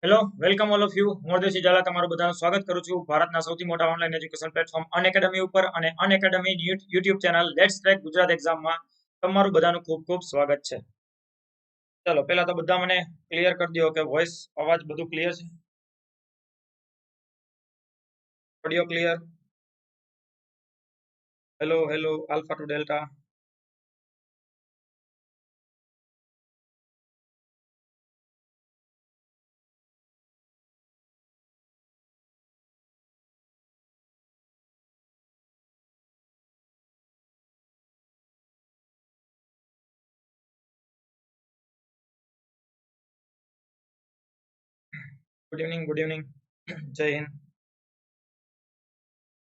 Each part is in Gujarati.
Hello welcome all of you મોરદેશી ઝાલા તમારું બધાનું સ્વાગત કરું છું ભારતના સૌથી મોટા ઓનલાઈન એજ્યુકેશન પ્લેટફોર્મ અનએકેડમી ઉપર અને Unacademy YouTube channel let's crack Gujarat એક્ઝામમાં તમારું બધાનું ખૂબ ખૂબ સ્વાગત છે. ચલો પહેલા તો બધા મને ક્લિયર કરી દો કે વોઇસ અવાજ બધું ક્લિયર છે, audio clear. Hello hello alpha two delta. Good evening good evening. Jai Hind.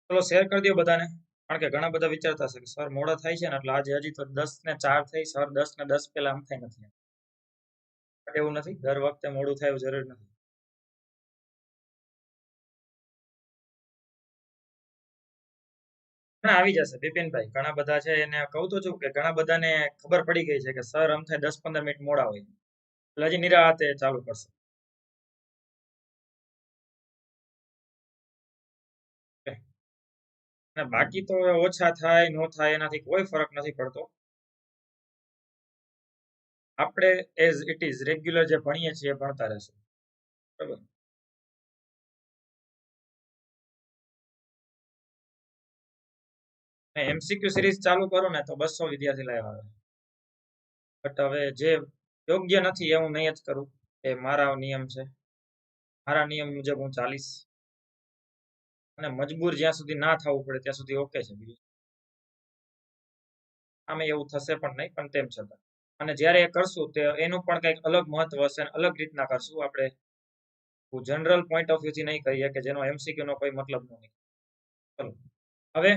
ચલો શેર કરી દો બધાને, કારણ કે ઘણા બધા વિચારતા હશે કે સર મોડા થાય છે ને એટલે આજે હજી તો 10:04 થઈ, સર 10:10 પહેલા આમ થાય નથી. બટ એવું નથી, દર વખતે મોડું થાય એવું જરૂર નથી. ના આવી જશે બિપિનભાઈ, ઘણા બધા છે એને કહું તો છું કે ઘણા બધાને ખબર પડી ગઈ છે કે સર આમ થાય 10-15 મિનિટ મોડા હોય એટલે હજી નિરાતે ચાલુ કરશે. Okay. અને બાકી તો ઓછા થાય નો થાય એનાથી કોઈ ફરક નથી પડતો. આપણે એઝ ઇટ ઇઝ રેગ્યુલર જે ભણીએ છીએ ભણતા રહેશું, બરાબર. એમસીક્યુ સિરીઝ ચાલુ કરો ને તો 200 વિદ્યાર્થી લાવ્યા આવે. બટ હવે જે યોગ્ય નથી એ હું નહીં જ કરું, એ મારા નિયમ છે. મારા નિયમ મુજબ હું ચાલીશ અને મજબૂર જ્યાં સુધી ના થવું પડે ત્યાં સુધી ઓકે છે. બીજું આમે એવું થશે પણ નહીં, પણ તેમ છતાં અને જ્યારે એ કરશું તે એનું પણ કંઈક અલગ મહત્વ હશે અને અલગ રીતના કરશું. આપણે જનરલ પોઈન્ટ ઓફ વ્યૂથી નહીં કહીએ કે જેનો એમસીક્યુ નો કોઈ મતલબ નહીં. ચલો હવે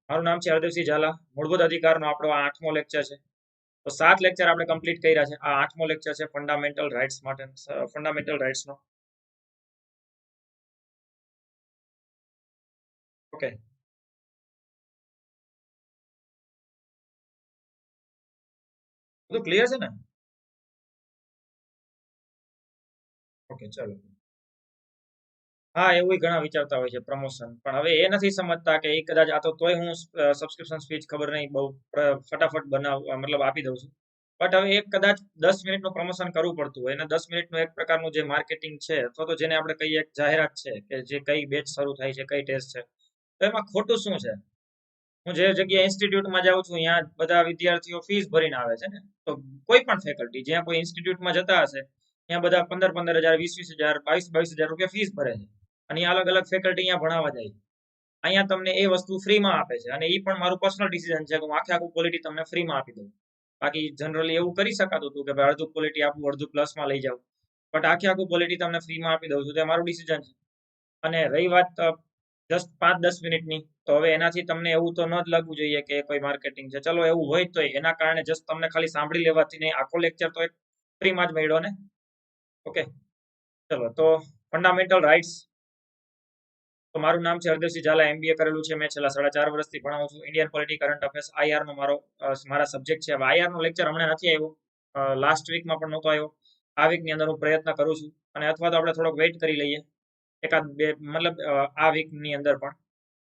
મારું નામ છે હરદેવસિંહ ઝાલા. મૂળભૂત અધિકારનો આપણો આ 8મો લેક્ચર છે. તો 7 લેક્ચર આપણે કમ્પ્લીટ કર્યા છે. આ 8મો લેક્ચર છે ફંડામેન્ટલ રાઇટ્સ માટે, ફંડામેન્ટલ રાઇટ્સનો. ઓકે, બધું ક્લિયર છે ને? ઓકે ચલો. હા એવું ઘણા વિચારતા હોય છે પ્રમોશન, પણ હવે એ નથી સમજતા કે એ કદાચ આ તો તોય હું સબસ્ક્રિપ્શન સ્પીચ ખબર નહીં બહુ ફટાફટ મતલબ આપી દઉં છું. બટ હવે એક કદાચ 10 મિનિટનું પ્રમોશન કરવું પડતું હોય અને 10 મિનિટનું એક પ્રકારનું જે માર્કેટિંગ છે અથવા તો જેને આપણે કહીએ જાહેરાત છે કે જે કઈ બેચ શરૂ થાય છે, કઈ ટેસ્ટ છે, તો એમાં ખોટું શું છે? હું જે જગ્યાએ ઇન્સ્ટિટ્યૂટમાં જાઉં છું ત્યાં બધા વિદ્યાર્થીઓ ફીસ ભરીને આવે છે ને, તો કોઈ પણ ફેકલ્ટી જ્યાં કોઈ ઇન્સ્ટિટ્યૂટમાં જતા હશે ત્યાં બધા 15-15 હજાર, 20-20 હજાર, 22-22 હજાર રૂપિયા ફીસ ભરે છે અને અલગ અલગ ફેકલ્ટી અહીંયા ભણાવવા જાય. અહીંયા તમને એ વસ્તુ ફ્રીમાં આપે છે અને એ પણ મારું પર્સનલ ડિસિઝન છે કે હું આખું ક્વોલિટી તમને ફ્રીમાં આપી દઉં. બાકી જનરલી એવું કરી શકાતું હતું કે ભાઈ અડધું ક્વોલિટી આપું, અડધું પ્લસમાં લઈ જાઉં, બટ આખું ક્વોલિટી તમને ફ્રીમાં આપી દઉં છું, તે મારું ડિસિઝન છે. અને રહી વાત જસ્ટ 5-10 મિનિટની, તો હવે એનાથી તમને એવું તો ન જ લાગવું જોઈએ કે કોઈ માર્કેટિંગ છે. ચલો એવું હોય તો એના કારણે જસ્ટ તમને ખાલી સાંભળી લેવાથી નહીં, આખો લેક્ચર તો એક ફ્રીમાં જ મળ્યો ને. ઓકે ચલો, તો ફંડામેન્ટલ રાઇટ્સ. તો મારું નામ છે હરદેવસિંહ ઝાલા, એમબીએ કરેલું છે મેં, છેલ્લા 4.5 વર્ષથી ભણાવું છું. Indian polity, current affairs, IR નો મારા સબ્જેક્ટ છે. હવે આઈઆર નો લેક્ચર હમણાં નથી આવ્યો, લાસ્ટ વીકમાં પણ નહોતો આવ્યો. આ વીકની અંદર હું પ્રયત્ન કરું છું અને અથવા તો આપણે થોડોક વેઇટ કરી લઈએ એકાદ બે, મતલબ આ વીકની અંદર પણ,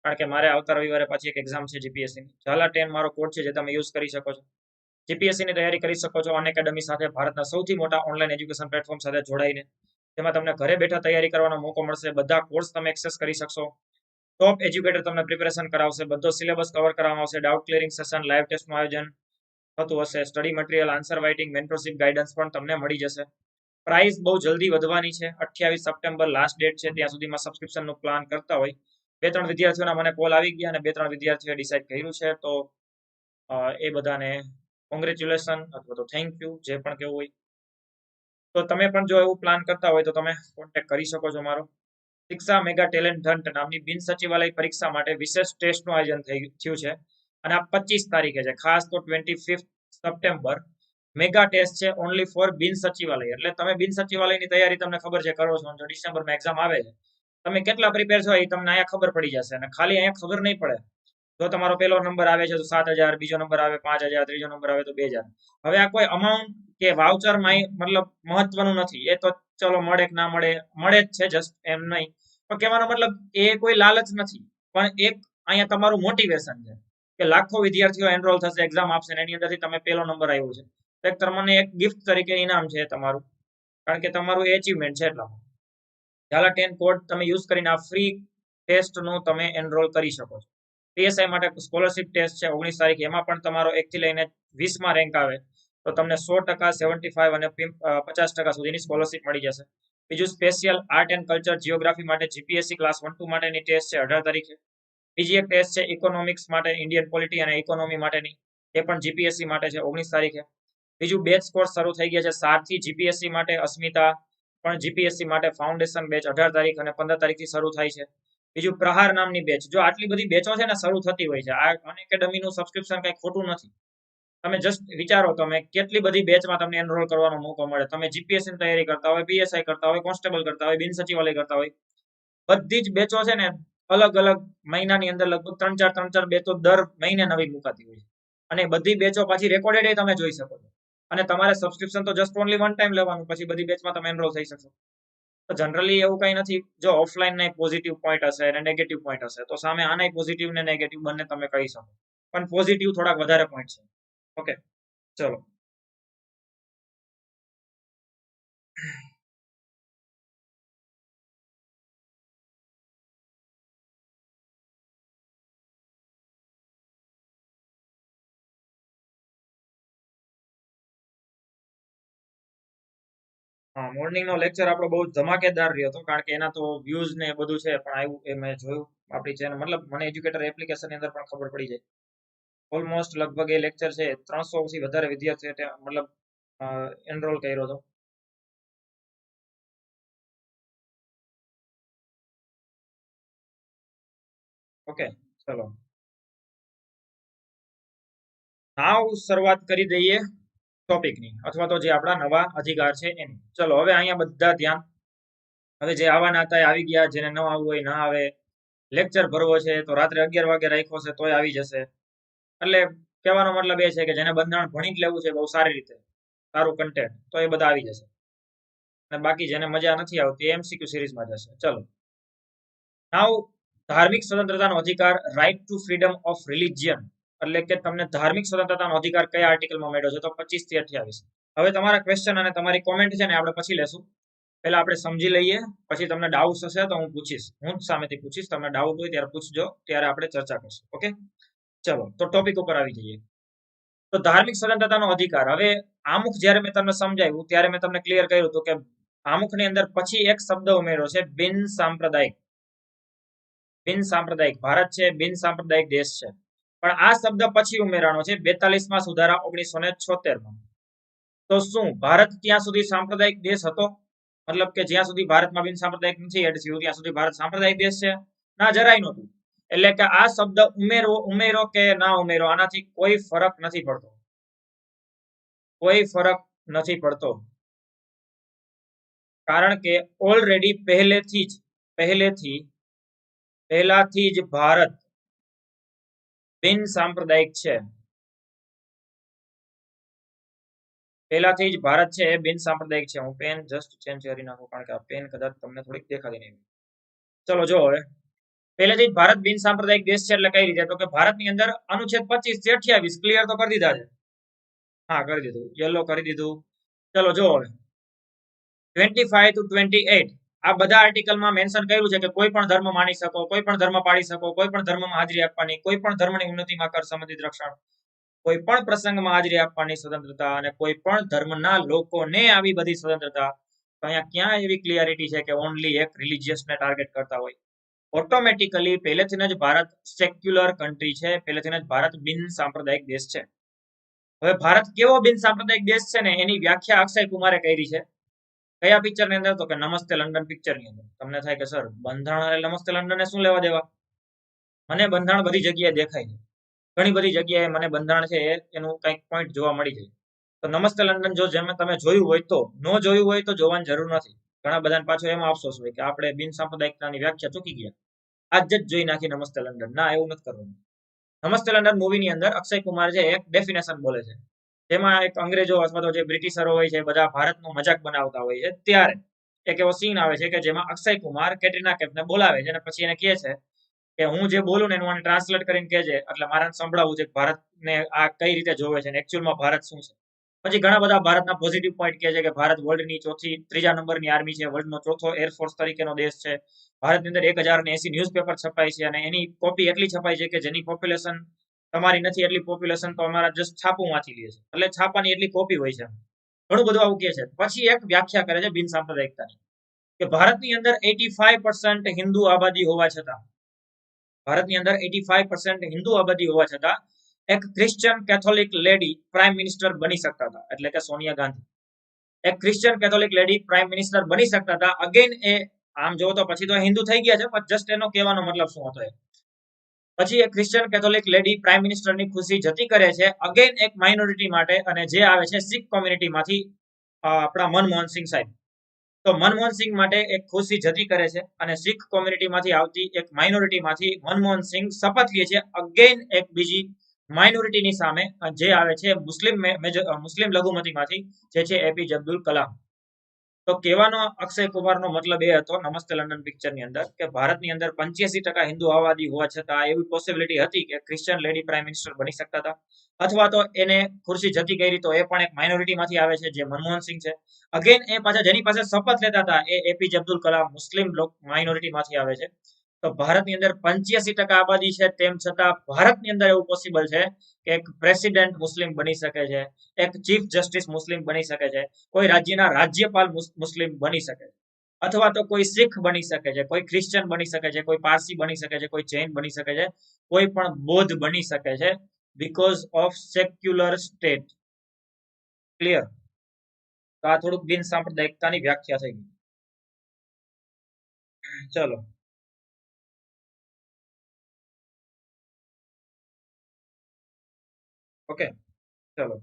કારણ કે મારે આવતા રવિવારે પાછી એક એક્ઝામ છે જીપીએસસી ની. ઝાલા 10 મારો કોડ છે જે તમે યુઝ કરી શકો છો. જીપીએસસી ની તૈયારી કરી શકો છો અનએકેડમી સાથે, ભારતના સૌથી મોટા ઓનલાઈન એજ્યુકેશન પ્લેટફોર્મ સાથે જોડાઈને. જેમાં તમને ઘરે બેઠા તૈયારી કરવાનો મોકો મળશે. બધા કોર્સ તમે એક્સેસ કરી શકશો. ટોપ એજ્યુકેટર તમને પ્રિપેરેશન કરાવશે. બધો સિલેબસ કવર કરવામાં આવશે. ડાઉટ ક્લિયરિંગ સેશન, લાઈવ ટેસ્ટનું આયોજન થતું હશે. Study material, answer writing, mentorship guidance પણ તમને મળી જશે. પ્રાઇસ બહુ જલ્દી વધવાની છે. 28 સપ્ટેમ્બર લાસ્ટ ડેટ છે, ત્યાં સુધીમાં સબસ્ક્રિપ્શનનું પ્લાન કરતા હોય. 2-3 વિદ્યાર્થીઓના મને કોલ આવી ગયા અને 2-3 વિદ્યાર્થીઓએ ડિસાઈડ કર્યું છે, તો એ બધાને કોંગ્રેચ્યુલેશન અથવા તો થેન્ક યુ, જે પણ કેવું હોય. તો તમે પણ જો એવું પ્લાન કરતા હોય તો તમે કોન્ટેક્ટ કરી શકો છો મારો. શિક્ષા મેગા ટેલેન્ટ હન્ટ નામની બિન સચિવાલય પરીક્ષા માટે વિશેષ ટેસ્ટનું આયોજન થયું છે અને આ 25 તારીખે છે. ખાસ તો 25 સપ્ટેમ્બર મેગા ટેસ્ટ છે ઓનલી ફોર બિન સચિવાલય. એટલે તમે બિન સચિવાલયની તૈયારી તમને ખબર છે કરો છો, જો ડિસેમ્બરમાં એક્ઝામ આવે છે, તમે કેટલા પ્રિપેર છો એ તમને અહીંયા ખબર પડી જશે. અને ખાલી અહીંયા ખબર નહીં પડે, જો તમારો પહેલો નંબર આવે છે તો 7,000, બીજો નંબર આવે 5,000, ત્રીજો નંબર આવે તો 2,000. હવે આ કોઈ અમાઉન્ટ કે વાઉચર મતલબ મહત્વનું નથી, એ તો ચલો મળે કે ના મળે, મળે જ છે, જસ્ટ એમ નહીં. પણ કહેવાનો મતલબ એ કોઈ લાલચ નથી, પણ એક અહીંયા તમારું મોટિવેશન છે કે લાખો વિદ્યાર્થીઓ એનરોલ થશે, એક્ઝામ આપશે, એની અંદરથી તમે પહેલો નંબર આવ્યો છે, તો એક તમને એક ગિફ્ટ તરીકે ઇનામ છે તમારું, કારણ કે તમારું એચિવમેન્ટ છે. એટલા ઝાલા 10 કોડ તમે યુઝ કરીને આ ફ્રી ટેસ્ટનું તમે એનરોલ કરી શકો છો. પીએસઆઈ માટે સ્કોલરશિપ ટેસ્ટ છે 19 તારીખ, એમાં પણ તમારો 1 થી લઈને 20માં રેન્ક આવે તો તમને 100%, 75 અને 50% સુધીની સ્કોલરશિપ મળી જશે. બીજું special art and culture geography માટે જીપીએસસી ક્લાસ 1-2 માટેની ટેસ્ટ છે 18 તારીખે. બીજી એક ટેસ્ટ છે ઇકોનોમિક્સ માટે, ઇન્ડિયન પોલિટી અને ઇકોનોમી માટેની, એ પણ જીપીએસસી માટે છે 19 તારીખે. બીજું બેચ કોર્સ શરૂ થઈ ગયા છે સારથી જીપીએસસી માટે, અસ્મિતા પણ જીપીએસસી માટે ફાઉન્ડેશન બેચ 18 તારીખ અને 15 તારીખથી શરૂ થાય છે. બીજું પ્રહાર નામની બેચ. જો આટલી બધી બેચો છે ને શરૂ થતી હોય છે, આ અનએકેડમીનું સબસ્ક્રિપ્શન કંઈ ખોટું નથી. તમે જસ્ટ વિચારો તમે કેટલી બધી બેચમાં તમને એનરોલ કરવાનો મોકો મળે. તમે જીપીએસસી ની તૈયારી કરતા હોય, પીએસઆઈ કરતા હોય, કોન્સ્ટેબલ કરતા હોય, બિન સચિવાલય કરતા હોય, બધી જ બેચો છે ને અલગ અલગ મહિનાની અંદર લગભગ 3-4 બેચો દર મહિને નવી મુકાતી હોય છે. અને બધી બેચો પાછી રેકોર્ડેડ તમે જોઈ શકો છો. અને તમારે સબસ્ક્રિપ્શન તો જસ્ટ ઓનલી વન ટાઈમ લેવાનું, પછી બધી બેચમાં તમે એનરોલ થઈ શકશો. તો જનરલી એવું કઈ નથી. જો ઓફલાઈન ના પોઝિટિવ પોઈન્ટ હશે અને નેગેટિવ પોઈન્ટ હશે, તો સામે આના પોઝિટિવ ને નેગેટિવ બંને તમે કહી શકો, પણ પોઝિટિવ થોડાક વધારે પોઈન્ટ છે. ઓકે, ચલો. હા, મોર્નિંગ નો લેક્ચર આપણો બહુ ધમાકેદાર રહ્યો હતો, કારણ કે એના તો વ્યૂઝ ને એ બધું છે, પણ આવ્યું એ મેં જોયું આપણી ચેનલ, મતલબ મને એજ્યુકેટર એપ્લિકેશન ની અંદર પણ ખબર પડી જાય. ઓલમોસ્ટ લગભગ એ લેક્ચર છે 300 થી વધારે વિદ્યાર્થીઓ મતલબ એનરોલ કર્યો હતો. ઓકે, ચલો. નાવ શરૂઆત કરી દઈએ ટોપિકની, અથવા તો જે આપણા નવા અધિકાર છે એની. ચલો, હવે અહીંયા બધા ધ્યાન. હવે જે આવવાના હતા એ આવી ગયા, જેને ન આવવું હોય ના આવે. લેક્ચર ભરવો છે તો રાત્રે 11 વાગે રાખ્યો છે તોય આવી જશે. એટલે કહેવાનો મતલબ એ છે કે જેને બંધારણ ભણી જ લેવું છે બહુ સારી રીતે, સારું કન્ટેન્ટ, તો એ બધા આવી જશે. અને બાકી જેને મજા નથી આવતી એમસીક્યુ સિરીઝમાં જશે. ચલો, નાવ ધાર્મિક સ્વતંત્રતાનો અધિકાર, right to freedom of religion, એટલે કે તમને ધાર્મિક સ્વતંત્રતાનો અધિકાર કયા આર્ટિકલમાં મળ્યો છે, તો 25 થી 28. હવે તમારા ક્વેશ્ચન અને તમારી કોમેન્ટ છે ને આપણે પછી લેશું. પહેલા આપણે સમજી લઈએ, પછી તમને ડાઉટ હશે તો હું પૂછીશ, હું જ સામેથી પૂછીશ. તમને ડાઉટ હોય ત્યારે પૂછજો, ત્યારે આપણે ચર્ચા કરશું. ઓકે, ચલો તો ટોપિક ઉપર આવી જઈએ. તો ધાર્મિક સ્વતંત્રતાનો અધિકાર. હવે આમુખ જ્યારે મેં તમને સમજાવ્યું ત્યારે મેં તમને ક્લિયર કર્યું હતું કે આમુખની અંદર પછી એક શબ્દ ઉમેર્યો છે બિન સાંપ્રદાયિક. બિન સાંપ્રદાયિક ભારત છે, બિન સાંપ્રદાયિક દેશ છે, પણ આ શબ્દ પછી ઉમેરાનો છે 42માં સુધારા 1976માં. તો શું ભારત ત્યાં સુધી સાંપ્રદાયિક દેશ હતો? મતલબ કે જ્યાં સુધી ભારતમાં બિન સાંપ્રદાયિક નથી એડ થયું ત્યાં સુધી ભારત સાંપ્રદાયિક દેશ છે? ના, જરાય નહોતું. એટલે કે આ શબ્દ ઉમેરો કે ના ઉમેરો, આનાથી કોઈ ફરક નથી પડતો. કોઈ ફરક નથી પડતો, કારણ કે ઓલરેડી પહેલાથી જ ભારત બિન સાંપ્રદાયિક છે. પહેલાથી જ ભારત છે એ બિન સાંપ્રદાયિક છે. હું પેન જસ્ટ ચેન્જ કરી નાખું, કારણ કે આ પેન કદાચ તમને થોડીક દેખાતી નહીં. ચલો જો, હવે પહેલેથી જ ભારત બિન સાંપ્રદાયિક દેશ છે. એટલે કઈ રીતે? તો કે ભારતની અંદર અનુચ્છેદ 25 થી 28 ક્લિયર તો કરી દીધા છે. હા, કરી દીધું, યલો કરી દીધું. ચલો જો, હવે 25 to 28 આ બધા આર્ટિકલમાં મેન્શન કર્યું છે કે કોઈ પણ ધર્મ માની શકો, કોઈ પણ ધર્મ પાળી શકો, કોઈ પણ ધર્મમાં હાજરી આપવાની, કોઈ પણ ધર્મની ઉન્નતિમાં કર સંબંધિત રક્ષણ, કોઈ પણ પ્રસંગમાં હાજરી આપવાની સ્વતંત્રતા, અને કોઈ પણ ધર્મના લોકોને આવી બધી સ્વતંત્રતા. તો અહીંયા ક્યાં એવી ક્લિયરિટી છે કે ઓનલી એક રિલિજિયસને ટાર્ગેટ કરતા હોય? ઓટોમેટિકલી પહેલેથી જ ભારત સેક્યુલર કન્ટ્રી છે, પહેલેથી જ ભારત બિન સાંપ્રદાયિક દેશ છે. હવે ભારત કેવો બિન સાંપ્રદાયિક દેશ છે ને એની વ્યાખ્યા અક્ષય કુમારે કરી છે. કયા પિક્ચર ની અંદર? તો કે નમસ્તે લંડન પિક્ચર ની અંદર. તમને થાય કે સર બંધારણ નમસ્તે લંડન ને શું લેવા દેવા? મને બંધારણ બધી જગ્યાએ દેખાય છે, ઘણી બધી જગ્યાએ મને બંધારણ છે એનું કંઈક પોઈન્ટ જોવા મળી જાય. તો નમસ્તે લંડન જો જેમ તમે જોયું હોય તો, ન જોયું હોય તો જોવાની જરૂર નથી. ઘણા બધાને પાછો એમાં અફસોસ હોય કે આપણે બિન સાંપ્રદાયિકતાની વ્યાખ્યા ચૂકી ગયા, આજ જ જોઈ નાખી નમસ્તે લંડન. ના, એવું નથી કરવાનું. નમસ્તે લંડન મૂવીની અંદર અક્ષય કુમાર છે એક ડેફિનેશન બોલે છે, જેમાં એક અંગ્રેજો અથવા તો જે બ્રિટિશરો હોય છે બધા ભારતનો મજાક બનાવતા હોય છે ત્યારે એક એવો સીન આવે છે કે જેમાં અક્ષય કુમાર કેટરીના કૈફને બોલાવે છે અને પછી એને કહે છે કે હું જે બોલું ને એનું મને ટ્રાન્સલેટ કરીને કહેજે, એટલે મારે સંભળાવવું છે કે ભારતને આ કઈ રીતે જોવે છે, એકચ્યુઅલમાં ભારત શું છે. પછી ઘણા બધા ભારતના પોઝિટિવ પોઈન્ટ કહે છે કે ભારત વર્લ્ડની ત્રીજા નંબરની આર્મી છે, વર્લ્ડનો ચોથો એરફોર્સ તરીકેનો દેશ છે. ભારતની અંદર 1080 ન્યૂઝપેપર છપાય છે અને એની કોપી એટલી છપાય છે કે જેની પોપ્યુલેશન તમારી નથી એટલી પોપ્યુલેશન તો અમારા જસ્ટ છાપુમાંથી લે છે, એટલે છાપાની એટલી કોપી હોય છે. ઘણું બધું આવું કહે છે. પછી એક વ્યાખ્યા કરે છે બિન સાંપ્રદાયિકતાની, કે ભારતની અંદર 85% હિન્દુ આબાદી હોવા છતાં, ભારતની અંદર 85% હિન્દુ આબાદી હોવા છતાં એક Christian Catholic lady prime minister બની શકતા હતા, એટલે કે સોનિયા ગાંધી એક Christian Catholic lady prime minister બની શકતા હતા. અગેન એ આમ જોવો તો પછી તો હિન્દુ થઈ ગયા છે, પણ જસ્ટ એનો કહેવાનો મતલબ શું હતો. પછી એક ક્રિશ્ચિયન કેથોલિક લેડી પ્રાઇમ મિનિસ્ટરની ખુશી જતી કરે છે અગેન એક માઇનોરિટી માટે, અને જે આવે છે શીખ કોમ્યુનિટીમાંથી આપણા મનમોહન સિંહ સાહેબ. તો મનમોહન સિંહ માટે એક ખુશી જતી કરે છે અને શીખ કોમ્યુનિટીમાંથી આવતી એક માઇનોરિટીમાંથી મનમોહન સિંહ શપથ લે છે અગેન એક બીજી માઇનોરિટીની સામે, જે આવે છે મુસ્લિમ લઘુમતીમાંથી, જે છે એપીજે અબ્દુલ કલામ. તો કહેવાનો અક્ષય કુમારનો મતલબ એ હતો નમસ્તે લંડન પિક્ચરની અંદર કે ભારતની અંદર 85% હિન્દુ આબાદી હોવા છતાં એવી પોસિબિલિટી હતી કે ક્રિશ્ચિયન લેડી પ્રાઇમ મિનિસ્ટર બની શકતા હતા, અથવા તો એને ખુરશી જતી કરી તો એ પણ એક માઇનોરિટીમાંથી આવે છે જે મનમોહન સિંહ છે. અગેન એ પાછા જેની પાસે શપથ લેતા હતા એ એપીજે અબ્દુલ કલામ મુસ્લિમ માઇનોરિટીમાંથી આવે છે. તો ભારતની અંદર 85% આબાદી છે, તેમ છતાં ભારતની અંદર એવું પોસિબલ છે કે એક પ્રેસિડેન્ટ મુસ્લિમ બની શકે છે, એક ચીફ જસ્ટિસ મુસ્લિમ બની શકે છે, કોઈ રાજ્યના રાજ્યપાલ મુસ્લિમ બની શકે છે, અથવા તો કોઈ શીખ બની શકે છે, કોઈ ક્રિશ્ચિયન બની શકે છે, કોઈ પારસી બની શકે છે, કોઈ જૈન બની શકે છે, કોઈ પણ બૌદ્ધ બની શકે છે, because of secular state. Clear? તો આ થોડુંક બિન સાંપ્રદાયિકતાની વ્યાખ્યા થઈ ગઈ. ચલો ઓકે, ચલો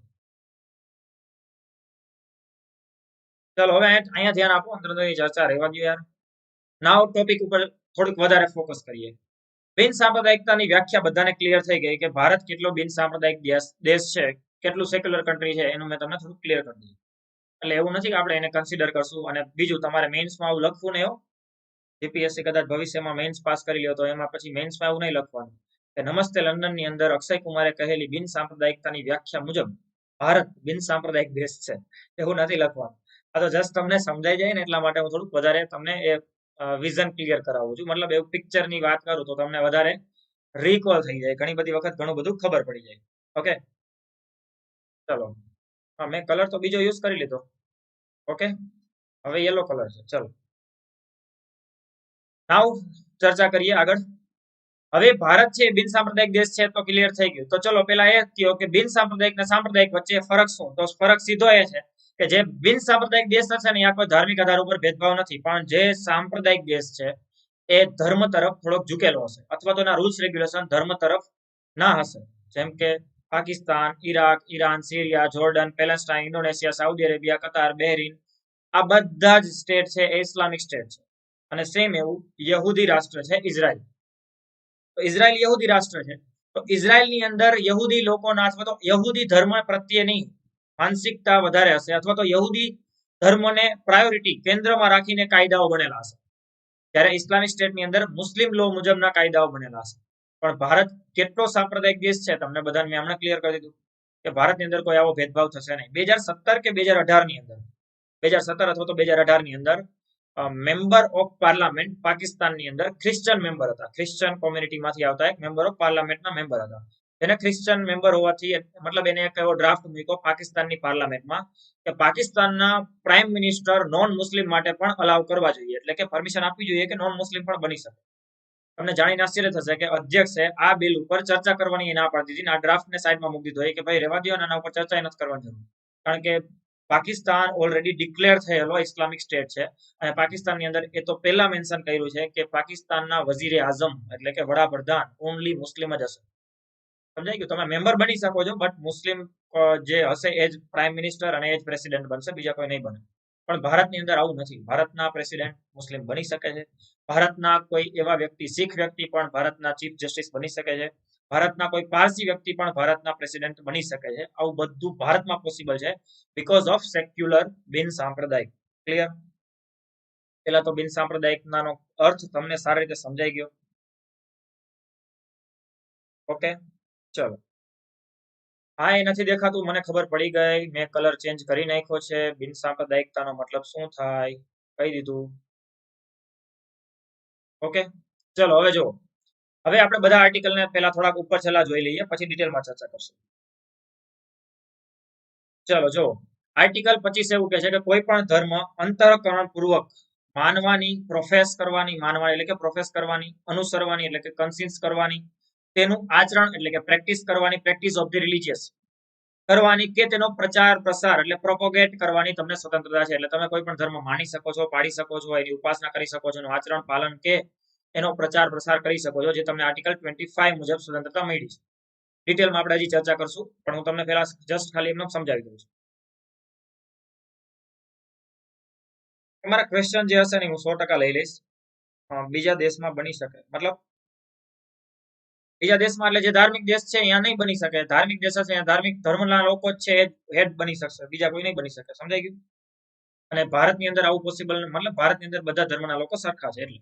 ચલો હવે અહીંયા ધ્યાન આપો, અંદર ચર્ચા રહેવા દો યાર. નાવ ટોપિક ઉપર થોડુંક વધારે ફોકસ કરીએ. બિન સાંપ્રદાયિકતાની વ્યાખ્યા બધાને ક્લિયર થઈ ગઈ કે ભારત કેટલો બિન સાંપ્રદાયિક દેશ છે, કેટલું સેક્યુલર કન્ટ્રી છે, એનું મેં તમને થોડું ક્લિયર કરી દીધું. એટલે એવું નથી કે આપણે એને કન્સિડર કરશું. અને બીજું, તમારે મેઇન્સમાં આવું લખવું નહીં. જીપીએસસી કદાચ ભવિષ્યમાં મેઇન્સ પાસ કરી લો તો એમાં પછી મેઇન્સમાં એવું નહીં લખવાનું કે નમસ્તે લંડનની અંદર અક્ષય કુમારે કહેલી બિન સાંપ્રદાયિકતાની વ્યાખ્યા મુજબ ભારત બિન સાંપ્રદાયિક દેશ છે, એવું નથી લખવાનું. આ તો જસ્ટ તમને સમજાઈ જાય ને એટલા માટે હું થોડુંક વધારે તમને એ વિઝન ક્લિયર કરાવું છું. મતલબ એવું પિક્ચરની વાત કરું તો તમને વધારે રિકોલ થઈ જાય, ઘણી બધી વખત ઘણું બધું ખબર પડી જાય. ઓકે, ચલો મેં કલર તો બીજો યુઝ કરી લીધો. ઓકે, હવે યલો કલર છે. ચલો નાવ ચર્ચા કરીએ આગળ. હવે ભારત છે બિન સાંપ્રદાયિક દેશ છે તો ક્લિયર થઈ ગયું. તો ચલો પેલા એ કહો કે બિન સાંપ્રદાયિક અને સાંપ્રદાયિક વચ્ચે ફરક શું? તો ફરક સીધો એ છે કે જે બિન સાંપ્રદાયિક દેશ છે ને ત્યાં કોઈ ધાર્મિક આધાર ઉપર ભેદભાવ નથી, પણ જે સાંપ્રદાયિક દેશ છે એ ધર્મ તરફ થોડોક ઝુકેલો હશે, અથવા તો એના રૂલ્સ રેગ્યુલેશન ધર્મ તરફ ના હશે. જેમ કે Pakistan, Iraq, Iran, Syria, Jordan, Palestine, Indonesia, Saudi Arabia, Qatar, Bahrain, આ બધા જ સ્ટેટ છે એ ઇસ્લામિક સ્ટેટ છે. અને સેમ એવું યહૂદી રાષ્ટ્ર છે ઇઝરાયલ. તો ઇઝરાયલ યહૂદી રાષ્ટ્ર છે. તો ઇઝરાયલની અંદર યહૂદી લોકોના અથવા તો યહૂદી ધર્મ પ્રત્યેની માનસિકતા વધારે હશે, અથવા તો યહૂદી ધર્મને પ્રાયોરિટી કેન્દ્રમાં રાખીને કાયદાઓ બનેલા હશે, જ્યારે ઇસ્લામિક સ્ટેટની અંદર મુસ્લિમ લો મુજબના કાયદાઓ બનેલા હશે. પણ ભારત કેટલો સાંપ્રદાયિક દેશ છે તમને બધાને મેં હમણાં ક્લિયર કરી દીધું કે ભારતની અંદર કોઈ આવો ભેદભાવ થશે નહીં. 2017 કે 2018 ની અંદર, 2017 અથવા તો 2018 ની અંદર મેમ્બર ઓફ પાર્લામેન્ટ પાકિસ્તાનની અંદર ક્રિશ્ચિયન મેમ્બર હતા, ક્રિશ્ચિયન કોમ્યુનિટીમાંથી આવતા એક મેમ્બર ઓફ પાર્લામેન્ટના મેમ્બર હતા. એને ક્રિશ્ચિયન મેમ્બર હોવાથી મતલબ એને એક એવો ડ્રાફ્ટ મૂક્યો પાકિસ્તાનની પાર્લામેન્ટમાં કે પાકિસ્તાનના પ્રાઇમ મિનિસ્ટર નોન મુસ્લિમ માટે પણ અલાવ કરવા જોઈએ, એટલે કે પરમિશન આપવી જોઈએ કે નોન મુસ્લિમ પણ બની શકે. તમને જાણીને આશ્ચર્ય થશે કે અધ્યક્ષે આ બિલ ઉપર ચર્ચા કરવાની ના પાડી દીધી, આ ડ્રાફ્ટને સાઈડમાં મૂકી દીધો કે ભાઈ રહેવા દો, આના ઉપર ચર્ચા નથી કરવાની જરૂર. કારણ કે પાકિસ્તાન ઓલરેડી ડિક્લેર થયેલો ઇસ્લામિક સ્ટેટ છે, અને પાકિસ્તાનની અંદર એ તો પહેલા મેન્શન કર્યું છે કે પાકિસ્તાનના વઝીરે આઝમ એટલે કે વડાપ્રધાન ઓનલી મુસ્લિમ જ હશે. સમજાઈ ગયું? તમે મેમ્બર બની શકો છો, બટ મુસ્લિમ જે હશે એ જ પ્રાઇમ મિનિસ્ટર અને એ જ પ્રેસિડેન્ટ બનશે, બીજા કોઈ નહીં બને. પણ ભારતની અંદર આવું નથી. ભારતના પ્રેસિડેન્ટ મુસ્લિમ બની શકે છે. ભારતના કોઈ એવા વ્યક્તિ, શીખ વ્યક્તિ પણ ભારતના ચીફ જસ્ટિસ બની શકે છે. ભારતના કોઈ પારસી વ્યક્તિ પણ ભારતના પ્રેસિડેન્ટ બની શકે છે. આવું બધું ભારતમાં પોસિબલ છે બીકોઝ ઓફ સેક્યુલર બિન સાંપ્રદાયિક. ક્લિયર? પેલા તો બિન સાંપ્રદાયિકતાનો અર્થ તમને સારી રીતે સમજાઈ ગયો. ઓકે, ચલો. હા, એ નથી દેખાતું, મને ખબર પડી ગઈ. મેં કલર ચેન્જ કરી નાખ્યો છે. બિન સાંપ્રદાયિકતાનો મતલબ શું થાય કહી દીધું. ઓકે, ચલો હવે જો. હવે આપણે બધા આર્ટિકલને પહેલા થોડાક ઉપર છેલ્લા જોઈ લઈએ, પછી ડિટેલમાં ચર્ચા કરશું. ચલો જો, આર્ટિકલ 25 એવું કહે છે કે કોઈ પણ ધર્મ અંતઃકરણ પૂર્વક માનવાની, પ્રોફેસ કરવાની, માનવાની એટલે કે પ્રોફેસ કરવાની, અનુસરવાની એટલે કે કન્સિન્સ કરવાની, તેનું આચરણ એટલે કે પ્રેક્ટિસ કરવાની, પ્રેક્ટિસ ઓફ ધી રિલિજિયસ કરવાની, કે તેનો પ્રચાર પ્રસાર એટલે પ્રોપોગેટ કરવાની તમને સ્વતંત્રતા છે. એટલે તમે કોઈ પણ ધર્મ માની શકો છો, પાડી શકો છો, એની ઉપાસના કરી શકો છો, એનું આચરણ પાલન કે એનો પ્રચાર પ્રસાર કરી શકો છો, જે તમને આર્ટિકલ 25 મુજબ સ્વતંત્રતા મળી છે. ડિટેલમાં આપણે હજી ચર્ચા કરશું, પણ હું તમને પહેલા જસ્ટ ખાલી એમને સમજાવી દઉં છું. તમારા ક્વેશ્ચન જે હશે ને હું 100% લઈ લઈશ. બીજા દેશમાં બની શકે મતલબ બીજા દેશમાં એટલે જે ધાર્મિક દેશ છે અહીંયા નહીં બની શકે. ધાર્મિક દેશ હશે અહીંયા ધાર્મિક ધર્મના લોકો જ છે હેડ બની શકશે, બીજા કોઈ નહીં બની શકે. સમજાઈ ગયું? અને ભારતની અંદર આવું પોસિબલ, મતલબ ભારતની અંદર બધા ધર્મના લોકો સરખા છે એટલે.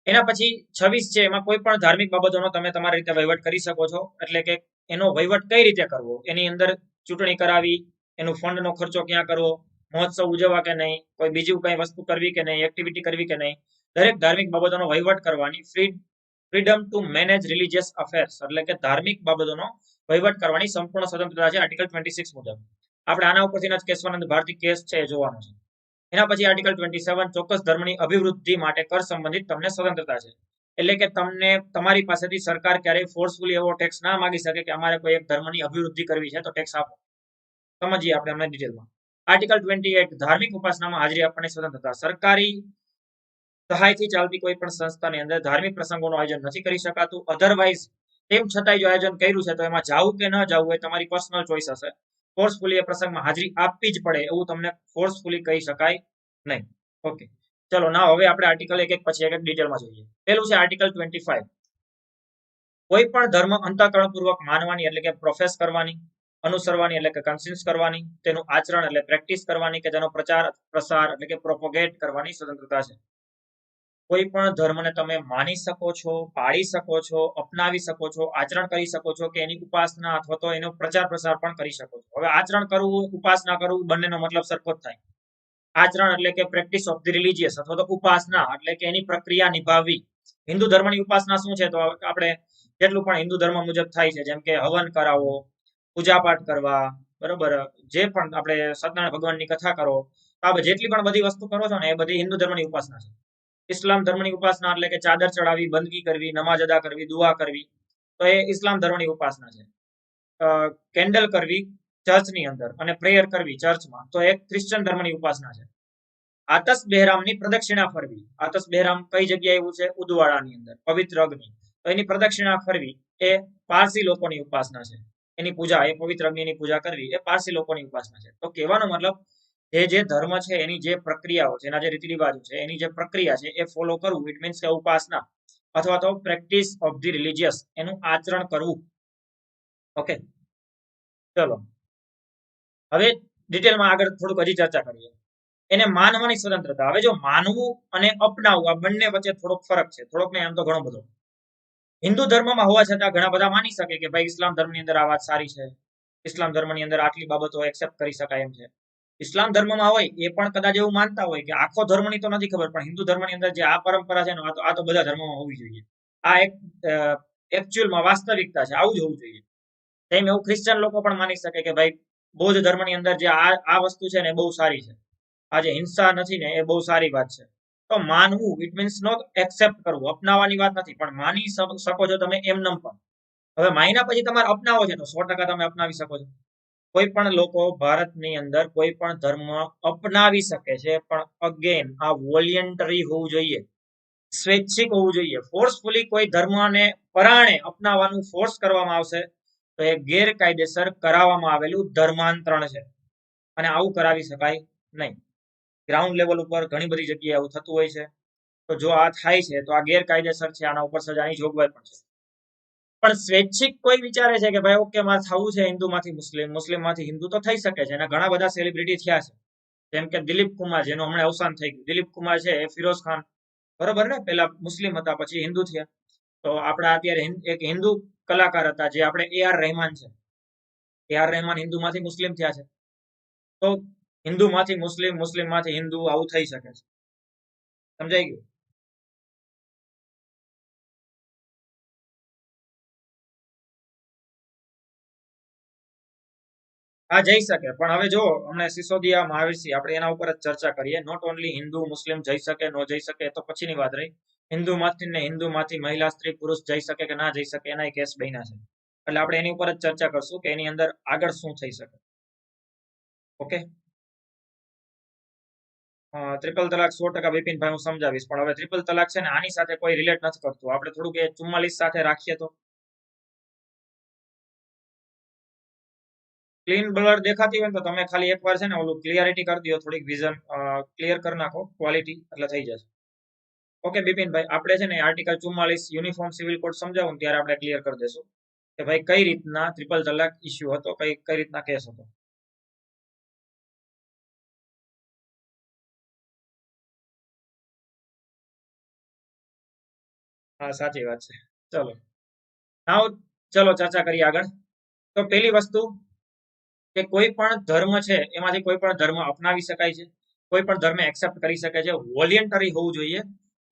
એના પછી 26 છે, એમાં કોઈ પણ ધાર્મિક બાબતોનો તમે તમારી રીતે વહીવટ કરી શકો છો. એટલે કે એનો વહીવટ કઈ રીતે કરવો, એની અંદર ચૂંટણી કરાવી, એનું ફંડનો ખર્ચો ક્યાં કરવો, મહોત્સવ ઉજવવા કે નહીં, કોઈ બીજું કઈ વસ્તુ કરવી કે નહીં, એક્ટિવિટી કરવી કે નહીં, દરેક ધાર્મિક બાબતોનો વહીવટ કરવાની freedom two manage religious affairs એટલે કે ધાર્મિક બાબતોનો વહીવટ કરવાની સંપૂર્ણ સ્વતંત્રતા છે આર્ટિકલ 26 મુજબ. આપણે આના ઉપરથી જ કેશવાનંદ ભારતી કેસ છે એ જોવાનો છે. એના પછી આર્ટિકલ 27 ચોક્કસ ધર્મની અભિવૃદ્ધિ માટે કર સંબંધિત તમને સ્વતંત્રતા છે. એટલે કે તમને તમારી પાસેથી સરકાર ક્યારેય ફોર્સફુલી એવો ટેક્સ ના માંગી શકે કે અમારે કોઈ એક ધર્મની અભિવૃદ્ધિ કરવી છે તો ટેક્સ આપો. સમજીએ આપણે હમણાં ડિટેલમાં. આર્ટિકલ 28 ધાર્મિક ઉપાસનામાં હાજરી આપવાની સ્વતંત્રતા. સરકારી સહાયથી ચાલતી કોઈ પણ સંસ્થાની અંદર ધાર્મિક પ્રસંગોનું આયોજન નથી કરી શકાતું. અધરવાઇઝ તેમ છતાંય જો આયોજન કર્યું છે તો એમાં જવું કે ન જવું એ તમારી પર્સનલ ચોઇસ હશે. ફોર્સફુલી એ પ્રસંગમાં હાજરી આપવી જ પડે એવું તમને ફોર્સફુલી કહી શકાય નહીં. ઓકે, ચલો ના હવે આપણે આર્ટિકલ એક પછી એક ડિટેલમાં જોઈએ. પેલું છે આર્ટિકલ 25. કોઈ પણ ધર્મ અંતઃકરણ પૂર્વક માનવાની એટલે કે પ્રોફેસ કરવાની, અનુસરવાની એટલે કે કન્સિન્સ કરવાની, તેનું આચરણ એટલે પ્રેક્ટિસ કરવાની, કે તેનો પ્રચાર પ્રસાર એટલે કે પ્રોપોગેટ કરવાની સ્વતંત્રતા છે. કોઈ પણ ધર્મને તમે માની શકો છો, પાળી શકો છો, અપનાવી શકો છો, આચરણ કરી શકો છો, કે એની ઉપાસના અથવા તો એનો પ્રચાર પ્રસાર પણ કરી શકો છો. હવે આચરણ કરવું, ઉપાસના કરવું બંનેનો મતલબ સરખો જ થાય. આચરણ એટલે કે પ્રેક્ટિસ ઓફ ધી રિલિજિયસ અથવા તો ઉપાસના એટલે કે એની પ્રક્રિયા નિભાવવી. હિન્દુ ધર્મની ઉપાસના શું છે તો આપણે જેટલું પણ હિન્દુ ધર્મ મુજબ થાય છે, જેમ કે હવન કરાવો, પૂજાપાઠ કરવા, બરોબર, જે પણ આપણે સત્યનારાયણ ભગવાનની કથા કરો, આ જેટલી પણ બધી વસ્તુ કરો છો ને એ બધી હિન્દુ ધર્મની ઉપાસના છે. ઇસ્લામ ધર્મની ઉપાસના એટલે કે ચાદર ચડાવવી, બંદગી કરવી, નમાજ અદા કરવી, દુઆ કરવી, તો એ ઇસ્લામ ધર્મની ઉપાસના છે. કેન્ડલ કરવી ચર્ચની અંદર અને પ્રેયર કરવી ચર્ચમાં, તો એ ક્રિશ્ચન ધર્મની ઉપાસના છે. આતસ બહેરામની પ્રદક્ષિણા ફરવી. આતસ બહેરામ કઈ જગ્યાએ એવું છે? ઉદવાડાની અંદર, પવિત્ર અગ્નિ. તો એની પ્રદક્ષિણા ફરવી એ પારસી લોકોની ઉપાસના છે. એની પૂજા, એ પવિત્ર અગ્નિની પૂજા કરવી એ પારસી લોકોની ઉપાસના છે. તો કહેવાનો મતલબ જે ધર્મ છે એની જે પ્રક્રિયાઓ છે, એના જે રીતિ રિવાજો છે, એની જે પ્રક્રિયા છે એ ફોલો કરવું, ઇટ મીન્સ કે ઉપાસના અથવા તો પ્રેક્ટિસ ઓફ ધી રિલિજિયસ, એનું આચરણ કરવું. ઓકે, ચલો હવે ડિટેલમાં આગળ થોડુંક હજી ચર્ચા કરીએ. એને માનવાની સ્વતંત્રતા. હવે જો માનવું અને અપનાવવું આ બંને વચ્ચે થોડોક ફરક છે, થોડોક ને આમ તો ઘણો બધો. હિન્દુ ધર્મમાં હોવા છતાં ઘણા બધા માની શકે કે ભાઈ ઇસ્લામ ધર્મની અંદર આ વાત સારી છે, ઇસ્લામ ધર્મની અંદર આટલી બાબતો એક્સેપ્ટ કરી શકાય એમ છે. ઇસ્લામ ધર્મમાં હોય એ પણ કદાચ એવું માનતા હોય કે આખો ધર્મની તો નથી ખબર, પણ હિન્દુ ધર્મની અંદર જે આ પરંપરા છે ને આ તો બધા ધર્મોમાં હોવી જોઈએ. આ એક એકચ્યુઅલમાં વાસ્તવિકતા છે, આવું જ હોવું જોઈએ. તેમ એવું ક્રિશ્ચન લોકો પણ માની શકે કે ભાઈ બૌદ્ધ ધર્મની અંદર જે આ વસ્તુ છે ને બહુ સારી છે, આ જે હિંસા નથી ને એ બહુ સારી વાત છે. તો માનવું ઇટ મીન્સ નોટ એક્સેપ્ટ કરવું, અપનાવવાની વાત નથી, પણ માની શકો છો તમે એમનેમ પણ. હવે માયના પછી તમારે અપનાવો છે તો 100% તમે અપનાવી શકો છો. કોઈ પણ લોકો ભારતની અંદર કોઈ પણ ધર્મ અપનાવી શકે છે, પણ અગેન આ વોલન્ટરી હોવું જોઈએ, સ્વૈચ્છિક હોવું જોઈએ. ફોર્સફુલી કોઈ ધર્મને પરાણે અપનાવવાનું ફોર્સ કરવામાં આવશે તો એ ગેરકાયદેસર કરાવવામાં આવેલું ધર્માંતરણ છે, અને આવું કરાવી શકાય નહીં. ગ્રાઉન્ડ લેવલ ઉપર ઘણી બધી જગ્યાએ આવું થતું હોય છે. તો જો આ થાય છે તો આ ગેરકાયદેસર છે, આના ઉપર સજાની જોગવાઈ પણ છે. પણ સ્વૈચ્છિક કોઈ વિચારે છે કે ભાઈ ઓકે મારે થવું છે હિન્દુમાંથી મુસ્લિમ, મુસ્લિમમાંથી હિન્દુ, તો થઈ શકે છે. અને ઘણા બધા સેલિબ્રિટી થયા છે. જેમ કે દિલીપ કુમાર, જેનું હમણાં અવસાન થઈ ગયું. દિલીપ કુમાર છે એ ફિરોઝ ખાન, બરોબર ને, પેલા મુસ્લિમ હતા, પછી હિન્દુ થયા. તો આપણા અત્યારે એક હિન્દુ કલાકાર હતા, જે આપણે AR રહેમાન છે. AR રહેમાન હિન્દુમાંથી મુસ્લિમ થયા છે. તો હિન્દુમાંથી મુસ્લિમ, મુસ્લિમમાંથી હિન્દુ, આવું થઈ શકે છે. સમજાઈ ગયું? હા, જઈ શકે, પણ હવે જો હમણાં સિસોદિયા મહાવીરસિંહ, આપણે એના ઉપર જ ચર્ચા કરીએ. નોટ ઓનલી હિન્દુ મુસ્લિમ જઈ શકે, નો જઈ શકે, તો પછીની વાત રહી. હિન્દુમાંથી ને હિન્દુમાંથી મહિલા, સ્ત્રી, પુરુષ જઈ શકે કે ના જઈ શકે, એના કેસ બન્યા છે. એટલે આપણે એની ઉપર જ ચર્ચા કરશું કે એની અંદર આગળ શું થઈ શકે. ઓકે, ટ્રિપલ તલાક 100% વિપિનભાઈ હું સમજાવીશ, પણ હવે ટ્રિપલ તલાક છે ને આની સાથે કોઈ રિલેટ નથી કરતું. આપણે થોડુંક એ 44 સાથે રાખીએ તો ક્લીન બ્લર દેખાતી હોય તો તમે ખાલી એકવાર છે ને ઓલું ક્લિયરિટી કરી દો, થોડીક વિઝન ક્લિયર કરી નાખો, ક્વોલિટી, એટલે થઈ જશે. ઓકે બિપિનભાઈ, આપણે છે ને આર્ટિકલ 44 યુનિફોર્મ સિવિલ કોડ સમજાવું ત્યારે આપણે ક્લિયર કરી દેશું કે ભાઈ કઈ રીતના ટ્રિપલ તલાક ઇસ્યુ હતો, કઈ રીતના કેસ હતો. હા, સાચી વાત છે. ચલો, નાવ ચલો ચર્ચા કરીએ આગળ. તો પેલી વસ્તુ કે કોઈ પણ ધર્મ છે એમાંથી કોઈ પણ ધર્મ અપનાવી શકાય છે, કોઈ પણ ધર્મ એક્સેપ્ટ કરી શકે છે. વોલિયન્ટરી હોવું જોઈએ,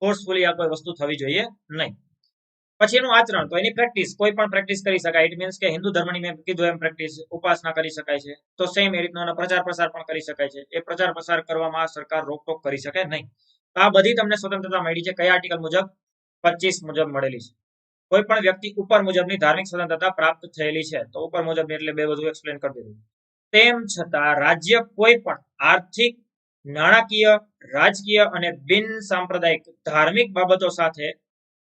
ફોર્સફુલી આ કોઈ વસ્તુ થવી જોઈએ નહીં. પછી એનું આચરણ, તો એની પ્રેક્ટિસ, કોઈ પણ પ્રેક્ટિસ કરી શકાય. ઇટ મીન્સ કે હિન્દુ ધર્મની મેં કીધું એમ પ્રેક્ટિસ, ઉપાસના કરી શકાય છે. તો સેમ એ રીતનો પ્રચાર પ્રસાર પણ કરી શકાય છે. એ પ્રચાર પ્રસાર કરવામાં સરકાર રોકટોક કરી શકે નહીં. આ બધી તમને સ્વતંત્રતા મળી છે કયા આર્ટિકલ મુજબ? 25 મુજબ મળેલી છે. કોઈ પણ વ્યક્તિ ઉપર મુજબની ધાર્મિક સ્વતંત્રતા પ્રાપ્ત થયેલી છે. તો ઉપર મુજબની એટલે બે બધું એક્સપ્લેન કરી દીધું. તેમ છતાં રાજ્ય કોઈ પણ આર્થિક, નાણાકીય, રાજકીય અને બિન સાંપ્રદાયિક ધાર્મિક બાબતો સાથે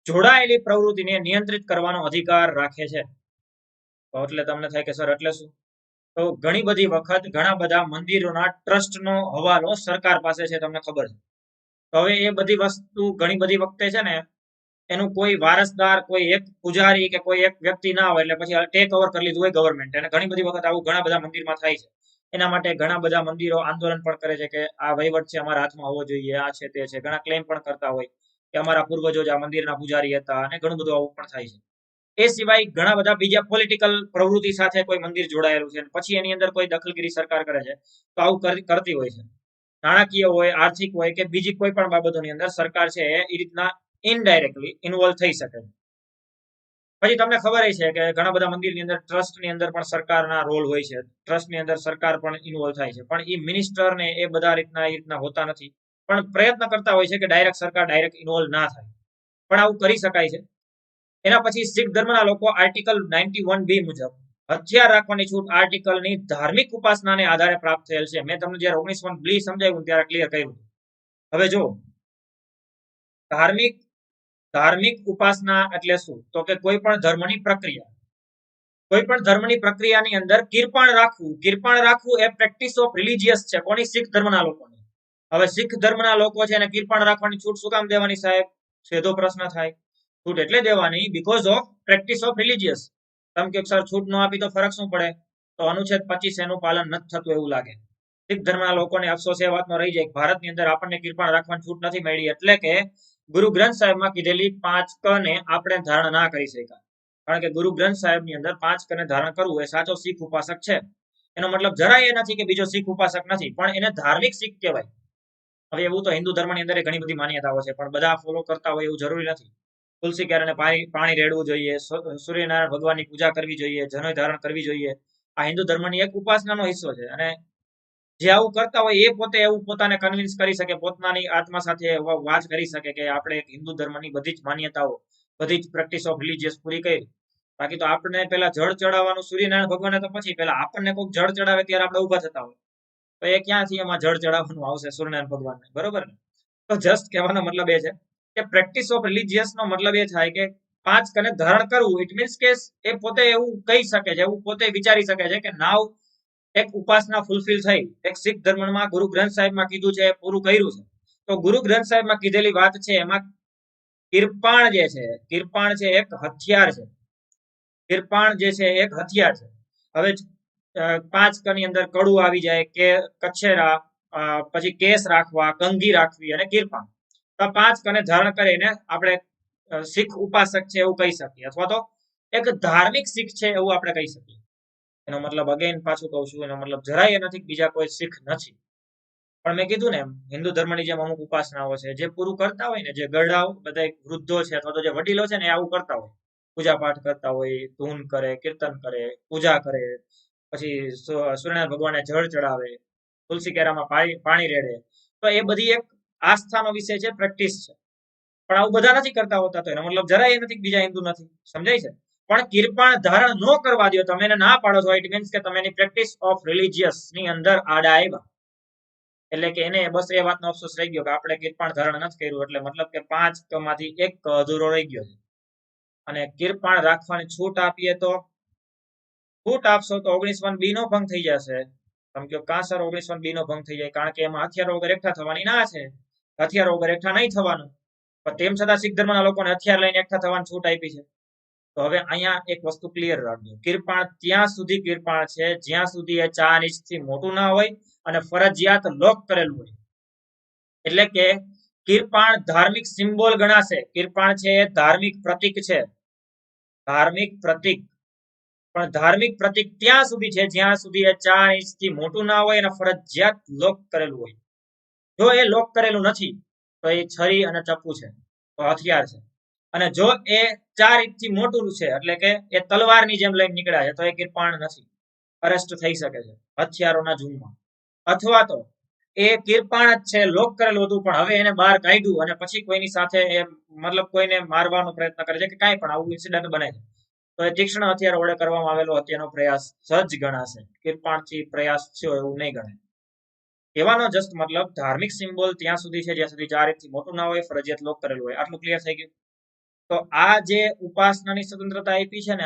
જોડાયેલી પ્રવૃત્તિને નિયંત્રિત કરવાનો અધિકાર રાખે છે. તો એટલે તમને થાય કે સર એટલે શું? તો ઘણી બધી વખત ઘણા બધા મંદિરોના ટ્રસ્ટનો હવાલો સરકાર પાસે છે, તમને ખબર છે. તો હવે એ બધી વસ્તુ ઘણી બધી વખતે છે ને એનું કોઈ વારસદાર, કોઈ એક પૂજારી કે કોઈ એક વ્યક્તિ ના હોય એટલે પછી ટેક ઓવર કરી લીધું હોય ગવર્મેન્ટ. અને ઘણી બધી વખત આવું ઘણા બધા મંદિરમાં થાય છે. એના માટે ઘણા બધા મંદિરો આંદોલન પણ કરે છે કે આ વહીવટ છે અમારા હાથમાં હોવો જોઈએ, આ છે તે છે. ઘણા ક્લેમ પણ કરતા હોય કે અમારા પૂર્વજો જ આ મંદિરના પૂજારી હતા, અને ઘણું બધું આવું પણ થાય છે. એ સિવાય ઘણા બધા બીજા પોલિટિકલ પ્રવૃત્તિ સાથે કોઈ મંદિર જોડાયેલું છે, પછી એની અંદર કોઈ દખલગીરી સરકાર કરે છે, તો આવું કરતી હોય છે. નાણાકીય હોય, આર્થિક હોય કે બીજી કોઈ પણ બાબતોની અંદર સરકાર છે એ રીતના ઇનડાયરેક્ટલી ઇન્વોલ્વ થઈ શકે છે. પછી તમને ખબર છે કે ઘણા બધા મંદિરની અંદર ટ્રસ્ટની અંદર પણ સરકારના રોલ હોય છે. ટ્રસ્ટની અંદર સરકાર પણ ઇન્વોલ્વ થાય છે, પણ એ મિનિસ્ટર ને એ બધા રીતના હોતા નથી. પણ પ્રયત્ન કરતા હોય છે કે ડાયરેક્ટ સરકાર ડાયરેક્ટ ઇન્વોલ્વ ના થાય, પણ આવું કરી શકાય છે. એના પછી શીખ ધર્મના લોકો આર્ટિકલ 91B મુજબ હથિયાર રાખવાની છૂટ આર્ટિકલની ધાર્મિક ઉપાસનાને આધારે પ્રાપ્ત થયેલ છે. મેં તમને જયારે 19B સમજાવ્યું ત્યારે ક્લિયર કર્યું. હવે જો ધાર્મિક ધાર્મિક ઉપાસના એટલે શું? તો કે કોઈ પણ ધર્મની પ્રક્રિયા, કોઈ પણ ધર્મની પ્રક્રિયાની અંદર કિરપાણ રાખવું એ પ્રેક્ટિસ ઓફ રિલિજિયસ છે. કોની? શીખ ધર્મના લોકોની. હવે શીખ ધર્મના લોકો છે એને કિરપાણ રાખવાની છૂટ શું કામ દેવાની સાહેબ? સીધો પ્રશ્ન થાય. છૂટ એટલે દેવાની because of practice of religious. તમે કે સર છૂટ ન આપી તો ફરક શું પડે? તો અનુચ્છેદ 25 એનું પાલન નથી થતું એવું લાગે. શીખ ધર્મના લોકોને અફસોસ એ વાતનો રહી જાય, ભારતની અંદર આપણને કિરપાણ રાખવાની છૂટ નથી મળી, એટલે કે ગુરુ ગ્રંથ સાહેબમાં કીધેલી 5 ક ને આપણે ધારણ ના કરી શક્યા. કારણ કે ગુરુ ગ્રંથ સાહેબની અંદર 5 ક ને ધારણ કરવું એ સાચો શીખ ઉપાસક છે. એનો મતલબ જરાય એ નથી કે બીજો શીખ ઉપાસક નથી, પણ એને ધાર્મિક શીખ કહેવાય. હવે એવું તો હિન્દુ ધર્મની અંદર ઘણી બધી માન્યતાઓ છે, પણ બધા ફોલો કરતા હોય એવું જરૂરી નથી. તુલસી ક્યારેને પાણી રેડવું જોઈએ, સૂર્યનારાયણ ભગવાનની પૂજા કરવી જોઈએ, જનોઈ ધારણ કરવી જોઈએ. આ હિન્દુ ધર્મની એક ઉપાસનાનો હિસ્સો છે. અને જે આવું કરતા હોય એ પોતે એવું પોતાને કન્વિન્સ કરી શકે, પોતાની આત્મા સાથે વાત કરી શકે કે આપણે હિન્દુ ધર્મની બધી જ માન્યતાઓ, બધી જ પ્રેક્ટિસ ઓફ રિલિજિયસ પૂરી કરી. બાકી તો આપણે પેલા જળ ચડાવવાનું સૂર્યનારાયણ ભગવાન, તો પછી પેલા આપણને કોઈ જળ ચડાવે ત્યારે આપણે ઉભા થતા હોય, તો એ ક્યાંથી એમાં જળ ચડાવવાનું આવશે સૂર્યનારાયણ ભગવાનને? બરોબર ને? તો જસ્ટ કહેવાનો મતલબ એ છે કે પ્રેક્ટિસ ઓફ રિલિજિયસ નો મતલબ એ થાય કે 5 કને ધારણ કરવું. ઇટ મીન્સ કે એ પોતે એવું કહી શકે છે, એવું પોતે વિચારી શકે છે કે નાવ એક ઉપાસના ફૂલફિલ થઈ, એક શીખ ધર્મમાં ગુરુ ગ્રંથ સાહેબમાં કીધું છે પૂરું કર્યું છે. તો ગુરુ ગ્રંથ સાહેબમાં કીધેલી વાત છે એમાં કિરપાણ જે છે, કિરપાણ છે એક હથિયાર છે. કિરપાણ જે છે એક હથિયાર છે. હવે 5 ક ની અંદર કડું આવી જાય કે કછેરા, પછી કેસ રાખવા, કંઘી રાખવી અને કિરપાણ. તો 5 કને ધારણ કરીને આપણે શીખ ઉપાસક છે એવું કહી શકીએ, અથવા તો એક ધાર્મિક શીખ છે એવું આપણે કહી શકીએ. એનો મતલબ અગેન પાછું કહું છું, એનો મતલબ જરાય નથી કે બીજા કોઈ શીખ નથી. પણ મેં કીધું ને એમ, હિન્દુ ધર્મની જેમ અમુક ઉપાસનાઓ છે જે પૂરું કરતા હોય ને, જે ગઢાઓ બધા વૃદ્ધો છે અથવા તો જે વડીલો છે ને, આવું કરતા હોય, પૂજા પાઠ કરતા હોય, ધૂન કરે, કીર્તન કરે, પૂજા કરે, પછી સૂર્યનારાયણ ભગવાનને જળ ચડાવે, તુલસી કેરામાં પાણી રેડે. તો એ બધી એક આસ્થાનો વિષય છે, પ્રેક્ટિસ છે. પણ આવું બધા નથી કરતા હોતા, તો એનો મતલબ જરાય એ નથી કે બીજા હિન્દુ નથી. સમજાય છે? પણ કિરપાણ ધારણ ન કરવા દો, તમે એને ના પાડો છો, ઇટ મીન્સ કે તમે એની પ્રેક્ટિસ ઓફ રિલીજીયસ ની અંદર આડા આવ્યા. એટલે કે એને બસ એ વાતનો અફસોસ રહી ગયો કે આપણે કિરપાણ ધારણ નથી કર્યું, એટલે મતલબ કે 5 માંથી 1 અધૂરો રહી ગયો છે. અને કિરપાણ રાખવાની છૂટ આપીએ તો, છૂટ આપશો તો 19(1)(b) નો ભંગ થઈ જશે. તમે કહો કાં સર 19(1)(b) નો ભંગ થઈ જાય? કારણ કે એમાં હથિયારો વગર એકઠા થવાની ના છે. હથિયારો વગર એકઠા નહીં થવાનું, પણ તેમ છતાં શીખ ધર્મના લોકોને હથિયાર લઈને એકઠા થવાની છૂટ આપી છે. તો હવે અહીંયા એક વસ્તુ ક્લિયર રાખજો, કિરપાણ ત્યાં સુધી કિરપાણ છે જ્યાં સુધી એ 4 ઇંચથી મોટું ના હોય અને ફરજિયાત લોક કરેલું હોય. એટલે કે કિરપાણ ધાર્મિક સિમ્બોલ ગણાશે. કિરપાણ છે એ ધાર્મિક પ્રતીક છે, ધાર્મિક પ્રતીક. પણ ધાર્મિક પ્રતીક ત્યાં સુધી છે જ્યાં સુધી એ 4 ઇંચથી મોટું ના હોય અને ફરજિયાત લોક કરેલું હોય. જો એ લોક કરેલું નથી તો એ છરી અને ચપ્પુ છે, તો હથિયાર છે. અને જો એ 4 ઇંચથી મોટું છે, એટલે કે એ તલવારની જેમ લઈને નીકળ્યા છે, તો એ કિરપાણ નથી, અરેસ્ટ થઈ શકે છે હથિયારોના ઝુંડમાં. અથવા તો એ કિરપાણ જ છે, લોક કરેલું હતું, પણ હવે એને બહાર કાઢ્યું અને પછી કોઈની સાથે એ મતલબ કોઈને મારવાનો પ્રયત્ન કરે છે કે કાંઈ પણ આવું ઇન્સિડન્ટ બને છે, તો એ તીક્ષ્ણ હથિયાર વડે કરવામાં આવેલો હત્યાનો પ્રયાસ સજ ગણાશે. કિરપાણથી પ્રયાસ થયો એવું નહીં ગણાય. કહેવાનો જસ્ટ મતલબ ધાર્મિક સિમ્બોલ ત્યાં સુધી છે જ્યાં સુધી 4 ઇંચથી મોટું ના હોય, ફરજિયાત લોક કરેલું હોય. આટલું ક્લિયર થઈ ગયું? તો આ જે ઉપાસનાની સ્વતંત્રતા આપી છે ને,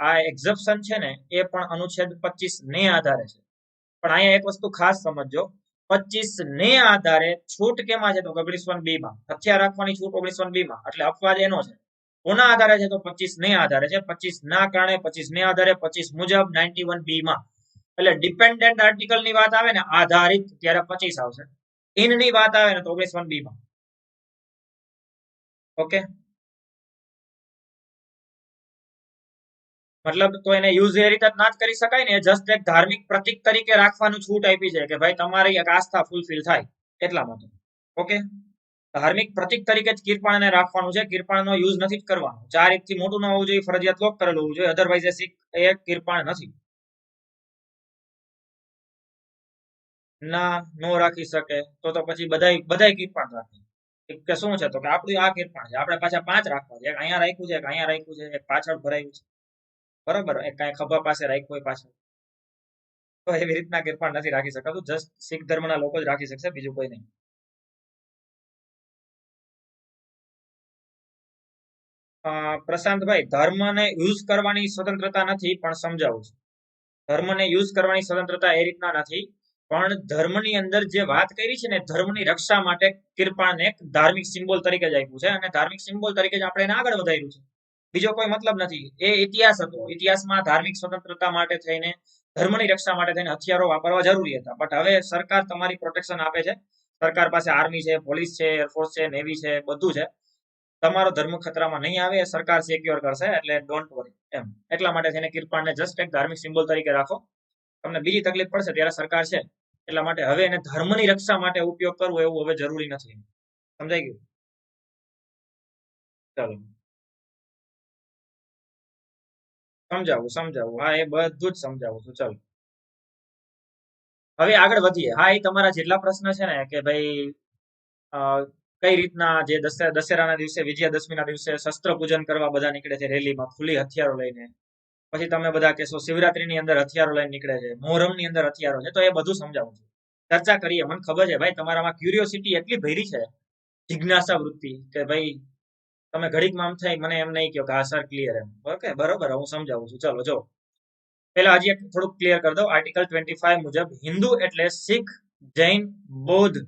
આ એક્ઝેપ્શન છે ને, એ પણ અનુચ્છેદ 25 ને આધારે છે. પણ અહીંયા એક વસ્તુ ખાસ સમજજો, 25 ને આધારે છૂટ કેમાં છે? તો 19(1)(b) માં હથિયાર રાખવાની છૂટ 19(1)(b) માં. એટલે અપવાદ એનો છે. કોના આધારે છે? તો 25 ને આધારે છે. 25 ના કારણે, 25 ને આધારે, 25 મુજબ 91(b) માં. એટલે ડિપેન્ડન્ટ આર્ટિકલ ની વાત આવે ને, આધારિત, ત્યારે 25 આવશે. ઇન ની વાત આવે ને તો 19(1)(b) માં. ઓકે, મતલબ તો એને યુઝ એ રીતે ના જ કરી શકાય ને, જસ્ટ એક ધાર્મિક પ્રતીક તરીકે રાખવાનું છૂટ આપી છે કે ભાઈ તમારી એક આસ્થા ફૂલફિલ થાય એટલા માટે. ઓકે, ધાર્મિક પ્રતીક તરીકે જ કિરપાણને રાખવાનું છે, કિરપાણનો યુઝ નથી કરવાનો. 4 ઇંચથી મોટું ન હોવું જોઈએ, ફરજિયાત લોક કરેલું હોવું જોઈએ, અધરવાઇઝ એ કિરપાણ નથી. ના, નો રાખી શકે તો પછી બધાય કિરપાણ રાખે કે શું છે? તો કે આપણું આ કિરપાણ છે, આપણે પાછા 5 રાખવા છે, એક અહીંયા રાખ્યું છે, એક અહીંયા રાખ્યું છે, એક પાછળ ભરાયું છે, બરોબર, એક કાંઈ ખભા પાસે રાખ્યું હોય પાછળ. તો એવી રીતના કિરપાણ નથી રાખી શકાતું, જસ્ટ શીખ ધર્મના લોકો જ રાખી શકશે, બીજું કોઈ નહીં. પ્રશાંતભાઈ, ધર્મને યુઝ કરવાની સ્વતંત્રતા નથી, પણ સમજાવું છું. ધર્મને યુઝ કરવાની સ્વતંત્રતા એ રીતના નથી, પણ ધર્મની અંદર જે વાત કરી છે ને, ધર્મની રક્ષા માટે કિરપાણને એક ધાર્મિક સિમ્બોલ તરીકે જ આપ્યું છે, અને ધાર્મિક સિમ્બોલ તરીકે જ આપણે એને આગળ વધાર્યું છે. બીજો કોઈ મતલબ નથી. એ ઇતિહાસ હતો, ઇતિહાસમાં ધાર્મિક સ્વતંત્રતા માટે થઈને, ધર્મની રક્ષા માટે થઈને હથિયારો વાપરવા જરૂરી હતા. બટ હવે સરકાર તમારી પ્રોટેક્શન આપે છે, સરકાર પાસે આર્મી છે, પોલીસ છે, એરફોર્સ છે, નેવી છે, બધું છે. તમારો ધર્મ ખતરામાં નહીં આવે, સરકાર સિક્યોર કરશે, એટલે ડોન્ટ વરી એમ. એટલા માટે થઈને કિરપાણને જસ્ટ એક ધાર્મિક સિમ્બોલ તરીકે રાખો. તમને બીજી તકલીફ પડશે ત્યારે સરકાર છે, એટલા માટે હવે એને ધર્મની રક્ષા માટે ઉપયોગ કરવો એવું હવે જરૂરી નથી. સમજાઈ ગયું? ચાલો સમજાવું, હા, એ બધું જ સમજાવું છું. ચાલો હવે આગળ વધીએ. હા, એ તમારા જેટલા પ્રશ્ન છે ને કે ભાઈ કઈ રીતના જે દશેરાના દિવસે, વિજયાદશમીના દિવસે શસ્ત્ર પૂજન કરવા બધા નીકળે છે રેલીમાં, ખુલ્લી હથિયારો લઈને. પછી તમે બધા કહેશો શિવરાત્રીની અંદર હથિયારો લઈને નીકળે છે, મોહરમની અંદર હથિયારો છે. તો એ બધું સમજાવું છું, ચર્ચા કરીએ. મને ખબર છે ભાઈ તમારામાં ક્યુરિયોસિટી એટલી ભરી છે, જિજ્ઞાસા વૃત્તિ, કે ભાઈ તમે ઘડીકમાં આમ થાય મને એમ નહીં કહો કે હા સર ક્લિયર એમ. ઓકે, બરોબર, હું સમજાવું છું. ચલો જો પેલા હજી એક થોડુંક ક્લિયર કરી દઉં. આર્ટિકલ 25 મુજબ હિન્દુ એટલે શીખ, જૈન, બૌદ્ધ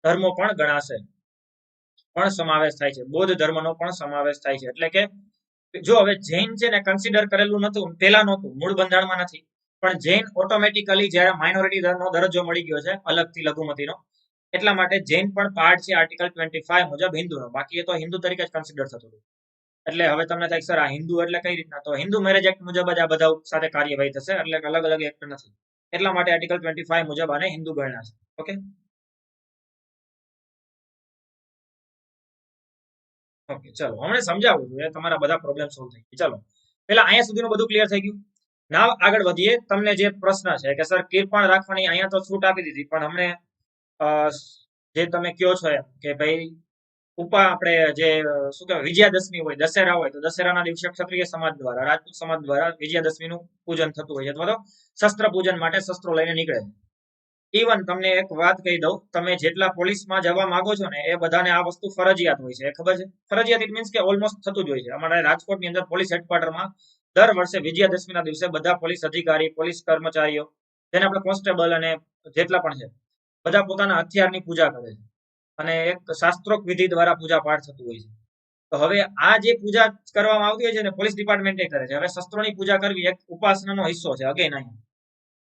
ધર્મો પણ ગણાશે, પણ સમાવેશ થાય છે. બૌદ્ધ ધર્મનો પણ સમાવેશ થાય છે. એટલે કે જો હવે જૈન છે ને કન્સિડર કરેલું નતું, પેલા નહોતું, મૂળ બંધારણમાં નથી. પણ જૈન ઓટોમેટિકલી જ્યારે માઇનોરિટી નો દરજ્જો મળી ગયો છે અલગથી લઘુમતીનો, એટલા માટે જૈન પણ પાર્ટ છે આર્ટિકલ 25 મુજબ હિન્દુનો, બાકી એ તો હિન્દુ તરીકે જ કન્સિડર થતું હતું. એટલે હવે તમને થાય સર આ હિન્દુ એટલે કઈ રીતના, તો હિન્દુ મેરેજ એક્ટ મુજબ જ આ બધા સાથે કાર્યવાહી થશે, એટલે અલગ અલગ એક્ટ નથી, એટલા માટે આર્ટિકલ 25 મુજબ આને હિન્દુ ગણના છે. ઓકે ઓકે ચલો હમણાં સમજાવું છું, તમારા બધા પ્રોબ્લેમ સોલ્વ થઈ ગયા. ચલો પેલા અહીંયા સુધીનું બધું ક્લિયર થઈ ગયું. નાવ આગળ વધીએ. તમને જે પ્રશ્ન છે કે સર કિરપણ રાખવાની અહીંયા તો છૂટ આપી દીધી, પણ અમને જે તમે કયો છો એમ કે ભાઈ આપણે જે શું કહેવાય વિજયાદશમી હોય, દશેરા હોય, તો દશેરાના દિવસે ક્ષત્રિય સમાજ દ્વારા, રાજપૂત સમાજ દ્વારા વિજયાદશમીનું પૂજન થતું હોય છે, અથવા તો શસ્ત્ર પૂજન માટે શસ્ત્રો લઈને નીકળે છે. ઇવન તમને એક વાત કહી દઉં, તમે જેટલા પોલીસમાં જવા માંગો છો ને એ બધાને આ વસ્તુ ફરજિયાત હોય છે, ખબર છે? ફરજિયાત ઇટ મીન્સ કે ઓલમોસ્ટ થતું જ હોય છે. અમારા રાજકોટની અંદર પોલીસ હેડક્વાર્ટરમાં દર વર્ષે વિજયાદશમીના દિવસે બધા પોલીસ અધિકારી, પોલીસ કર્મચારીઓ, જેને આપણે કોન્સ્ટેબલ અને જેટલા પણ છે, બધા પોતાના હથિયારની પૂજા કરે છે અને એક શાસ્ત્રોક્ત વિધિ દ્વારા પૂજા પાઠ થતું હોય છે. તો હવે આ જે પૂજા કરવામાં આવતી હોય છે ને પોલીસ ડિપાર્ટમેન્ટ કરે છે. હવે શસ્ત્રોની પૂજા કરવી એક ઉપાસનાનો હિસ્સો છે.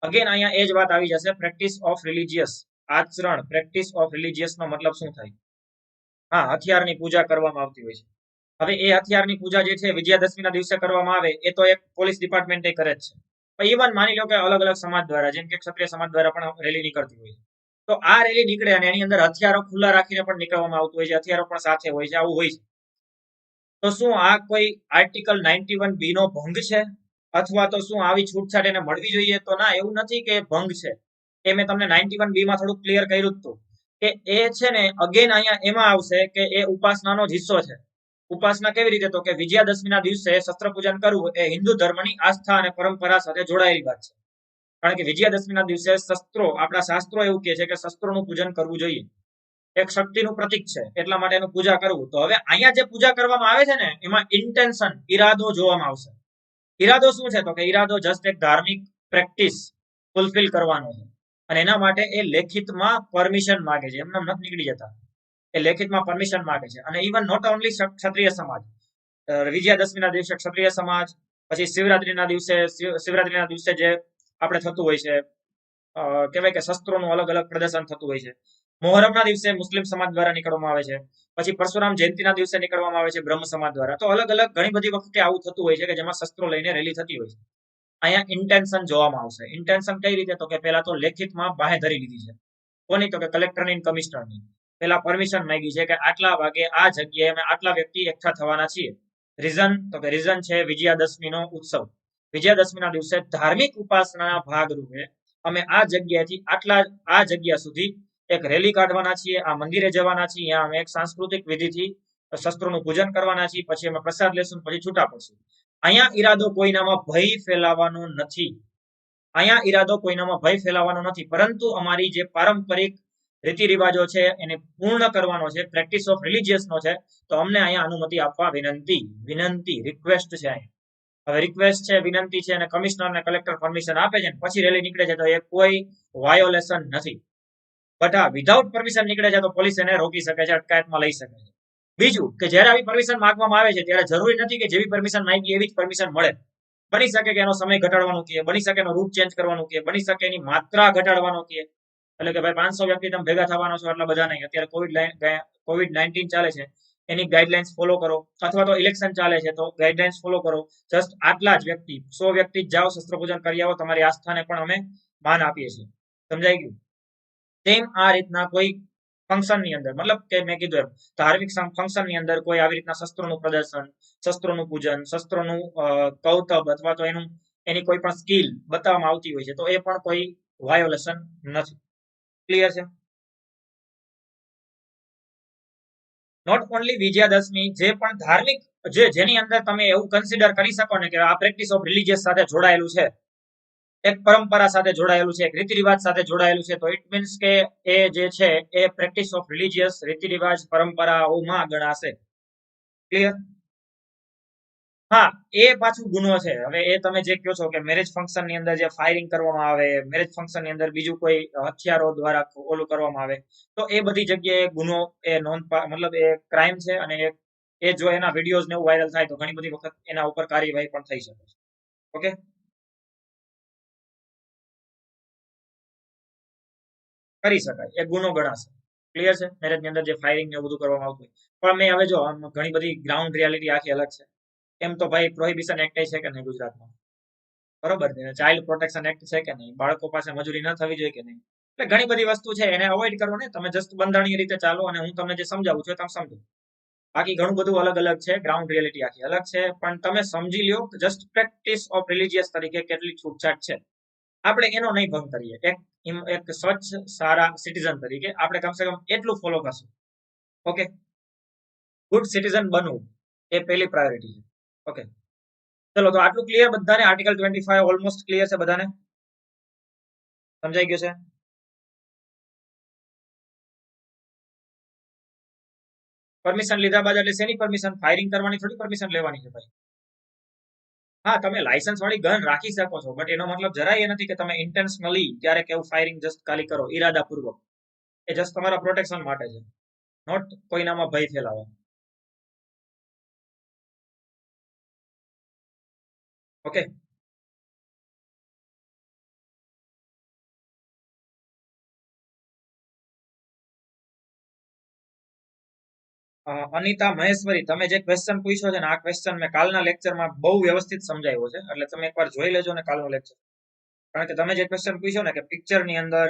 અગેન અહીંયા એ જ વાત આવી જશે, પ્રેક્ટિસ ઓફ રિલિજિયસ, આચરણ. પ્રેક્ટિસ ઓફ રિલિજિયસ નો મતલબ શું થાય? હા, હથિયારની પૂજા કરવામાં આવતી હોય છે. હવે એ હથિયારની પૂજા જે છે વિજયાદશમીના દિવસે કરવામાં આવે, એ તો એક પોલીસ ડિપાર્ટમેન્ટ કરે જ છે. ઇવન માની લો કે અલગ અલગ સમાજ દ્વારા, જેમ કે ક્ષત્રિય સમાજ દ્વારા પણ રેલી નીકળતી હોય છે, તો આ રેલી નીકળે અને એની અંદર હથિયારો ખુલ્લા રાખીને પણ નીકળવામાં આવતું હોય છે, હથિયારો પણ સાથે હોય છે, આવું હોય છે. તો શું આ કોઈ આર્ટિકલ 91B નો ભંગ છે, અથવા તો શું આવી છૂટછાટ એને મળવી જોઈએ? તો ના, એવું નથી કે ભંગ છે. એ મેં તમને 91B માં થોડું ક્લિયર કર્યું હતું કે એ છે ને અગેન અહીંયા એમાં આવશે કે એ ઉપાસનાનો જ હિસ્સો છે. ઉપાસના કેવી રીતે? તો કે વિજયાદશમીના દિવસે શસ્ત્ર પૂજન કરવું એ હિન્દુ ધર્મની આસ્થા અને પરંપરા સાથે જોડાયેલી વાત છે. કારણ કે વિજયાદશમીના દિવસે શસ્ત્રો, આપણા શાસ્ત્રો એવું કહે છે કે શસ્ત્રોનું પૂજન કરવું જોઈએ, એક શક્તિનું પ્રતીક છે, એટલા માટે એનું પૂજા કરવું. તો હવે અહીંયા જે પૂજા કરવામાં આવે છે ને એમાં ઇન્ટેન્શન, ઈરાદો જોવામાં આવશે. ઈરાદો શું છે? તો કે ઈરાદો જસ્ટ એક ધાર્મિક પ્રેક્ટિસ ફૂલફિલ કરવાનો છે, અને એના માટે એ લેખિતમાં પરમિશન માંગે છે, એમને નથી નીકળી જતા. એ લેખિતમાં પરમિશન માંગે છે. અને ઇવન નોટ ઓનલી ક્ષત્રિય સમાજ, વિજયાદશમીના દિવસે ક્ષત્રિય સમાજ, પછી શિવરાત્રીના દિવસે જે આપણે થતું હોય છે, કહેવાય કે શસ્ત્રોનું અલગ અલગ પ્રદર્શન થતું હોય છે. મોહરમના દિવસે મુસ્લિમ સમાજ દ્વારા નીકળવામાં આવે છે. પછી પરશુરામ જયંતિના દિવસે નીકળવામાં આવે છે બ્રહ્મ સમાજ દ્વારા. તો અલગ અલગ ઘણી બધી વખતે આવું થતું હોય છે કે જેમાં શસ્ત્રો લઈને રેલી થતી હોય છે. અહીંયા ઇન્ટેન્શન જોવામાં આવશે. ઇન્ટેન્શન કઈ રીતે? તો કે પેલા તો લેખિતમાં બાંહેધરી લીધી છે. કોની? તો કે કલેક્ટરની, કમિશનરની. પેલા પરમિશન માંગી છે કે આટલા વાગે આ જગ્યાએ અમે આટલા વ્યક્તિ એકઠા થવાના છીએ. રીઝન? તો કે રીઝન છે વિજયાદશમીનો ઉત્સવ. વિજયાદશમીના દિવસે ધાર્મિક ઉપાસનાના ભાગરૂપે અમે આ જગ્યાએથી આ જગ્યા સુધી એક રેલી કાઢવાના છીએ, આ મંદિરે જવાના છીએ, અહીંયા અમે એક સાંસ્કૃતિક વિધિથી શસ્ત્રોનું પૂજન કરવાના છીએ, પછી અમે પ્રસાદ લેશું, પછી છૂટા પડશું. અહીંયા ઈરાદો કોઈનામાં ભય ફેલાવવાનો નથી. અહીંયા ઈરાદો કોઈનામાં ભય ફેલાવવાનો નથી, પરંતુ અમારી જે પારંપરિક રીતિ રિવાજો છે એને પૂર્ણ કરવાનો છે, પ્રેક્ટિસ ઓફ રિલિજિયસ નો છે, તો અમને અહીંયા અનુમતિ આપવા વિનંતી, રિક્વેસ્ટ છે. હવે રિક્વેસ્ટ છે, વિનંતી છે, અને કમિશનર ને કલેક્ટર પરમિશન આપે છે, પછી રેલી નીકળે છે, તો એ કોઈ વાયોલેશન નથી. બટ હા, વિધાઉટ પરમિશન નીકળે છે તો પોલીસ એને રોકી શકે છે, અટકાયતમાં લઈ શકે છે. બીજું કે જ્યારે આવી પરમિશન માંગવામાં આવે છે ત્યારે જરૂરી નથી કે જેવી પરમિશન માંગી એવી જ પરમિશન મળે. બની શકે કે એનો સમય ઘટાડવાનો કહે, બની શકે એનો રૂટ ચેન્જ કરવાનું કહે, બની શકે એની માત્રા ઘટાડવાનો કહે. એટલે કે ભાઈ 500 વ્યક્તિ તમે ભેગા થવાનો છો, એટલા બધા નહીં. અત્યારે COVID-19 ચાલે છે, એની ગાઈડલાઇન્સ ફોલો કરો, અથવા તો ઇલેક્શન ચાલે છે તો ગાઈડલાઇન્સ ફોલો કરો. જસ્ટ આટલા જ વ્યક્તિ, 100 વ્યક્તિ જાઓ, શસ્ત્ર પૂજન કરી આવો, તમારી આસ્થાને પણ અમે માન આપીએ છીએ. સમજાઈ ગયું? તેમ આ રીતના કોઈ ફંક્શનની અંદર, મતલબ કે મેં કીધું એમ ધાર્મિક ફંક્શનની અંદર કોઈ આવી રીતના શસ્ત્રોનું પ્રદર્શન, શસ્ત્રોનું પૂજન, શસ્ત્રોનું કૌતબ, અથવા તો એની કોઈ પણ સ્કિલ બતાવવામાં આવતી હોય છે, તો એ પણ કોઈ વાયોલેશન નથી. ક્લિયર છે? નોટ ઓનલી વિજયાદશમી, જે પણ ધાર્મિક, જેની અંદર તમે એવું કન્સિડર કરી શકો ને કે આ પ્રેક્ટિસ ઓફ રિલિજિયસ સાથે જોડાયેલું છે, એક પરંપરા સાથે જોડાયેલું છે, એક રીતિ રિવાજ સાથે જોડાયેલું છે, તો ઇટ મીન્સ કે એ જે છે એ પ્રેક્ટિસ ઓફ રિલિજિયસ, રીતિ રિવાજ, પરંપરાઓમાં ગણાશે. ક્લિયર? હા, એ પાછું ગુનો છે. હવે એ તમે જે કહો છો કે મેરેજ ફંક્શન ની અંદર જે ફાયરિંગ કરવામાં આવે, મેરેજ ફંક્શન ની અંદર બીજું કોઈ હથિયારો દ્વારા ઓલું કરવામાં આવે, તો એ બધી જગ્યાએ ગુનો, એ નોંધ, મતલબ એ ક્રાઇમ છે, અને એ જો એના વિડીયોઝ ને એવું વાયરલ થાય તો ઘણી બધી વખત એના ઉપર કાર્યવાહી પણ થઈ શકે છે. ઓકે. કરી શકાય, એ ગુનો ગણાશે. ક્લિયર છે? મેરેજની અંદર જે ફાયરિંગ ને બધું કરવામાં આવતું હોય. પણ મેં હવે જો ઘણી બધી ગ્રાઉન્ડ રિયાલિટી આખી અલગ છે. એમ તો ભાઈ પ્રોહિબિશન એક્ટ છે કે નહીં ગુજરાતમાં, બરોબર ને? ચાઇલ્ડ પ્રોટેક્શન એક્ટ છે કે નહીં? બાળકો પાસે મજૂરી ન થવી જોઈએ કે નહીં? એટલે ઘણી બધી વસ્તુ છે, એને અવોઇડ કરો ને. તમે જસ્ટ બંધારણીય રીતે ચાલો અને હું તમને જે સમજાવું છું તમે સમજો. બાકી ઘણું બધું અલગ અલગ છે, ગ્રાઉન્ડ રિયાલિટી આખી અલગ છે, પણ તમે સમજી લ્યો જસ્ટ પ્રેક્ટિસ ઓફ રિલિજિયસ તરીકે કેટલી છૂટછાટ છે. આપણે એનો નહીં ભંગ કરીએ. એક સ્વચ્છ સારા સિટીઝન તરીકે આપણે કમસે કમ એટલું ફોલો કરશું. ઓકે, ગુડ સિટીઝન બનવું એ પહેલી પ્રાયોરિટી છે. ઓકે, ચલો તો આટલું ક્લિયર બધાને? આર્ટિકલ 25 ઓલમોસ્ટ ક્લિયર છે બધાને? સમજાઈ ગયું છે? પરમિશન લીધા બાદ એટલે શેની પરમિશન? ફાયરિંગ કરવાની થોડી પરમિશન લેવાની છે ભાઈ. હા, તમે લાયસન્સ વાળી ગન રાખી શકો છો, બટ એનો મતલબ જરાય એ નથી કે તમે ઇન્ટેન્શનલી ત્યારે કેવું ફાયરિંગ જસ્ટ ખાલી કરો ઈરાદાપૂર્વક. એ જસ્ટ તમારા પ્રોટેક્શન માટે છે, નોટ કોઈનામાં ભય ફેલાવવા. ઓકે, અનિતા મહેશ્વરી, તમે જે ક્વેશ્ચન પૂછ્યો છે ને, આ ક્વેશ્ચન મેં કાલના લેક્ચરમાં બહુ વ્યવસ્થિત સમજાવ્યો છે, એટલે તમે એકવાર જોઈ લેજો ને કાલનો લેક્ચર. કારણ કે તમે જે ક્વેશ્ચન પૂછ્યો ને કે પિક્ચરની અંદર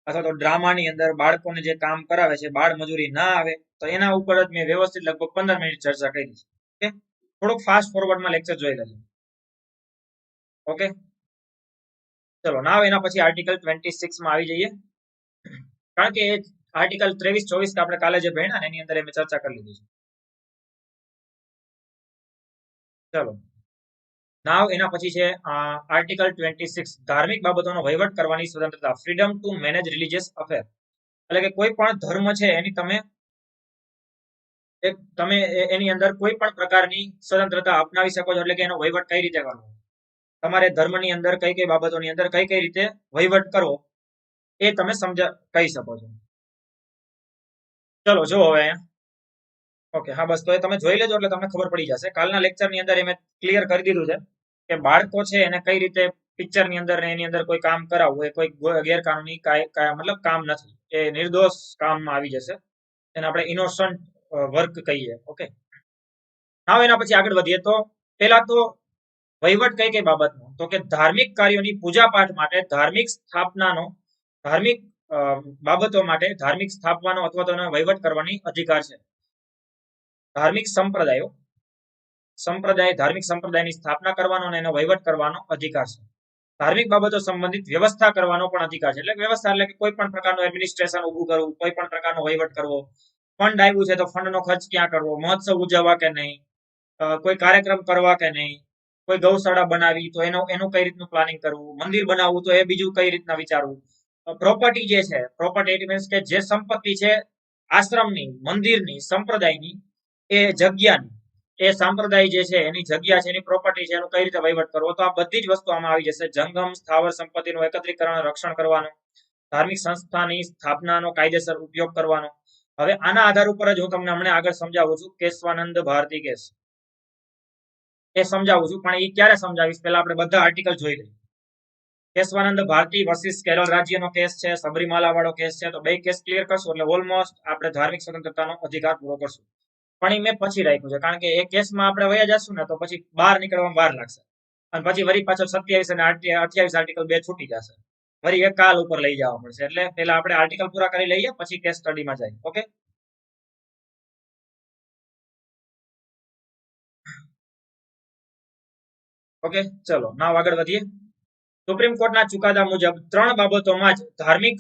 અથવા તો ડ્રામાની અંદર બાળકોને જે કામ કરાવે છે બાળ મજૂરી ના આવે, તો એના ઉપર જ મેં વ્યવસ્થિત લગભગ 15 મિનિટ ચર્ચા કરી છે. ઓકે, થોડુંક ફાસ્ટ ફોરવર્ડમાં લેક્ચર જોઈ લેજો. ઓકે, ચલો નાવ એના પછી આર્ટિકલ 26 માં આવી જઈએ. કારણ કે આર્ટિકલ 23-24 આપણે કાલે જે ભણ્યા એની અંદર મેં ચર્ચા કરી લીધી છે. ચલો નાવ એના પછી છે આર્ટિકલ 26, ધાર્મિક બાબતોનો વહીવટ કરવાની સ્વતંત્રતા, freedom two manage religious affair. એટલે કે કોઈ પણ ધર્મ છે એની તમે એની અંદર કોઈ પણ પ્રકારની સ્વતંત્રતા અપનાવી શકો છો. એટલે કે એનો વહીવટ કઈ રીતે કરવો, તમારે ધર્મની અંદર કઈ કઈ બાબતોની અંદર કઈ કઈ રીતે વહીવટ કરવો એ તમે કહી શકો છો. ચલો જો હવે ઓકે, હા બસ તો એ તમે જોઈ લેજો એટલે તમને ખબર પડી જશે. કાલના લેક્ચરની અંદર મેં ક્લિયર કરી દીધું છે કે બાળકો છે એને કઈ રીતે પિક્ચરની અંદર ને એની અંદર કોઈ કામ કરાવવું એ કોઈ ગેરકાનૂની મતલબ કામ નથી, એ નિર્દોષ કામમાં આવી જશે. એને આપણે ઇનોસન્ટ વર્ક કહીએ. ઓકે, હવે એના પછી આગળ વધીએ તો પેલા તો વહીવટ કઈ કઈ બાબતનો, તો કે ધાર્મિક કાર્યોની પૂજા પાઠ માટે ધાર્મિક સ્થાપનાનો, ધાર્મિક બાબતો માટે ધાર્મિક સ્થાપવાનો અથવા તો વહીવટ કરવાની અધિકાર છે. ધાર્મિક ધાર્મિક સંપ્રદાયની સ્થાપના કરવાનો અને એનો વહીવટ કરવાનો અધિકાર છે. ધાર્મિક બાબતો સંબંધિત વ્યવસ્થા કરવાનો પણ અધિકાર છે. એટલે વ્યવસ્થા એટલે કે કોઈ પણ પ્રકારનું એડમિનિસ્ટ્રેશન ઉભું કરવું, કોઈ પણ પ્રકારનો વહીવટ કરવો, ફંડ આવ્યું છે તો ફંડનો ખર્ચ ક્યાં કરવો, મહોત્સવ ઉજવવા કે નહીં, કોઈ કાર્યક્રમ કરવા કે નહીં, કોઈ ગૌશાળા બનાવી તો એનું કઈ રીતનું પ્લાનિંગ કરવું, મંદિર બનાવવું તો એ બીજું કઈ રીતના વિચારવું. પ્રોપર્ટી જે છે, પ્રોપર્ટી ઇટ મીન્સ કે જે સંપત્તિ છે આશ્રમની, મંદિરની, સંપ્રદાયની, એ જગ્યાની, એ સંપ્રદાય જે છે એની જગ્યા છે, એની પ્રોપર્ટી છે, એનું કઈ રીતે વહીવટ કરવો, તો આ બધી જ વસ્તુ આમાં આવી જશે. જંગમ સ્થાવર સંપત્તિનું એકત્રીકરણ, રક્ષણ કરવાનું, ધાર્મિક સંસ્થાની સ્થાપનાનો કાયદેસર ઉપયોગ કરવાનો. હવે આના આધાર ઉપર જ હું તમને હમણાં આગળ સમજાવું છું કેશવાનંદ ભારતી કેસ, એ સમજાવું છું. પણ એ ક્યારે સમજાવીશ, પહેલા આપણે બધા આર્ટિકલ જોઈ લઈએ. કેશવાનંદ ભારતી વર્સિસ કેરળ રાજ્યનો કેસ છે, સબરીમાલા વાળો કેસ છે, તો બે કેસ ક્લિયર કરશું એટલે ઓલમોસ્ટ આપણે ધાર્મિક સ્વતંત્રતાનો અધિકાર પૂરો કરશું. પણ એ મેં પછી રાખ્યું છે કારણ કે એ કેસમાં આપણે વયા જશું ને તો પછી બહાર નીકળવામાં વાર લાગશે, અને પછી વળી પાછળ 27 અને 28 આર્ટિકલ 2 છૂટી જશે, વળી એક કાલ ઉપર લઈ જવા પડશે. એટલે પેલા આપણે આર્ટિકલ પૂરા કરી લઈએ પછી કેસ સ્ટડીમાં જાય. ઓકે, ઓકે, ચલો નાવ આગળ વધીએ. સુપ્રીમ કોર્ટના ચુકાદા મુજબ 3 બાબતોમાં જ ધાર્મિક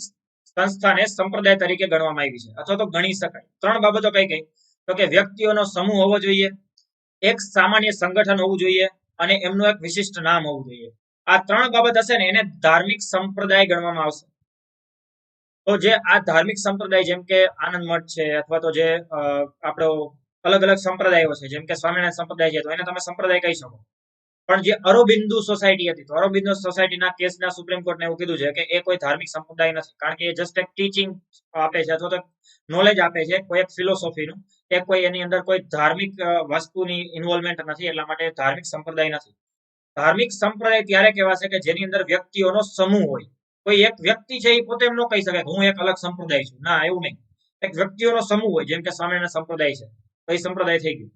સંસ્થાને સંપ્રદાય તરીકે ગણવામાં આવી છે અથવા તો ગણી શકાય. 3 બાબતો કઈ કઈ, તો કે વ્યક્તિઓનો સમૂહ હોવો જોઈએ, એક સામાન્ય સંગઠન હોવું જોઈએ અને એમનું એક વિશિષ્ટ નામ હોવું જોઈએ. આ 3 બાબત હશે ને એને ધાર્મિક સંપ્રદાય ગણવામાં આવશે. તો જે આ ધાર્મિક સંપ્રદાય જેમ કે આનંદ મઠ છે અથવા તો જે આપણો અલગ અલગ સંપ્રદાયો છે, જેમ કે સ્વામિનારાયણ સંપ્રદાય છે તો એને તમે સંપ્રદાય કહી શકો. પણ જે અરોબિંદુ સોસાયટી હતી તો અરોબિંદુ સોસાયટીના કેસના સુપ્રીમ કોર્ટને એવું કીધું છે કે એ કોઈ ધાર્મિક સંપ્રદાય નથી, કારણ કે એ જસ્ટ એક ટીચિંગ આપે છે અથવા તો નોલેજ આપે છે કોઈ એક ફિલોસોફીનું, એ કોઈ એની અંદર કોઈ ધાર્મિક વસ્તુની ઇન્વોલ્વમેન્ટ નથી, એટલા માટે ધાર્મિક સંપ્રદાય નથી. ધાર્મિક સંપ્રદાય ત્યારે કહેવાશે કે જેની અંદર વ્યક્તિઓનો સમૂહ હોય. કોઈ એક વ્યક્તિ છે એ પોતે એમ ન કહી શકે કે હું એક અલગ સંપ્રદાય છું. ના, એવું નહીં. એક વ્યક્તિઓનો સમૂહ હોય, જેમ કે સ્વામિનારાયણ સંપ્રદાય છે, તો એ સંપ્રદાય થઈ ગયું.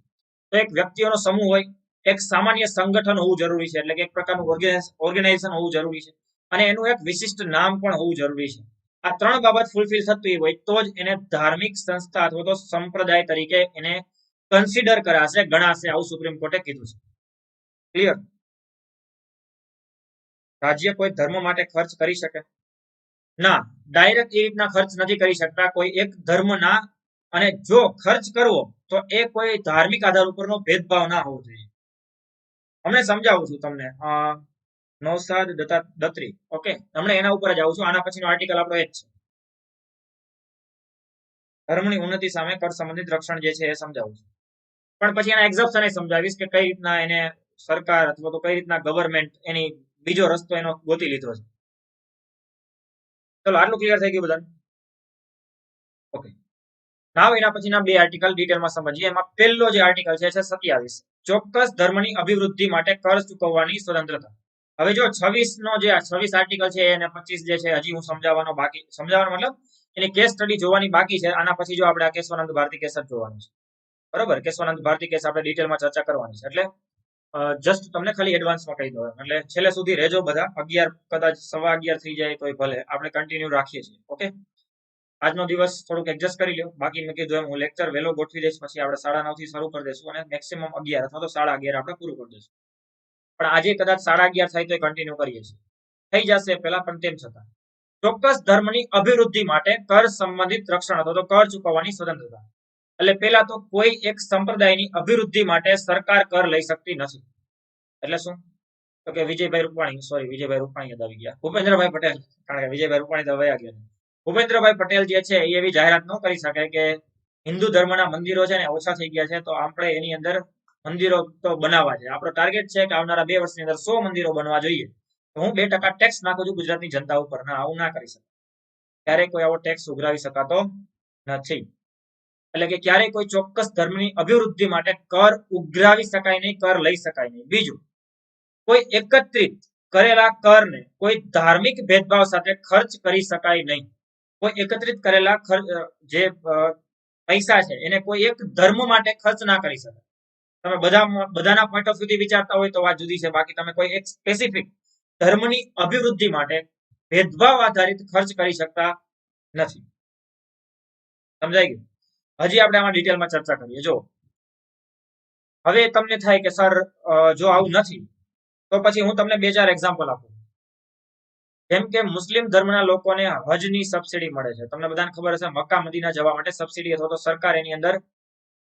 તો એક વ્યક્તિઓનો સમૂહ હોય, એક સામાન્ય સંગઠન હોવું જરૂરી છે, એટલે કે એક પ્રકારનું ઓર્ગેનાઇઝેશન હોવું જરૂરી છે, અને એનું એક વિશિષ્ટ નામ પણ હોવું જરૂરી છે. આ ત્રણ બાબત ફૂલફિલ થતી હોય તો જ એને ધાર્મિક સંસ્થા અથવા તો સંપ્રદાય તરીકે એને કન્સિડર કરાશે, ગણાશે, આવું સુપ્રીમ કોર્ટે કીધું છે. ક્લિયર? રાજ્ય કોઈ ધર્મ માટે ખર્ચ કરી શકે? ના, ડાયરેક્ટ એ રીતના ખર્ચ નથી કરી શકતા કોઈ એક ધર્મના, અને જો ખર્ચ કરવો તો એ કોઈ ધાર્મિક આધાર ઉપરનો ભેદભાવ ના હોવો જોઈએ. હમણાં સમજાવું છું તમને. નૌશાદ દત્રી, ઓકે, હમણાં એના ઉપર જ આવું છું. આના પછીનો આર્ટિકલ આપણો એ જ છે. ધર્મની ઉન્નતિ સામે કર સંબંધિત રક્ષણ જે છે એ સમજાવું છું. પણ પછી એના એક્ઝપ્શન સમજાવીશ કે કઈ રીતના એને સરકાર અથવા તો કઈ રીતના ગવર્મેન્ટ એની બીજો રસ્તો એનો ગોતી લીધો છે. ચલો, આટલું ક્લિયર થઈ ગયું બધાને? ઓકે. નાવ એના પછીના બે આર્ટિકલ ડિટેલમાં સમજીએ. એમાં પહેલો જે આર્ટિકલ છે 27, ચોક્કસ ધર્મની અભિવૃદ્ધિ માટે કર ચૂકવવાની સ્વતંત્રતા. હવે જો 26 નો જે 26 આર્ટિકલ છે અને 25 જે છે હજી હું સમજાવવાનો મતલબ એની કેસ સ્ટડી જોવાની બાકી છે. આના પછી જો આપણે આ કેશવાનંદ ભારતી કેસ જ જોવાનું છે, બરોબર? કેશવાનંદ ભારતી કેસ આપણે ડિટેલમાં ચર્ચા કરવાની છે, એટલે જસ્ટ તમને ખાલી એડવાન્સમાં કહી દઉં, એટલે છેલ્લે સુધી રહેજો બધા. 11 કદાચ 11:15 થઈ જાય તોય ભલે, આપણે કન્ટિન્યુ રાખીએ છીએ. ઓકે, આજનો દિવસ થોડુંક એડજસ્ટ કરી લો. બાકી મેં કીધું એમ હું લેક્ચર વહેલો ગોઠવી દઈશ, પછી આપણે 9:30 થી શરૂ કરી દઈશું અને મેક્સિમમ 11 અથવા તો 11:30 આપણે પૂરું કરી દઈશું. પણ આજે કદાચ 11:30 થાય તો કન્ટિન્યુ કરીએ છીએ. થઈ જશે પેલા, પણ તેમ છતાં ચોક્કસ ધર્મની અભિવૃદ્ધિ માટે કર સંબંધિત રક્ષણ અથવા તો કર ચૂકવવાની સ્વતંત્રતા. એટલે પેલા તો કોઈ એક સંપ્રદાયની અભિવૃદ્ધિ માટે સરકાર કર લઈ શકતી નથી. એટલે શું? તો કે વિજયભાઈ રૂપાણી યાદ આવી ગયા, ભૂપેન્દ્રભાઈ પટેલ, કારણ કે વિજયભાઈ રૂપાણી તો વયા ગયા. ભૂપેન્દ્રભાઈ પટેલ જે છે એ એવી જાહેરાત ન કરી શકે કે હિન્દુ ધર્મના મંદિરો છે ને ઓછા થઈ ગયા છે, તો આપણે એની અંદર મંદિરો તો બનાવવા છે. આપણો ટાર્ગેટ છે કે આવનારા 2 વર્ષની અંદર 100 મંદિરો બનવા જોઈએ, તો હું 2% ટેક્સ નાખું છું ગુજરાતની જનતા ઉપર. ના, આવું ના કરી શકે. ક્યારેય કોઈ આવો ટેક્સ ઉઘરાવી શકાતો નથી. એટલે કે ક્યારેય કોઈ ચોક્કસ ધર્મની અભિવૃદ્ધિ માટે કર ઉઘરાવી શકાય નહીં, કર લઈ શકાય નહીં. બીજું, કોઈ એકત્રિત કરેલા કરને કોઈ ધાર્મિક ભેદભાવ સાથે ખર્ચ કરી શકાય નહીં. કોઈ એકત્રિત કરેલા જે પૈસા છે એને કોઈ એક ધર્મ માટે ખર્ચ ના કરી શકે. તમે બધાના પોઈન્ટ ઓફ વ્યૂથી વિચારતા હોય તો વાત જુદી છે, બાકી તમે કોઈ એક સ્પેસિફિક ધર્મની અભિવૃદ્ધિ માટે ભેદભાવ આધારિત ખર્ચ કરી શકતા નથી. સમજાઈ ગયું? હજી આપણે આમાં ડિટેલમાં ચર્ચા કરીએ. જો હવે તમને થાય કે સર જો આવું નથી તો પછી હું તમને 2-4 એક્ઝામ્પલ આપું. જેમ કે મુસ્લિમ ધર્મના લોકોને હજની સબસિડી મળે છે. તમને બધાને ખબર હશે, મક્કા મદીના જવા માટે સબસિડી અથવા તો સરકાર એની અંદર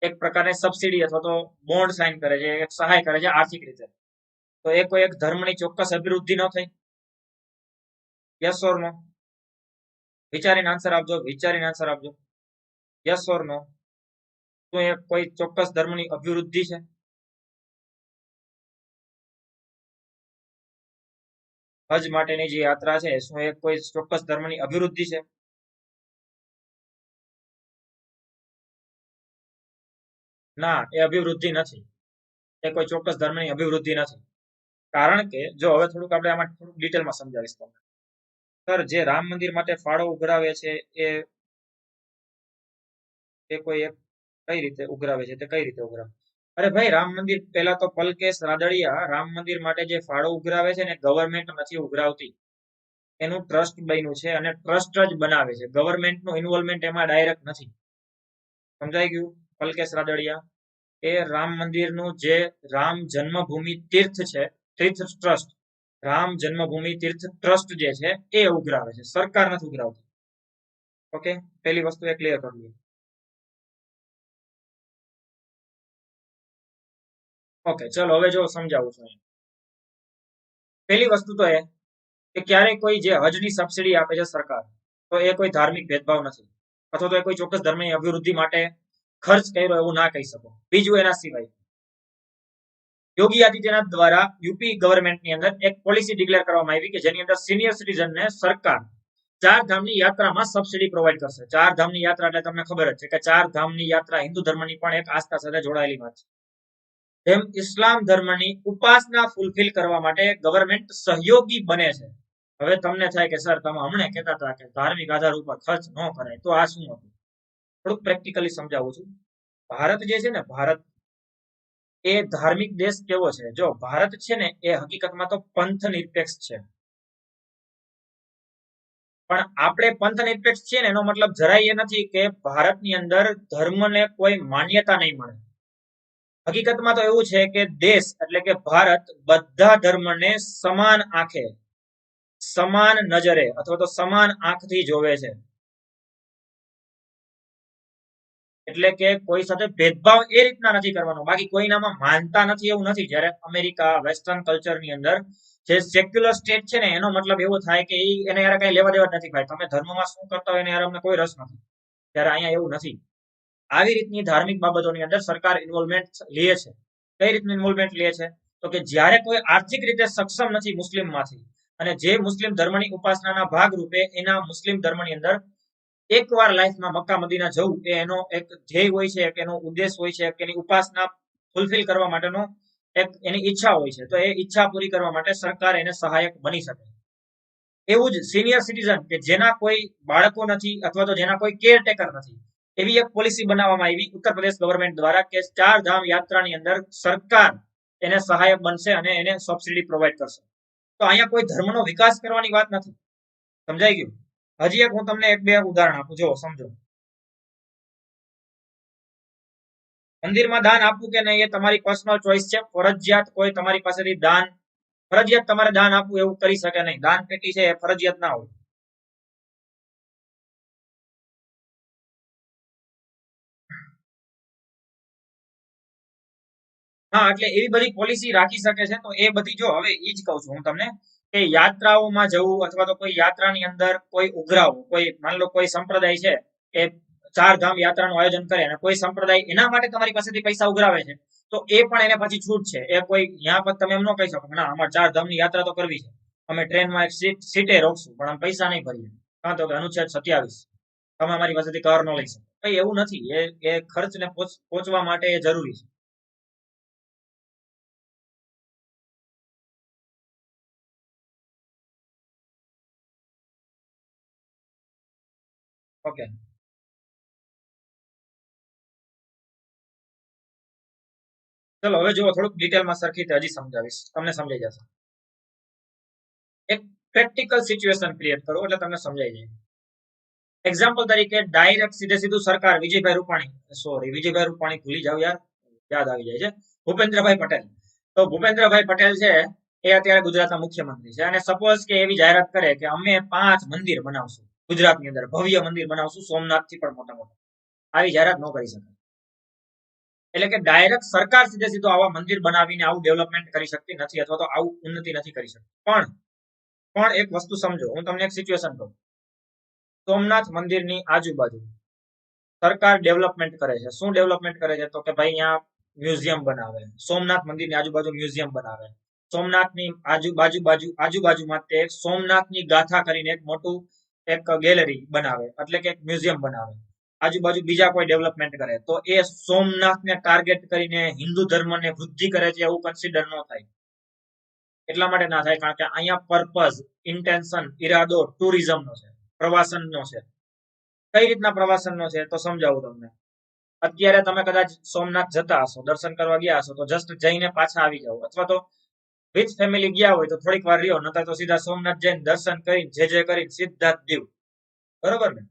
એક પ્રકારની સબસિડી અથવા તો બોન્ડ સાઇન કરે છે, એક સહાય કરે છે આર્થિક રીતે. તો એ કોઈ એક ધર્મની ચોક્કસ અભિવૃદ્ધિ ન થઈ? યસ ઓર નો? વિચારીને આન્સર આપજો. યસ ઓર નો? શું એ કોઈ ચોક્કસ ધર્મની અભિવૃદ્ધિ છે? હજ માટેની જે યાત્રા છે, શું એ કોઈ ચોક્કસ ધર્મની અભિવૃદ્ધિ છે? ના, એ અભિવૃદ્ધિ નથી. એ કોઈ ચોક્કસ ધર્મની અભિવૃદ્ધિ નથી. કારણ કે જો હવે થોડુંક આપણે આમાં થોડુંક ડિટેલમાં સમજાવીશ તમને. સર, જે રામ મંદિર માટે ફાળો ઉઘરાવે છે એ કોઈ એક કઈ રીતે ઉઘરાવે છે, તે કઈ રીતે ઉઘરાવે? અરે ભાઈ, રામ મંદિર પહેલા તો પલકેશ રાદડિયા રામ મંદિર માટે જે ફાળો ઉઘરાવે છે ને, ગવર્મેન્ટ નથી ઉઘરાવતી. એનું ટ્રસ્ટ બન્યું છે અને ટ્રસ્ટ જ બનાવે છે. ગવર્મેન્ટનું ઇન્વોલ્વમેન્ટ એમાં ડાયરેક્ટ નથી. સમજાઈ ગયું? પલકેશ રાદડિયા એ રામ મંદિરનું જે રામ જન્મભૂમિ તીર્થ છે, તીર્થ ટ્રસ્ટ, રામ જન્મભૂમિ તીર્થ ટ્રસ્ટ જે છે એ ઉઘરાવે છે, સરકાર નથી ઉઘરાવતી. ઓકે, પહેલી વસ્તુ એ ક્લિયર કરવી. ઓકે, ચલો હવે જો સમજાવું છું. પહેલી વસ્તુ તો એ કે ક્યારેય કોઈ જે હજની સબસિડી આપે છે સરકાર, તો એ કોઈ ધાર્મિક ભેદભાવ નથી, અથવા તો એ કોઈ ચોક્કસ ધર્મની અભિવૃદ્ધિ માટે ખર્ચ કર્યો એવું ના કહી શકો. બીજું, એના સિવાય યોગી આદિત્યનાથ દ્વારા યુપી ગવર્મેન્ટની અંદર એક પોલિસી ડિક્લેર કરવામાં આવી કે જેની અંદર સિનિયર સિટીઝનને સરકાર 4 ધામની યાત્રામાં સબસિડી પ્રોવાઈડ કરશે. 4 ધામની યાત્રા એટલે તમને ખબર જ છે કે 4 ધામની યાત્રા હિન્દુ ધર્મની પણ એક આસ્થા સાથે જોડાયેલી વાત છે. જેમ ઇસ્લામ ધર્મની ઉપાસના ફૂલફિલ કરવા માટે ગવર્મેન્ટ સહયોગી બને છે, હવે તમને થાય કે સર તમે હમણાં કહેતા હતા કે ધાર્મિક આધાર ઉપર ખર્ચ ન કરાય, તો આ શું હતું? થોડુંક પ્રેક્ટિકલી સમજાવું છું. ભારત જે છે ને, ભારત એ ધાર્મિક દેશ કેવો છે? જો ભારત છે ને એ હકીકતમાં તો પંથ નિરપેક્ષ છે, પણ આપણે પંથ નિરપેક્ષ છીએ ને એનો મતલબ જરાય એ નથી કે ભારતની અંદર ધર્મને કોઈ માન્યતા નહીં મળે. હકીકતમાં તો એવું છે કે દેશ એટલે કે ભારત બધા ધર્મને સમાન આંખે, સમાન નજરે અથવા તો સમાન આંખથી જોવે છે. એટલે કે કોઈ સાથે ભેદભાવ એ રીતના નથી કરવાનો, બાકી કોઈનામાં માનતા નથી એવું નથી. જ્યારે અમેરિકા વેસ્ટર્ન કલ્ચરની અંદર જે સેક્યુલર સ્ટેટ છે ને એનો મતલબ એવો થાય કે એને યાર કઈ લેવા દેવા નથી, ભાઈ તમે ધર્મમાં શું કરતા હોય એને યાર અમને કોઈ રસ નથી. ત્યારે અહીંયા એવું નથી. આવી રીતની ધાર્મિક બાબતોની અંદર સરકાર ઇન્વોલ્વમેન્ટ લે છે. કઈ રીતનું ઇન્વોલ્વમેન્ટ લે છે? તો કે જ્યારે કોઈ આર્થિક રીતે સક્ષમ નથી મુસ્લિમમાંથી, અને જે મુસ્લિમ ધર્મની ઉપાસનાના ભાગરૂપે એના મુસ્લિમ ધર્મની અંદર એકવાર લાઈફમાં મક્કા મદીના જવું એ એનો એક ધ્યેય હોય છે, એક એનો ઉદ્દેશ હોય છે, એની ઉપાસના ફૂલફિલ કરવા માટેનો એક એની ઈચ્છા હોય છે. તો એ ઈચ્છા પૂરી કરવા માટે સરકાર એને સહાયક બની શકે. એવું જ સિનિયર સિટીઝન કે જેના કોઈ બાળકો નથી અથવા તો જેના કોઈ કેરટેકર નથી, એવી એક પોલિસી બનાવવામાં આવી ઉત્તર પ્રદેશ ગવર્મેન્ટ દ્વારા કે 4 ધામ યાત્રાની અંદર સરકાર એને સહાયક બનશે અને એને સબસિડી પ્રોવાઈડ કરશે. તો અહીંયા કોઈ ધર્મનો વિકાસ કરવાની વાત નથી. સમજાઈ ગયું? હજી એક હું તમને એક બે ઉદાહરણ આપું, જો સમજો. મંદિરમાં દાન આપવું કે નહીં એ તમારી પર્સનલ ચોઈસ છે. ફરજિયાત કોઈ તમારી પાસેથી દાન, ફરજિયાત તમારે દાન આપવું એવું કરી શકે નહીં. દાન પેટી છે એ ફરજિયાત ના હોય. હા, એટલે એવી બધી પોલિસી રાખી શકે છે. તો એ બધી જો હવે એ જ કહું છું હું તમને કે યાત્રાઓમાં જવું અથવા તો કોઈ યાત્રાની અંદર કોઈ ઉઘરાવું, કોઈ માની લો કોઈ સંપ્રદાય છે એ 4 ધામ યાત્રાનું આયોજન કરે અને કોઈ સંપ્રદાય એના માટે તમારી પાસેથી પૈસા ઉઘરાવે છે, તો એ પણ એને પછી છૂટ છે. એ કોઈ यहाँ પર તમે એમ ન કહી શકો ના અમારે 4 ધામની યાત્રા તો કરવી છે, અમે ટ્રેનમાં એક સીટે રોકશું પણ અમે પૈસા નહીં ભરીએ, કાં તો કે અનુચ્છેદ 27 તમે અમારી પાસેથી કર ન લઈ શકો. કઈ એવું નથી. એ ખર્ચને પહોંચવા માટે એ જરૂરી છે. ઓકે, ચલો હવે જુઓ થોડુંક ડિટેલમાં સરખી રીતે હજી સમજાવીશ, તમને સમજાઈ જશે. એક પ્રેક્ટિકલ સિચ્યુએશન ક્રિએટ કરો એટલે તમને સમજાઈ જાય. એક્ઝામ્પલ તરીકે ડાયરેક્ટ સીધે સીધું સરકાર વિજયભાઈ રૂપાણી, સોરી વિજયભાઈ રૂપાણી ભૂલી જાવ યાર, યાદ આવી જાય છે, ભૂપેન્દ્રભાઈ પટેલ. તો ભૂપેન્દ્રભાઈ પટેલ છે એ અત્યારે ગુજરાતના મુખ્યમંત્રી છે, અને સપોઝ કે એવી જાહેરાત કરે કે અમે 5 મંદિર બનાવશું ગુજરાતની અંદર, ભવ્ય મંદિર બનાવશું સોમનાથ થી પણ મોટા મોટા. આવી જાહેરાત ન કરી શકાય. એટલે કે ડાયરેક્ટ સરકાર સીધે સીધો આવા મંદિર બનાવીને આવું ડેવલપમેન્ટ કરી શકતી નથી અથવા તો આવું ઉન્નતિ નથી કરી શકતી. પણ એક વસ્તુ સમજો, હું તમને એક સિચ્યુએશન કહું. સોમનાથ મંદિરની આજુબાજુ સરકાર ડેવલપમેન્ટ કરે છે. શું ડેવલપમેન્ટ કરે છે? તો કે ભાઈ અહીંયા મ્યુઝિયમ બનાવે, સોમનાથ મંદિરની આજુબાજુ મ્યુઝિયમ બનાવે, સોમનાથની આજુબાજુમાં તે સોમનાથની ગાથા કરીને એક મોટું એક ગેલેરી બનાવે, એટલે કે એક મ્યુઝિયમ બનાવે. આજુબાજુ બીજા કોઈ ડેવલપમેન્ટ કરે તો એ સોમનાથને ટાર્ગેટ કરીને હિન્દુ ધર્મને વૃદ્ધિ કરે છે એવું કન્સિડર ન થાય. એટલા માટે ના થાય કારણ કે અહીંયા પર્પઝ, ઇન્ટેન્શન, ઈરાદો ટુરિઝમનો છે, પ્રવાસનનો છે. કઈ રીતના પ્રવાસનનો છે તો સમજાવું તમને. અત્યારે તમે કદાચ સોમનાથ જતા હશો, દર્શન કરવા ગયા હશો, તો જસ્ટ જઈને પાછા આવી જાવ, અથવા તો વિથ ફેમિલી ગયા હોય તો થોડીક વાર રહ્યો, નતર તો સીધા સોમનાથ જઈને દર્શન કરીને જે કરીને સીધા દીવ. બરોબર ને?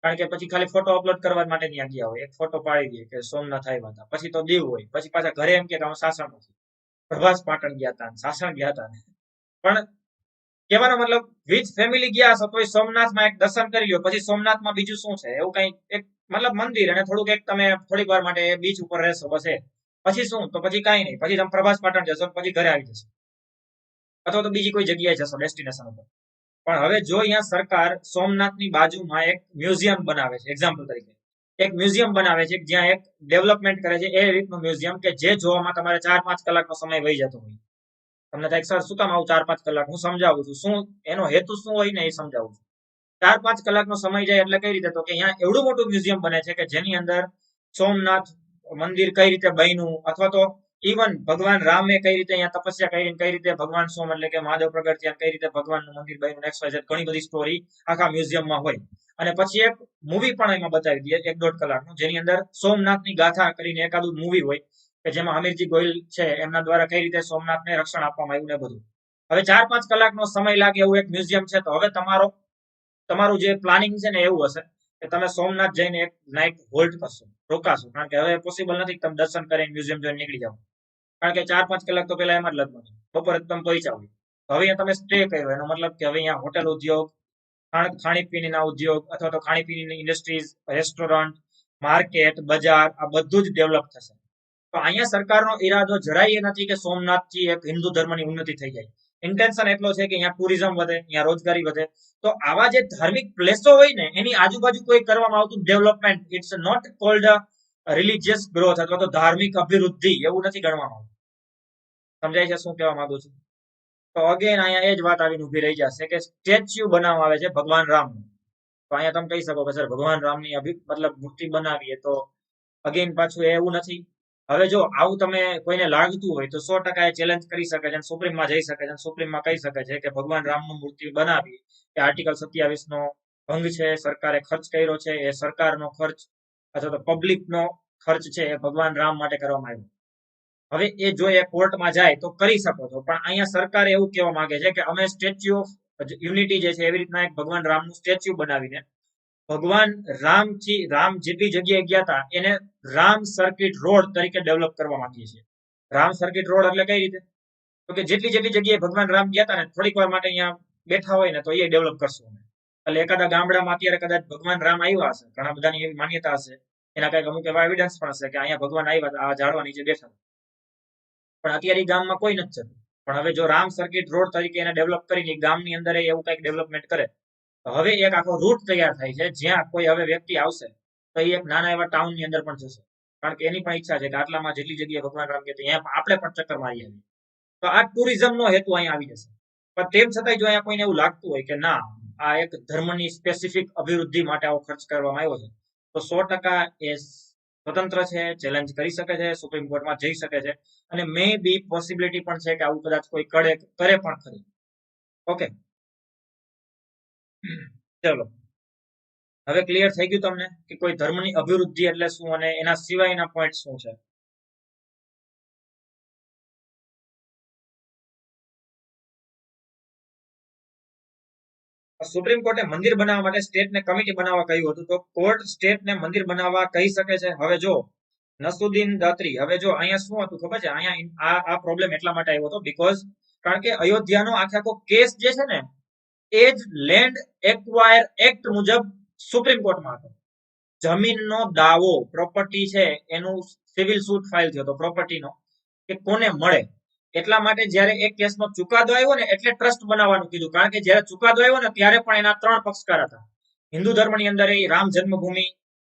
કારણ કે પછી ખાલી ફોટો અપલોડ કરવા માટે ત્યાં ગયા હોય, એક ફોટો પાડી દે કે સોમનાથ આવ્યા હતા, પછી તો દીવ હોય, પછી પાછા ઘરે એમ કે અમે સાસણ પ્રભાસ પાટણ ગયા હતા, સાસણ ગયા હતા. પણ કહેવાનો મતલબ વિથ ફેમિલી ગયા હશો તો સોમનાથમાં એક દર્શન કરી લો, પછી સોમનાથમાં બીજું શું છે એવું કઈ એક મતલબ મંદિર અને થોડુંક એક તમે થોડીક વાર માટે બીચ ઉપર રહેશો બસ. પછી શું? તો પછી કઈ નહીં, પછી તમે પ્રભાસ પાટણ જશો, પછી ઘરે આવી જશો અથવા તો બીજી કોઈ જગ્યાએ જશો ડેસ્ટિનેશન ઉપર. પણ હવે જો અહીંયા સરકાર સોમનાથની બાજુમાં એક મ્યુઝિયમ બનાવે છે, એક્ઝામ્પલ તરીકે એક મ્યુઝિયમ બનાવે છે જ્યાં એક ડેવલપમેન્ટ કરે છે એ રીતનું મ્યુઝિયમ કે જે જોવામાં તમારે 4-5 કલાકનો સમય વહી જતો હોય. તમને થાય સર શું કામ આવું 4-5 કલાક? હું સમજાવું છું શું એનો હેતુ શું હોય ને એ સમજાવું છું. 4-5 કલાકનો સમય જાય એટલે કઈ રીતે? તો કે અહીંયા એવડું મોટું મ્યુઝિયમ બને છે કે જેની અંદર સોમનાથ મંદિર કઈ રીતે બન્યું, અથવા તો ઇવન ભગવાન રામે કઈ રીતે અહીંયા તપસ્યા કરી, કઈ રીતે ભગવાન સોમ એટલે કે મહાદેવ પ્રગટ થયા, કઈ રીતે ભગવાનનું મંદિર બન્યું, નેક્સ્ટ વાઇઝ ઘણી બધી સ્ટોરી આખા મ્યુઝિયમમાં હોય. અને પછી એક મૂવી પણ એમાં બતાવી દઈએ 1-1.5 કલાકનું, જેની અંદર સોમનાથની ગાથા કરીને એકાદું મૂવી હોય કે જેમાં અમીરજી ગોયલ છે એમના દ્વારા કઈ રીતે સોમનાથને રક્ષણ આપવામાં આવ્યું ને બધું. હવે 4-5 કલાકનો સમય લાગે એવું એક મ્યુઝિયમ છે, તો હવે તમારું જે પ્લાનિંગ છે ને એવું હશે કે તમે સોમનાથ જઈને એક નાઇટ હોલ્ડ કરશો, રોકાશો, કારણ કે હવે પોસિબલ નથી કે તમે દર્શન કરીને મ્યુઝિયમ જોઈને નીકળી જાઓ, કારણ કે 4-5 કલાક તો પેલા એમ જ લગભગ બપોરે તમે પહોંચ્યા હોય. હવે અહીંયા તમે સ્ટે કર્યો, એનો મતલબ કે હવે અહીંયા હોટેલ ઉદ્યોગ, ખાણીપીણીના ઉદ્યોગ અથવા તો ખાણીપીણીની ઇન્ડસ્ટ્રીઝ, રેસ્ટોરન્ટ, માર્કેટ, બજાર, આ બધું જ ડેવલપ થશે. તો અહીંયા સરકારનો ઈરાદો જરાય એ નથી કે સોમનાથથી એક હિન્દુ ધર્મની ઉન્નતિ થઈ જાય. ઇન્ટેન્શન એટલો છે કે અહીંયા ટુરિઝમ વધે, અહીંયા રોજગારી વધે. તો આવા જે ધાર્મિક પ્લેસો હોય ને એની આજુબાજુ કોઈ કરવામાં આવતું development, it's not called religious growth અથવા તો ધાર્મિક અભિવૃદ્ધિ એવું નથી ગણવામાં આવતું. સમજાય છે શું કહેવા માંગુ છું? તો અગેન અહીંયા એ જ વાત આવીને ઉભી રહી જશે કે સ્ટેચ્યુ બનાવવામાં આવે છે ભગવાન રામનું. તો અહીંયા તમે કહી શકો કે સર ભગવાન રામની મતલબ મૂર્તિ બનાવીએ, તો અગેન પાછું એવું નથી. હવે જો આવું તમે કોઈને લાગતું હોય તો 100% એ ચેલેન્જ કરી શકે છે, સુપ્રીમમાં જઈ શકે છે, સુપ્રીમમાં કહી શકે છે કે ભગવાન રામનું મૂર્તિ બનાવી કે આર્ટિકલ 27 નો ભંગ છે, સરકારે ખર્ચ કર્યો છે, એ સરકારનો ખર્ચ અથવા તો પબ્લિકનો ખર્ચ છે એ ભગવાન રામ માટે કરવામાં આવ્યો. હવે એ જો એ કોર્ટમાં જાય તો કરી શકો છો, પણ અહીંયા સરકાર એવું કહેવા માંગે છે કે અમે સ્ટેચ્યુ ઓફ યુનિટી જે છે એવી રીતના એક ભગવાન રામનું સ્ટેચ્યુ બનાવીને ભગવાન રામ જેટલી જગ્યાએ ગયા હતા એને રામ સર્કિટ રોડ તરીકે ડેવલપ કરવા માંગીએ છીએ. રામ સર્કિટ રોડ એટલે કઈ રીતે? તો કે જેટલી જગ્યાએ ભગવાન રામ ગયા હતા ને થોડીક વાર માટે અહીંયા બેઠા હોય ને તો એ ડેવલપ કરશું અમે. એટલે એકાદા ગામડામાં અત્યારે કદાચ ભગવાન રામ આવ્યા હશે, ઘણા બધાની એવી માન્યતા હશે, એના કઈક અમુક એવા એવિડન્સ પણ હશે કે અહીંયા ભગવાન આવ્યા આ ઝાડવા નીચે બેઠા, પણ અત્યારે એ ગામમાં કોઈ નથી જતું. પણ હવે જો રામ સર્કિટ રોડ તરીકે એને ડેવલપ કરીને ગામની અંદર એવું કઈક ડેવલપમેન્ટ કરે, હવે એક આખો રૂટ તૈયાર થાય છે જ્યાં કોઈ હવે વ્યક્તિ આવશે તો એ એક નાના એવા ટાઉન ની અંદર પણ જશે, કારણ કે એની પણ ઈચ્છા છે કે આટલામાં જેટલી જગ્યાએ ભગવાન રામ ગયા ત્યાં આપણે પણ ચક્કર મારી આવીએ. તો આ ટુરિઝમ નો હેતુ અહીંયા આવી જશે. પણ તેમ છતાંય જો અહીંયા કોઈને એવું લાગતું હોય કે ના આ એક ધર્મની સ્પેસિફિક અભિવૃદ્ધિ માટે આવો ખર્ચ કરવામાં આવ્યો છે, તો 100% એ સ્વતંત્ર છે, ચેલેન્જ કરી શકે છે, સુપ્રીમ કોર્ટમાં જઈ શકે છે, અને મે બી પોસિબિલિટી પણ છે કે આવું કદાચ કોઈ કરે પણ ખરી. ઓકે, ચલો હવે ક્લિયર થઈ ગયું તમને કે કોઈ ધર્મની અભિવૃદ્ધિ એટલે શું અને એના સિવાયના પોઈન્ટ શું છે? સુપ્રીમ કોર્ટે મંદિર બનાવવા માટે સ્ટેટને કમિટી બનાવવા કહ્યું હતું, તો કોર્ટ સ્ટેટને મંદિર બનાવવા કહી શકે છે. હવે જો નસુદ્દીન દાત્રી, હવે જો અહીંયા શું હતું ખબર છે, અહીંયા આ પ્રોબ્લેમ એટલા માટે આવ્યો હતો બીકોઝ કારણ કે અયોધ્યાનો આખો કેસ જે છે ને એ જ લેન્ડ એક્વાયર એક્ટ મુજબ સુપ્રીમ કોર્ટમાં હતો. જમીનનો દાવો, પ્રોપર્ટી છે એનું સિવિલ સૂટ ફાઇલ થયો હતો પ્રોપર્ટીનો કે કોને મળે. એટલા માટે જ્યારે એક કેસનો ચુકાદો આવ્યો ને એટલે ટ્રસ્ટ બનાવવાનું કીધું, કારણ કે જ્યારે ચુકાદો આવ્યો ને ત્યારે પણ એના 3 પક્ષકાર હતા. હિન્દુ ધર્મની અંદર એ રામ જન્મભૂમિ,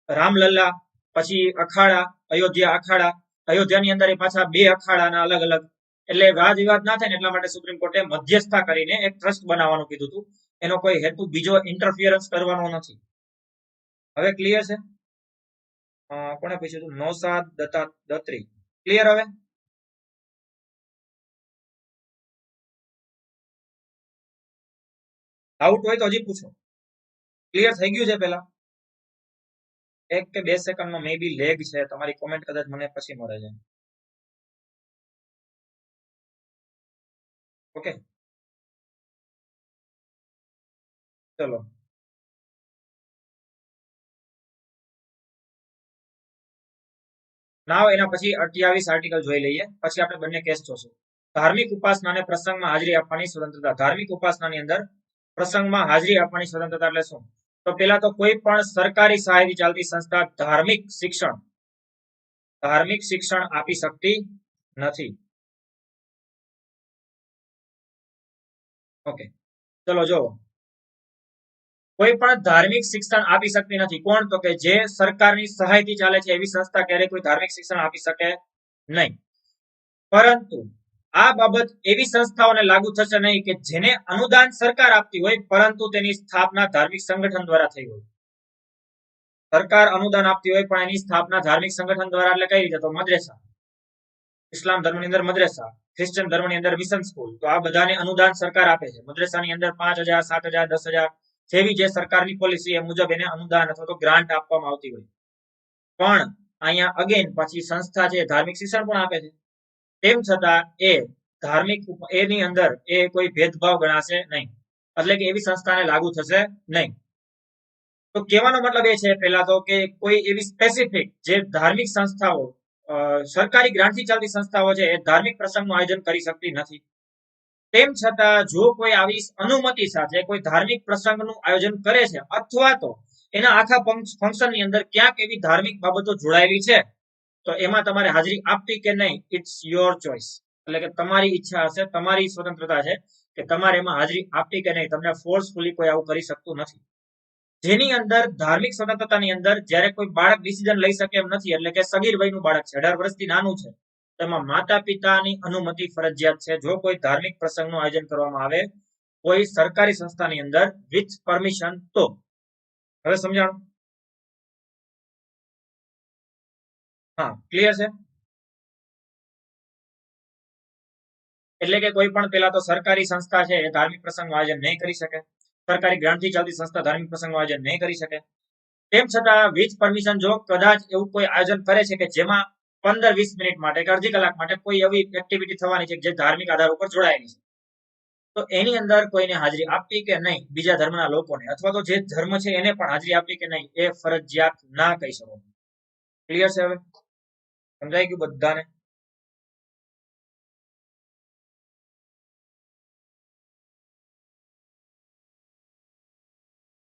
રામલલ્લા, પછી અખાડા, અયોધ્યા અખાડા, અયોધ્યાની અંદર એ પાછા 2 અખાડાના અલગ અલગ, એટલે વાદ વિવાદ ના થાય ને એટલા માટે સુપ્રીમ કોર્ટે મધ્યસ્થતા કરીને એક ટ્રસ્ટ બનાવવાનું કીધું હતું. એનો કોઈ હેતુ બીજો ઇન્ટરફિયરન્સ કરવાનો નથી. હવે ક્લિયર છે? કોને પૂછ્યું હતું? નૌશાદ દત્રી. ક્લિયર? હવે ડાઉટ હોય તો હજી પૂછો. ક્લિયર થઈ ગયું છે? પેલા 1 કે 2 સેકન્ડનો મે બી લેગ છે, તમારી કોમેન્ટ કદાચ મને પછી મળે છે. ઓકે, ચલો નાવ એના પછી 28 આર્ટિકલ જોઈ લઈએ, પછી આપણે બંને કેસ જોશું. ધાર્મિક ઉપાસનાને પ્રસંગમાં હાજરી આપવાની સ્વતંત્રતા. ધાર્મિક ઉપાસનાની અંદર પ્રસંગમાં હાજરી આપવાની સ્વતંત્રતા એટલે શું? તો પેલા તો કોઈ પણ સરકારી સહાયથી ચાલતી સંસ્થા ધાર્મિક શિક્ષણ આપી શકતી નથી. ઓકે, ચલો જો કોઈ પણ ધાર્મિક શિક્ષણ આપી શકતી નથી. કોણ? તો કે જે સરકારની સહાયથી ચાલે છે એવી સંસ્થા ક્યારેય કોઈ ધાર્મિક શિક્ષણ આપી શકે નહીં. પરંતુ આ બાબત એવી સંસ્થાઓને લાગુ થશે નહીં કે જેને અનુદાન સરકાર આપતી હોય પરંતુ તેની સ્થાપના ધાર્મિક સંગઠન દ્વારા થઈ હોય. સરકાર અનુદાન આપતી હોય પણ એની સ્થાપના ધાર્મિક સંગઠન દ્વારા, એટલે કઈ રીતે? તો મદ્રેસા. ઇસ્લામ ધર્મની અંદર મદ્રેસા, ક્રિશ્ચન ધર્મની અંદર મિશન સ્કૂલ, તો આ બધાને અનુદાન સરકાર આપે છે. મદ્રેસાની અંદર 5,000, 7,000, 10,000 જેવી જે સરકારની પોલિસી એ મુજબ એને અનુદાન અથવા તો ગ્રાન્ટ આપવામાં આવતી હોય. પણ અહીંયા અગેન પછી સંસ્થા છે ધાર્મિક શિક્ષણ પણ આપે છે. તેમ છતાં એ ધાર્મિક એની અંદર એ કોઈ ભેદભાવ ગણાશે નહીં, એટલે કે એવી સંસ્થાને લાગુ થશે નહીં. તો કહેવાનો મતલબ એ છે પહેલા તો કે કોઈ એવી સ્પેસિફિક જે ધાર્મિક સંસ્થાઓ સરકારી ગ્રાન્ટથી ચાલતી સંસ્થાઓ છે એ ધાર્મિક પ્રસંગનું આયોજન કરી શકતી નથી. તેમ છતાં જો કોઈ આવી અનુમતિ સાથે કોઈ ધાર્મિક પ્રસંગનું આયોજન કરે છે અથવા તો એના આખા ફંક્શનની અંદર ક્યાંક એવી ધાર્મિક બાબતો જોડાયેલી છે, તો એમાં તમારે હાજરી આપવી કે નહીં, ઇટ્સ યોર ચોઇસ. એટલે કે તમારી ઈચ્છા હશે, તમારી સ્વતંત્રતા છે કે તમારે એમાં હાજરી આપવી કે નહીં. તમને ફોર્સફુલી કોઈ આવું કરી શકતું નથી. જેની અંદર ધાર્મિક સ્વતંત્રતાની અંદર જ્યારે કોઈ બાળક ડિસિઝન લઈ શકે એમ નથી, એટલે કે સગીર વયનું બાળક છે, 18 વર્ષથી નાનું છે, તેમાં માતા પિતાની અનુમતિ ફરજિયાત છે જો કોઈ ધાર્મિક પ્રસંગનું આયોજન કરવામાં આવે કોઈ સરકારી સંસ્થાની અંદર વિથ પરમિશન. તો હવે સમજાણું? હા, ક્લિયર છે? એટલે કે કોઈ પણ પેલા તો સરકારી સંસ્થા છે એ ધાર્મિક પ્રસંગનું આયોજન નહીં કરી શકે. સરકારી ગ્રાન્ટથી ચાલતી સંસ્થા ધાર્મિક પ્રસંગનું આયોજન નહીં કરી શકે. તેમ છતાં વિથ પરમિશન જો કદાચ એવું કોઈ આયોજન કરે છે કે જેમાં 15-20 મિનિટ માટે કે અડધી કલાક માટે કોઈ એવી એક્ટિવિટી થવાની છે જે ધાર્મિક આધાર ઉપર જોડાયેલી છે, તો એની અંદર કોઈને હાજરી આપવી કે નહીં, બીજા ધર્મના લોકોને અથવા તો જે ધર્મ છે એને પણ હાજરી આપવી કે નહીં, એ ફરજિયાત ના કહી શકો. ક્લિયર છે? હવે સમજાઈ ગયું બધાને?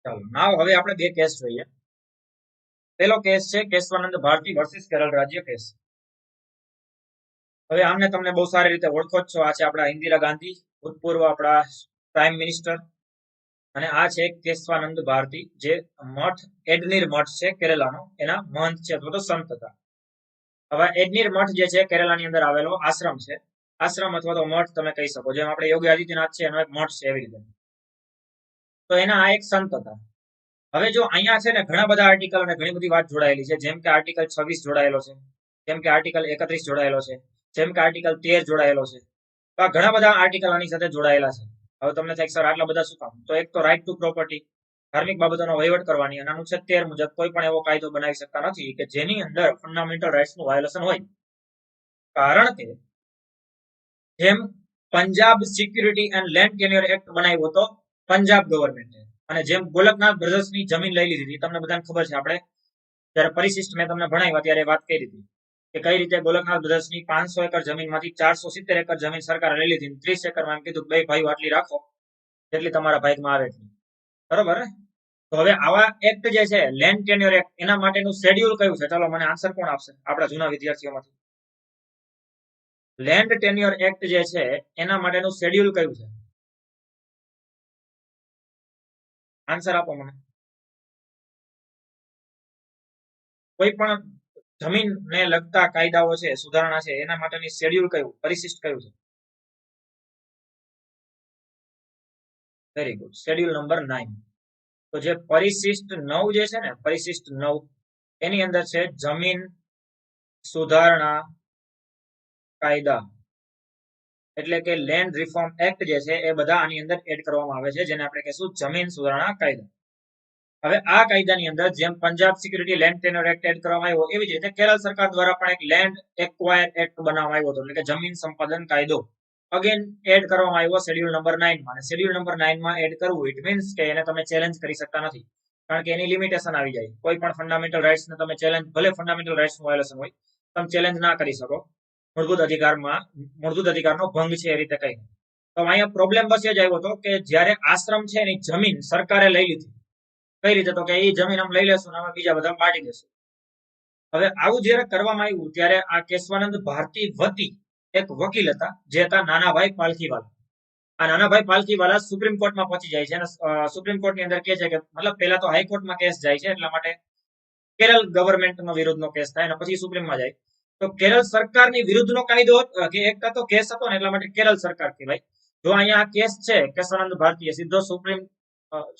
ચાલો નાવ હવે આપણે બે કેસ જોઈએ. પહેલો કેસ છે કેશવાનંદ ભારતી વર્સિસ કેરળ રાજ્ય કેસ. હવે આમને તમને બહુ સારી રીતે ઓળખો જ છો. આ છે આપણા ઇન્દિરા ગાંધી, ભૂતપૂર્વ આપણા પ્રાઇમ મિનિસ્ટર, અને આ છે કેશવાનંદ ભારતી જે મઠ એડનીર મઠ છે કેરલાનો, એના મહંત છે અથવા તો સંત હતા. હવે એડનીર મઠ જે છે કેરલાની અંદર આવેલો આશ્રમ છે, આશ્રમ અથવા તો મઠ તમે કહી શકો, જેમ આપણે યોગી આદિત્યનાથ છે એનો એક મઠ છે એવી રીતે. તો એના આ એક સંત હતા. હવે જો અહીંયા છે ને ઘણા બધા આર્ટિકલ અને ઘણી બધી વાત જોડાયેલી છે, જેમ કે આર્ટિકલ 26 જોડાયેલો છે, જેમ કે આર્ટિકલ 31 જોડાયેલો છે, જેમ કે આર્ટિકલ 13 જોડાયેલો છે. તો આ ઘણા બધા આર્ટિકલ આની સાથે જોડાયેલા છે. હવે તમને થાય સર આટલા બધા શું કામ? તો એક તો રાઇટ ટુ પ્રોપર્ટી, ધાર્મિક બાબતોનો વહીવટ કરવાની, અને અનુચ્છેદ 13 મુજબ કોઈ પણ એવો કાયદો બનાવી શકતા નથી કે જેની અંદર ફંડામેન્ટલ રાઇટ્સનું વાયોલેશન હોય. કારણ કે જેમ Punjab security and land tenure act બનાવ્યો હતો પંજાબ ગવર્મેન્ટે, અને જેમ ગોલકનાથ બ્રધર્સની જમીન લઈ લીધી હતી, તમને બધાને ખબર છે, આપણે જ્યારે પરિશિષ્ટ મેં તમને ભણાવ્યા ત્યારે વાત કરી હતી કે કઈ રીતે ગોલકનાથ બ્રધર્સની 500 એકર જમીનમાંથી 470 એકર જમીન સરકારે લઈ લીધી, 30 એકરમાં એમ કીધું બે ભાઈઓ આટલી રાખો જેટલી તમારા ભાગમાં આવે એટલી. બરોબર ને? તો હવે આવા એક્ટ જે છે લેન્ડ ટેન્યોર એક્ટ, એના માટેનું શેડ્યુલ કયું છે? ચાલો મને આન્સર કોણ આપશે આપણા જૂના વિદ્યાર્થીઓમાંથી? લેન્ડ ટેન્યોર એક્ટ જે છે એના માટેનું શેડ્યુલ કયું છે? આન્સર આપો મને. કોઈ પણ જમીનને લગતા કાયદાઓ છે, સુધારણા છે, એના માટેની શેડ્યુલ કયું, પરિશિષ્ટ કયું છે? Very good, schedule number 9. તો જે પરિશિષ્ટ 9 જે છે ને, પરિશિષ્ટ 9 એની અંદર છે જમીન સુધારણા કાયદા, એટલે કે લેન્ડ રિફોર્મ એક્ટ જે છે એ બધા આની અંદર એડ કરવામાં આવે છે, જેને આપણે કહીશું જમીન સુધારણા કાયદા. હવે આ કાયદાની અંદર જેમ Punjab security land tenure act add કરવામાં આવ્યો, એવી જ રીતે કેરળ સરકાર દ્વારા પણ એક લેન્ડ એક્વાયર એક્ટ બનાવવામાં આવ્યો હતો, એટલે કે જમીન સંપાદન કાયદો અગેન એડ કરવામાં આવ્યો શેડ્યુલ નંબર 9 માં. અને શેડ્યુલ નંબર 9 માં એડ કરવું ઇટ મીન્સ કે એને તમે ચેલેન્જ કરી શકતા નથી, કારણ કે એની લિમિટેશન આવી જાય. કોઈ પણ ફંડામેન્ટલ રાઇટ્સ ને તમે ચેલેન્જ, ભલે ફંડામેન્ટલ રાઇટ્સ નું વાયોલેશન હોય, તમે ચેલેન્જ ના કરી શકો. મૂળભૂત અધિકારનો ભંગ છે એ રીતે કઈ. તો અહીંયા પ્રોબ્લેમ બસ એ જ આવ્યો હતો કે જ્યારે આશ્રમ છે એની જમીન સરકારે લઈ લીધી, કઈ રીતે? તો કે એ જમીન અમે લઈ લેશું, અમે બીજા બધા બાંટી દેશું. હવે આવું જ્યારે કરવામાં આવ્યું ત્યારે આ કેશવાનંદ ભારતી વતી એક વકીલ હતા જે હતા નાનાભાઈ પાલખીવાલા. આ નાનાભાઈ પાલખીવાલા સુપ્રીમ કોર્ટમાં પહોંચી જાય છે, અને સુપ્રીમ કોર્ટની અંદર કહે છે કે મતલબ પહેલા તો હાઈકોર્ટમાં કેસ જાય છે, એટલા માટે કેરળ ગવર્મેન્ટનો વિરુદ્ધનો કેસ થાય અને પછી સુપ્રીમમાં જાય. તો કેરળ સરકારની વિરુદ્ધનો કાયદો કે એક તો કેસ હતો ને, એટલા માટે કેરળ સરકાર કહેવાય. જો અહીંયા કેસ છે કેશવાનંદ ભારતીએ સીધો સુપ્રીમ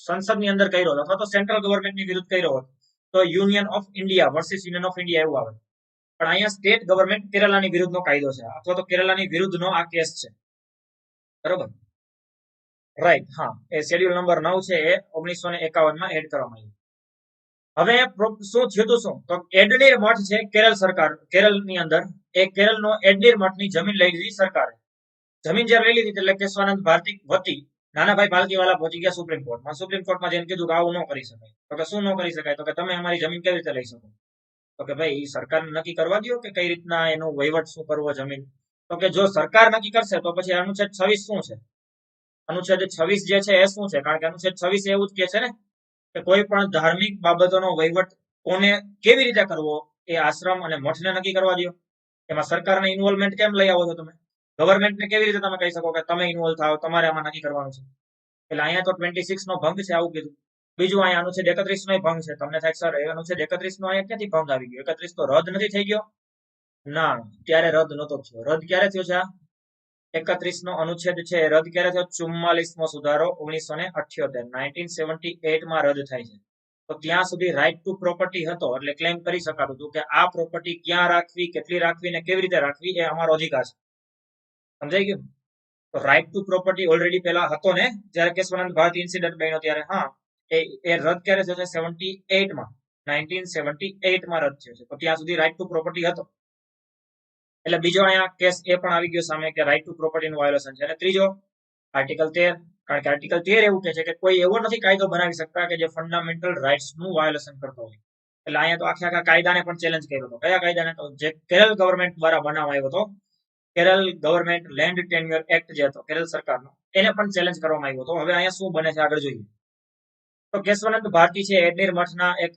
સંસદની અંદર કર્યો અથવા તો સેન્ટ્રલ ગવર્મેન્ટની વિરુદ્ધ કર્યો હોત તો union of India versus Union of India એવું આવે. પણ અહીંયા સ્ટેટ ગવર્મેન્ટ કેરલાની વિરુદ્ધનો કાયદો છે અથવા તો કેરલાની વિરુદ્ધનો આ કેસ છે, બરોબર? રાઈટ, હા, એ શેડ્યુલ નંબર 9 છે એ 1951 માં એડ કરવામાં આવ્યું. હવે શું થયું હતું? શું તો એડનીર મઠ છે કેરળની અંદર, એ કેરળનો એડનીર મઠની જમીન લઈ લીધી સરકારે. જમીન જ્યારે લઈ લીધી એટલે કેશવાનંદ ભારતી વતી નાનાભાઈ પાલકીવાલા પહોંચી ગયા સુપ્રીમ કોર્ટમાં. સુપ્રીમ કોર્ટમાં જઈને કીધું કે આવું ન કરી શકાય. તો કે શું ન કરી શકાય? તો કે તમે અમારી જમીન કેવી રીતે લઈ શકો? તો કે ભાઈ સરકારને નક્કી કરવા દો કે કઈ રીતના એનો વહીવટ શું કરવો જમીન. તો કે જો સરકાર નક્કી કરશે તો પછી અનુચ્છેદ 26 શું છે? અનુચ્છેદ 26 જે છે એ શું છે? કારણ કે અનુચ્છેદ 26 એવું જ કે છે ને કે કોઈ પણ ધાર્મિક બાબતોનો વહીવટ કોને કેવી રીતે કરવો એ આશ્રમ અને મઠને નક્કી કરવા દો. એમાં સરકારને ઇન્વોલ્વમેન્ટ કેમ લઈ આવો છો તમે? ગવર્મેન્ટને કેવી રીતે તમે કહી શકો કે તમે ઇન્વોલ્વ થાઓ, તમારે આમાં નક્કી કરવાનું છે? એટલે અહીંયા તો 26 નો ભંગ છે, આવું કીધું. બીજું અહીંયા અનુચ્છેદ 31 નો ભંગ છે. તમને થાય સર અનુચ્છેદ 31 નો અહીંયા ક્યાંથી ભંગ આવી ગયો? 31 તો રદ નથી થઈ ગયો? ના, ત્યારે રદ નતો થયો. રદ ક્યારે થયો છે? 31 નો અનુચ્છેદ છે રદ ક્યારે થયો? 44મો સુધારો 1978 1978 માં રદ થાય છે. તો ત્યાં સુધી રાઈટ ટુ પ્રોપર્ટી હતો, એટલે ક્લેમ કરી શકાતું હતું કે આ પ્રોપર્ટી ક્યાં રાખવી, કેટલી રાખવી ને કેવી રીતે રાખવી એ અમારો અધિકાર છે. સમજાઈ ગયું? તો રાઈટ ટુ પ્રોપર્ટી ઓલરેડી પેલા હતો ને, જ્યારે કેશવાનંદ ભારતી ઇન્સિડન્ટ બન્યો ત્યારે. હા, એ રદ ક્યારે થયો છે? 78 માં 1978 માં રદ થયો છે. તો ત્યાં સુધી રાઈટ ટુ પ્રોપર્ટી હતો. એટલે બીજો અહીંયા કેસ એ પણ આવી ગયો સામે કે રાઈટ ટુ પ્રોપર્ટીનું વાયોલેશન છે. અને ત્રીજો આર્ટિકલ 13, કારણ કે આર્ટિકલ 13 એવું કહે છે કે કોઈ એવો નથી કાયદો બનાવી શકતા કે જે ફંડામેન્ટલ રાઇટ્સનું વાયોલેશન કરતો હોય. એટલે અહીંયા તો આખા કાયદાને પણ ચેલેન્જ કર્યો હતો. કયા કાયદાને? તો જે કેરળ ગવર્મેન્ટ દ્વારા બનાવવામાં આવ્યો હતો, Kerala government land tenure act જે હતો કેરળ સરકારનો, એને પણ ચેલેન્જ કરવામાં આવ્યો હતો. હવે અહીંયા શું બને છે આગળ જોઈએ. તો કેશવાનંદ ભારતી છે એડનીર મઠના એક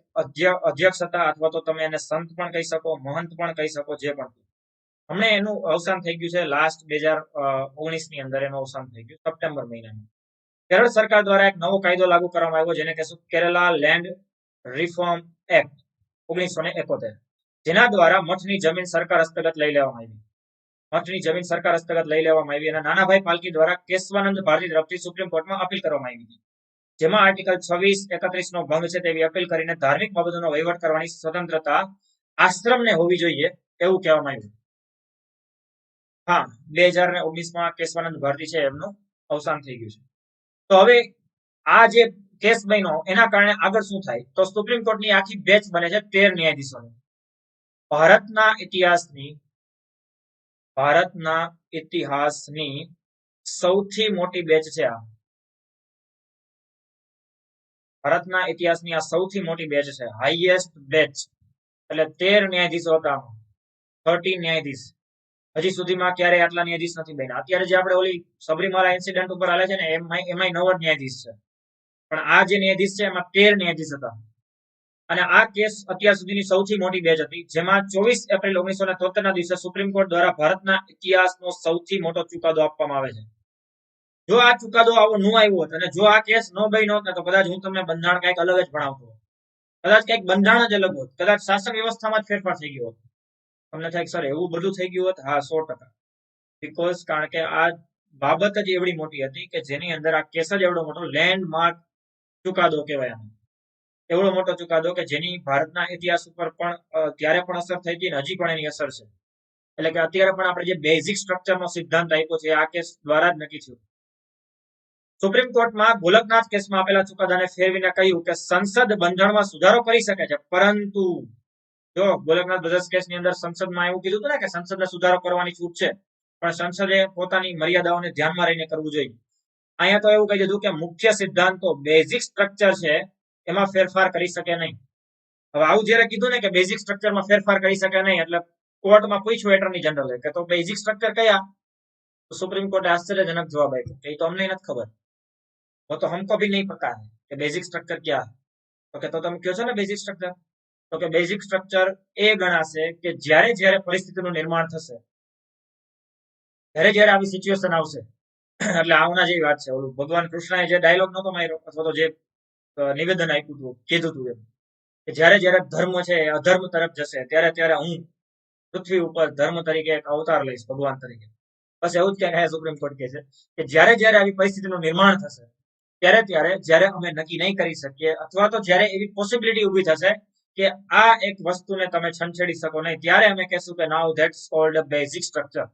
અધ્યક્ષ હતા, અથવા તો તમે એને સંત પણ કહી શકો, મહંત પણ કહી શકો, જે પણ. હમણે એનું અવસાન થઈ ગયું છે. લાસ્ટ 2019 ની અંદર એનું અવસાન થઈ ગયું, સપ્ટેમ્બર મહિનામાં. કેરળ સરકાર દ્વારા એક નવો કાયદો લાગુ કરવામાં આવ્યો, જેને કહેશું કેરલા લેન્ડ રિફોર્મ એક્ટ 1971, જેના દ્વારા મઠની જમીન સરકાર હસ્તગત લઈ લેવામાં આવી. મઠની જમીન સરકાર હસ્તગત લઈ લેવામાં આવી અને નાનાભાઈ પાલકી દ્વારા કેશવાનંદ ભારતી તરફથી સુપ્રીમ કોર્ટમાં અપીલ કરવામાં આવી હતી, જેમાં આર્ટિકલ 26, 31 નો ભંગ છે તેવી અપીલ કરીને ધાર્મિક બાબતોનો વહીવટ કરવાની સ્વતંત્રતા આશ્રમને હોવી જોઈએ એવું કહેવામાં આવ્યું. હા, 2019 માં કેશવાનંદ ભારતી છે એમનું અવસાન થઈ ગયું છે. તો હવે આ જે કેસ બન્યો એના કારણે આગળ શું થાય? તો સુપ્રીમ કોર્ટની આખી બેચ બને છે 13 ન્યાયાધીશોની. ભારતના ઇતિહાસની સૌથી મોટી બેચ છે આ. ભારતના ઇતિહાસની આ સૌથી મોટી બેચ છે, હાઈએસ્ટ બેચ. એટલે 13 ન્યાયાધીશો હતા, 13 ન્યાયાધીશ. હજી સુધીમાં ક્યારે આટલા ન્યાયાધીશ નથી બન્યા. અત્યારે જે આપણે ઓલી સબરીમાલા ઇન્સિડન્ટ ઉપર હાલે છે ને, એમાંય 9 ન્યાયાધીશ છે, પણ આ જે ન્યાયાધીશ છે એમાં 13 ન્યાયાધીશ હતા. અને આ કેસ અત્યાર સુધીની સૌથી મોટી બેચ હતી, જેમાં 24 એપ્રિલ 1973 ના દિવસે સુપ્રીમ કોર્ટ દ્વારા ભારતના ઇતિહાસનો સૌથી મોટો ચુકાદો આપવામાં આવે છે. જો આ ચુકાદો આવો ન આવ્યો હોત અને જો આ કેસ ન બન્યો હોત ને, તો કદાચ હું તમને બંધારણ કંઈક અલગ જ ભણાવતો હોત. કદાચ કંઈક બંધારણ જ અલગ હોત, કદાચ શાસન વ્યવસ્થામાં જ ફેરફાર થઈ ગયો હોત. તમને થાય સર એવું બધું થઈ ગયું હોત? હા, 100%. બીકોઝ કારણ કે આ બાબત જ એવડી મોટી હતી કે જેની અંદર આ કેસ જ એવડો મોટો લેન્ડમાર્ક ચુકાદો કહેવાય. એવડો મોટો ચુકાદો કે જેની ભારતના ઇતિહાસ ઉપર પણ ત્યારે પણ અસર થઈ હતી અને હજી પણ એની અસર છે. એટલે કે અત્યારે પણ આપણે જે બેઝિક સ્ટ્રક્ચરનો સિદ્ધાંત આપ્યો છે આ કેસ દ્વારા જ નક્કી થયું. સુપ્રીમ કોર્ટમાં ગોલકનાથ કેસમાં આપેલા ચુકાદાને ફેરવીને કહ્યું કે સંસદ બંધારણમાં સુધારો કરી શકે છે, પરંતુ જો ગોલકનાથ બ્રધર્સ કેસની અંદર સંસદમાં એવું કીધું હતું ને કે સંસદને સુધારો કરવાની છૂટ છે, પણ સંસદે પોતાની મર્યાદાઓને ધ્યાનમાં રહીને કરવું જોઈએ. અહીંયા તો એવું કહી દીધું કે મુખ્ય સિદ્ધાંતો બેઝિક સ્ટ્રક્ચર છે એમાં ફેરફાર કરી શકે નહીં. હવે આવું જયારે કીધું ને કે બેઝિક સ્ટ્રક્ચરમાં ફેરફાર કરી શકે નહીં, એટલે કોર્ટમાં પૂછ્યું એટર્ની જનરલે કે તો બેઝિક સ્ટ્રક્ચર કયા? તો સુપ્રીમ કોર્ટે આશ્ચર્યજનક જવાબ આપ્યો કે એ તો અમને નથી ખબર, वो तो हमको भी नहीं पता है कि बेसिक स्ट्रक्चर क्या है. तो કે તો તમે કહો છો ને બેઝિક સ્ટ્રક્ચર, તો કે બેઝિક સ્ટ્રક્ચર એ ગણાશે કે જ્યારે જ્યારે પરિસ્થિતિનું નિર્માણ થશે, જ્યારે જ્યારે આવી સિચ્યુએશન આવશે, એટલે આવના જેવી વાત છે. ઓલું ભગવાન કૃષ્ણએ જે ડાયલોગ નતો માર્યો અથવા તો જે નિવેદન આપ્યું હતું, કીધું હતું એમ કે જ્યારે જ્યારે ધર્મ છે એ અધર્મ તરફ જશે, ત્યારે ત્યારે હું પૃથ્વી ઉપર ધર્મ તરીકે એક અવતાર લઈશ, ભગવાન તરીકે. બસ એવું જ ક્યાંક સુપ્રીમ કોર્ટ કહે છે કે જ્યારે જ્યારે આવી પરિસ્થિતિનું નિર્માણ થશે, ત્યારે ત્યારે જ્યારે અમે નક્કી નહીં કરી શકીએ અથવા તો જ્યારે એવી પોસિબિલિટી ઊભી થશે કે આ એક વસ્તુને તમે છંછેડી શકો નહીં, ત્યારે અમે કહેશું કે now that's called a basic structure.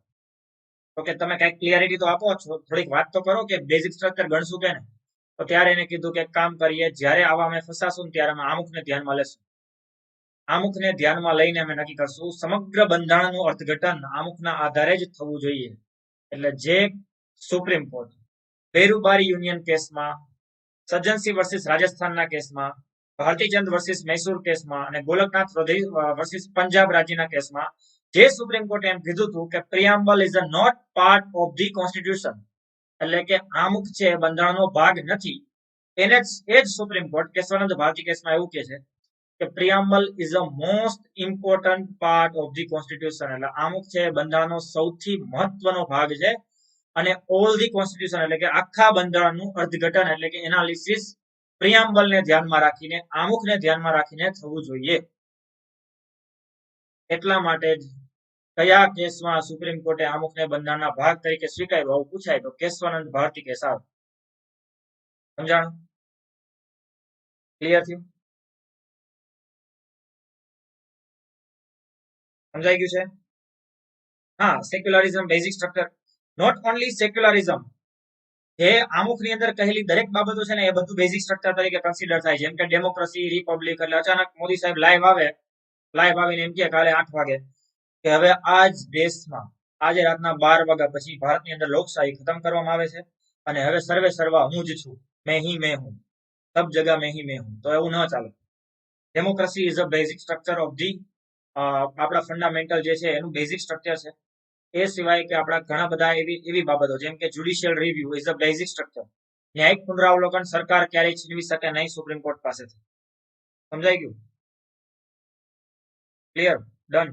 તો કે તમે કઈક ક્લિયરિટી તો આપો છો, થોડીક વાત તો કરો કે બેઝિક સ્ટ્રક્ચર ગણશું કે ને. તો ત્યારે એને કીધું કે કામ કરીએ, જ્યારે આવા અમે ફસાશું ત્યારે અમે આમુખને ધ્યાનમાં લેશું. આમુખને ધ્યાનમાં લઈને અમે નક્કી કરશું સમગ્ર બંધારણનું અર્થઘટન આમુખના આધારે જ થવું જોઈએ. એટલે જે સુપ્રીમ કોર્ટ બેરુબારી યુનિયન કેસમાં, સજ્જનસિંહ વર્સિસ રાજસ્થાનના કેસમાં, ભારતીચંદ વર્સિસ મૈસૂર કેસમાં અને ગોલકનાથ વર્સિસ પંજાબ રાજ્યના કેસમાં જે સુપ્રીમ કોર્ટે એમ કીધું હતું કે preamble is a not part of the constitution, એટલે કે આમુખ છે બંધારણનો ભાગ નથી, એને એ જ સુપ્રીમ કોર્ટ કેશવાનંદ ભારતી કેસમાં એવું કહે છે કે preamble is a most important part of the constitution, એટલે આમુખ છે બંધારણનો સૌથી મહત્વનો ભાગ છે. અને ઓલ ધી કોન્સ્ટિટ્યુશન એટલે કે આખા બંધારણનું અર્થઘટન એટલે કે એનાલિસિસ પ્રિયામ્બલને ધ્યાનમાં રાખીને, આમુખને ધ્યાનમાં રાખીને થવું જોઈએ. એટલા માટે જ કયા કેસમાં સુપ્રીમ કોર્ટે આમુખને બંધારણના ભાગ તરીકે સ્વીકાર્યું આવું પૂછાય તો કેશવાનંદ ભારતી કેસ આવે. સમજાણું? ક્લિયર થયું? સમજાઈ ગયું છે? હા, secularism, basic structure, not only secularism, જે આમુખની અંદર કહેલી દરેક બાબતો છે ને એ બધું બેઝિક સ્ટ્રક્ચર તરીકે કન્સિડર થાય. જેમ કે ડેમોક્રેસી, રિપબ્લિક, એટલે અચાનક મોદી સાહેબ લાઈવ આવીને એમ કે કાલે 8 વાગે કે હવે આજ દેશમાં આજે રાતના 12 વાગ્યા પછી ભારતની અંદર લોકશાહી ખતમ કરવામાં આવે છે અને હવે સર્વે સર્વા હું જ છું, મેં હું, સબ જગહ મેં હું. તો એવું ન ચાલે. Democracy is a basic structure of the આપણા ફંડામેન્ટલ જે છે એનું બેઝિક સ્ટ્રક્ચર છે. એ સિવાય કે આપણા ઘણા બધા એવી બાબતો જેમ કે judicial review is a basic structure. ન્યાયિક પુનરાવલોકન સરકાર ક્યારેય છીનવી શકે નહીં સુપ્રીમ કોર્ટ પાસેથી. સમજાઈ ગયું? ક્લિયર? ડન?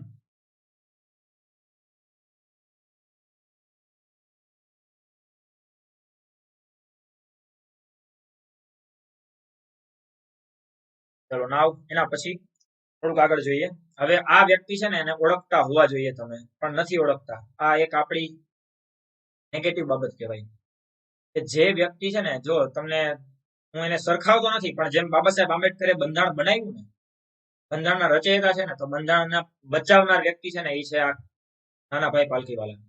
ચલો નાવ એના પછી થોડુંક આગળ જોઈએ. હવે આ વ્યક્તિ છે ને એને ઓળખતા હોવા જોઈએ તમે, પણ નથી ઓળખતા. આ એક આપણી નેગેટિવ બાબત કહેવાય કે જે વ્યક્તિ છે ને, જો તમને હું એને સરખાવતો નથી, પણ જેમ બાબા સાહેબ આંબેડકરે બંધારણ બનાવ્યું ને, બંધારણના રચયિતા છે ને, તો બંધારણને બચાવનાર વ્યક્તિ છે ને એ છે આ નાનાભાઈ પાલકીવાલા.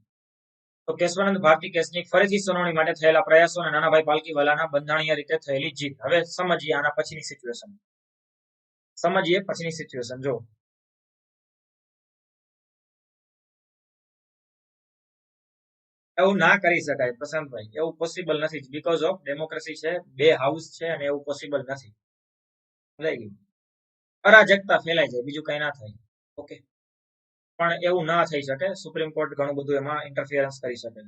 તો કેશવાનંદ ભારતી કેસની ફરીથી સુનાવણી માટે થયેલા પ્રયાસો અને નાનાભાઈ પાલકીવાલાના બંધારણીય રીતે થયેલી જીત. હવે સમજીએ આના પછીની સિચ્યુએશન. જો એવું ના કરી શકાય પ્રશાંતભાઈ, એવું પોસિબલ નથી. બીકોઝ ઓફ ડેમોક્રેસી છે, 2 હાઉસ છે અને એવું પોસિબલ નથી. સમજાઈ ગયું? અરાજકતા ફેલાય જાય, બીજું કઈ ના થાય. ઓકે, પણ એવું ના થઈ શકે. સુપ્રીમ કોર્ટ ઘણું બધું એમાં ઇન્ટરફિયરન્સ કરી શકે છે.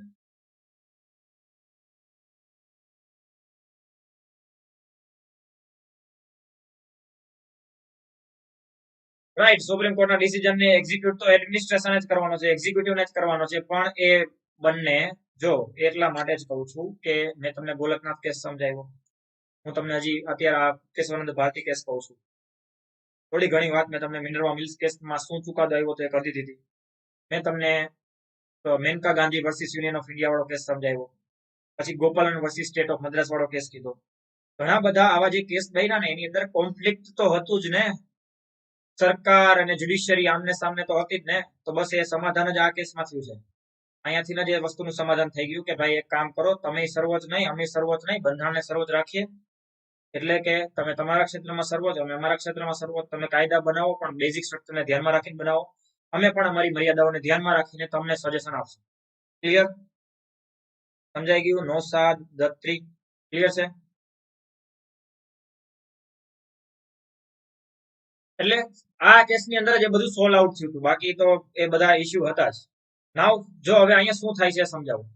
રાઈટ, સુપ્રીમ કોર્ટના ડિસિઝનને એક્ઝિક્યુટ તો એડમિનિસ્ટ્રેશન જ કરવાનો છે, એક્ઝિક્યુટિવને જ કરવાનો છે. પણ એ બંને, જો એટલા માટે જ કહું છું કે મેં તમને ગોલકનાથ કેસ સમજાવ્યો, હું તમને હજી અત્યારે આ કેશવાનંદ ભારતી કેસ કહું છું. થોડી ઘણી વાત મેં તમને મિનર્વા મિલ્સ કેસમાં શું ચુકાદો આવ્યો તો એ કરી દીધી. મેં તમને Maneka Gandhi versus Union of India વાળો કેસ સમજાવ્યો. પછી Gopalan versus State of Madras વાળો કેસ કીધો. ઘણા બધા આવા જે કેસ બન્યા ને એની અંદર કોન્ફ્લિક્ટ તો હતું જ ને, સરકાર અને જ્યુડિશિયરી આમને સામને તો હતી જ ને. તો બસ એ સમાધાન જ આ કેસમાં થયું છે. અહીંયાથી જ એ વસ્તુનું સમાધાન થઈ ગયું કે ભાઈ એક કામ કરો, તમે સર્વોચ્ચ નહીં, અમે સર્વોચ્ચ નહીં, બંધારણને સર્વોચ્ચ રાખીએ. એટલે કે તમે તમારા ક્ષેત્રમાં સર્વોચ્ચ, અમે અમારા ક્ષેત્રમાં સર્વોચ્ચ. તમે કાયદા બનાવો પણ બેઝિક સ્ટ્રક્ચરને ધ્યાનમાં રાખીને બનાવો, અમે પણ અમારી મર્યાદાઓને ધ્યાનમાં રાખીને તમને સજેશન આપશું. ક્લિયર? સમજાઈ ગયું? નો સાદ દત્રી ક્લિયર છે? એટલે આ કેસની અંદર જે બધું સોલ્વ આઉટ થયું હતું, બાકી તો એ બધા ઇશ્યુ હતા જ. નાવ જો હવે અહીંયા શું થાય છે સમજાવું.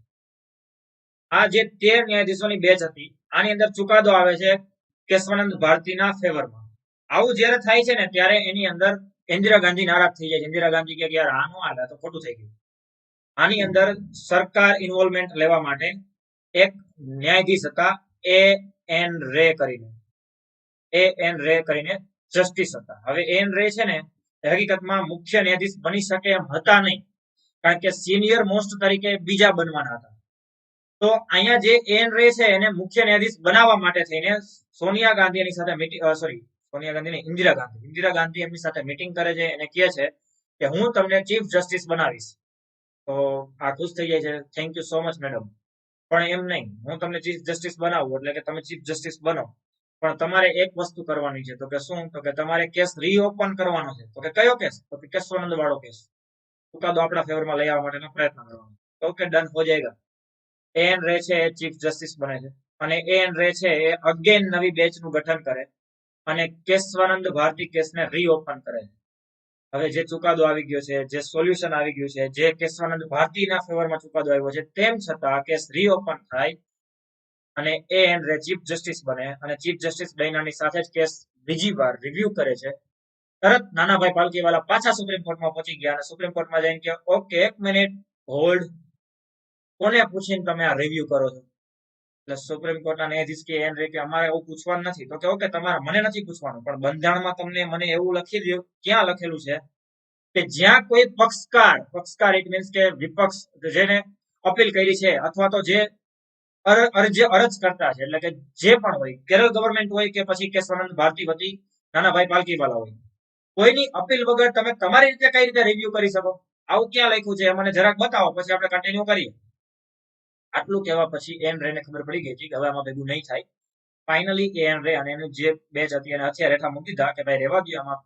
આ જે 13 ન્યાયાધીશોની બેચ હતી, આની અંદર ચુકાદો આવે છે કેશવાનંદ ભારતીના ફેવરમાં. આવું જ્યારે થાય છે ને ત્યારે એની અંદર ઇન્દિરા ગાંધી નારાજ થઈ જાય છે. ઇન્દિરા ગાંધી કે યાર આનું હાલે તો ખોટું થઈ ગયું. આની અંદર સરકાર ઇન્વોલ્વમેન્ટ લેવા માટે એક ન્યાયાધીશ હતા એ એન રે કરીને જસ્ટિસ હતા. હવે એન રે છે ને હકીકતમાં મુખ્ય ન્યાયાધીશ બની શકે એમ હતા નહીં, કારણ કે સિનિયર મોસ્ટ તરીકે બીજા બનવાના હતા. તો અહીંયા જે એન રે છે એને મુખ્ય ન્યાયાધીશ બનાવવા માટે થઈને સોનિયા ગાંધી એની સાથે સોનિયા ગાંધી નહીં, ઇન્દિરા ગાંધી એમની સાથે મીટિંગ કરે છે અને કહે છે કે હું તમને ચીફ જસ્ટિસ બનાવીશ. તો આ ખુશ થઈ જાય છે, thank you so much madam. પણ એમ નહીં, હું તમને ચીફ જસ્ટિસ બનાવું એટલે કે તમે ચીફ જસ્ટિસ બનો, પણ તમારે એક વસ્તુ કરવાની છે. તો કે શું? તો કે તમારે કેસ રીઓપન કરવાનો છે. તો કે કયો કેસ? તો કે કેશવાનંદ વાળો કેસ. ચુકાદો આપણા ફેવરમાં લઈ આવવા માટેનો પ્રયત્ન કરવાનો. તો કે ડન હો જાયગા. એન રે છે એ ચીફ જસ્ટિસ બને છે અને એન રે છે એ અગેન નવી બેચનું ગઠન કરે અને કેશવાનંદ ભારતી કેસને રીઓપન કરે છે. હવે જે ચુકાદો આવી ગયો છે, જે સોલ્યુશન આવી ગયું છે, જે કેશવાનંદ ભારતીના ફેવરમાં ચુકાદો આવ્યો છે, તેમ છતાં કેસ રીઓપન થાય અને એન રે ચીફ જસ્ટિસ બને અને ચીફ જસ્ટિસ બન્યાની સાથે જ કેસ બીજી વાર રિવ્યુ કરે છે. તરત નાનાભાઈ પાલકીવાલા પાછા સુપ્રીમ કોર્ટમાં પહોંચી ગયા અને સુપ્રીમ કોર્ટમાં જઈને કે ઓકે, એક મિનિટ હોલ્ડ, કોને પૂછીને તમે આ રિવ્યુ કરો છો? એટલે સુપ્રીમ કોર્ટના ન્યાયાધીશ કે એન રે કે અમારે એવું પૂછવાનું નથી. તો કે ઓકે, તમારે મને નથી પૂછવાનું, પણ બંધારણમાં તમને મને એવું લખી દો, ક્યાં લખેલું છે કે જ્યાં કોઈ પક્ષકાર ઇટ મીન્સ કે વિપક્ષ, જેને અપીલ કરી છે અથવા તો જે અરજ કરતા છે, એટલે કે જે પણ હોય, કેરળ ગવર્મેન્ટ હોય કે પછી કેશવાનંદ ભારતી વતી નાનાભાઈ પાલકીવાલા હોય, કોઈની અપીલ વગર તમે તમારી રીતે કઈ રીતે રિવ્યુ કરી શકો? આવું ક્યાં લખ્યું છે? મને જરાક બતાવો, પછી આપણે કન્ટિન્યુ કરીએ. આટલું કહેવા પછી એન રે ને ખબર પડી ગઈ હતી કે હવે આમાં ભેગું નહીં થાય. ફાઇનલી એન રે અને એનું જે બેચ હતી એને હથિયાર હેઠા મૂકી દીધા કે ભાઈ રહેવા દો, આમાં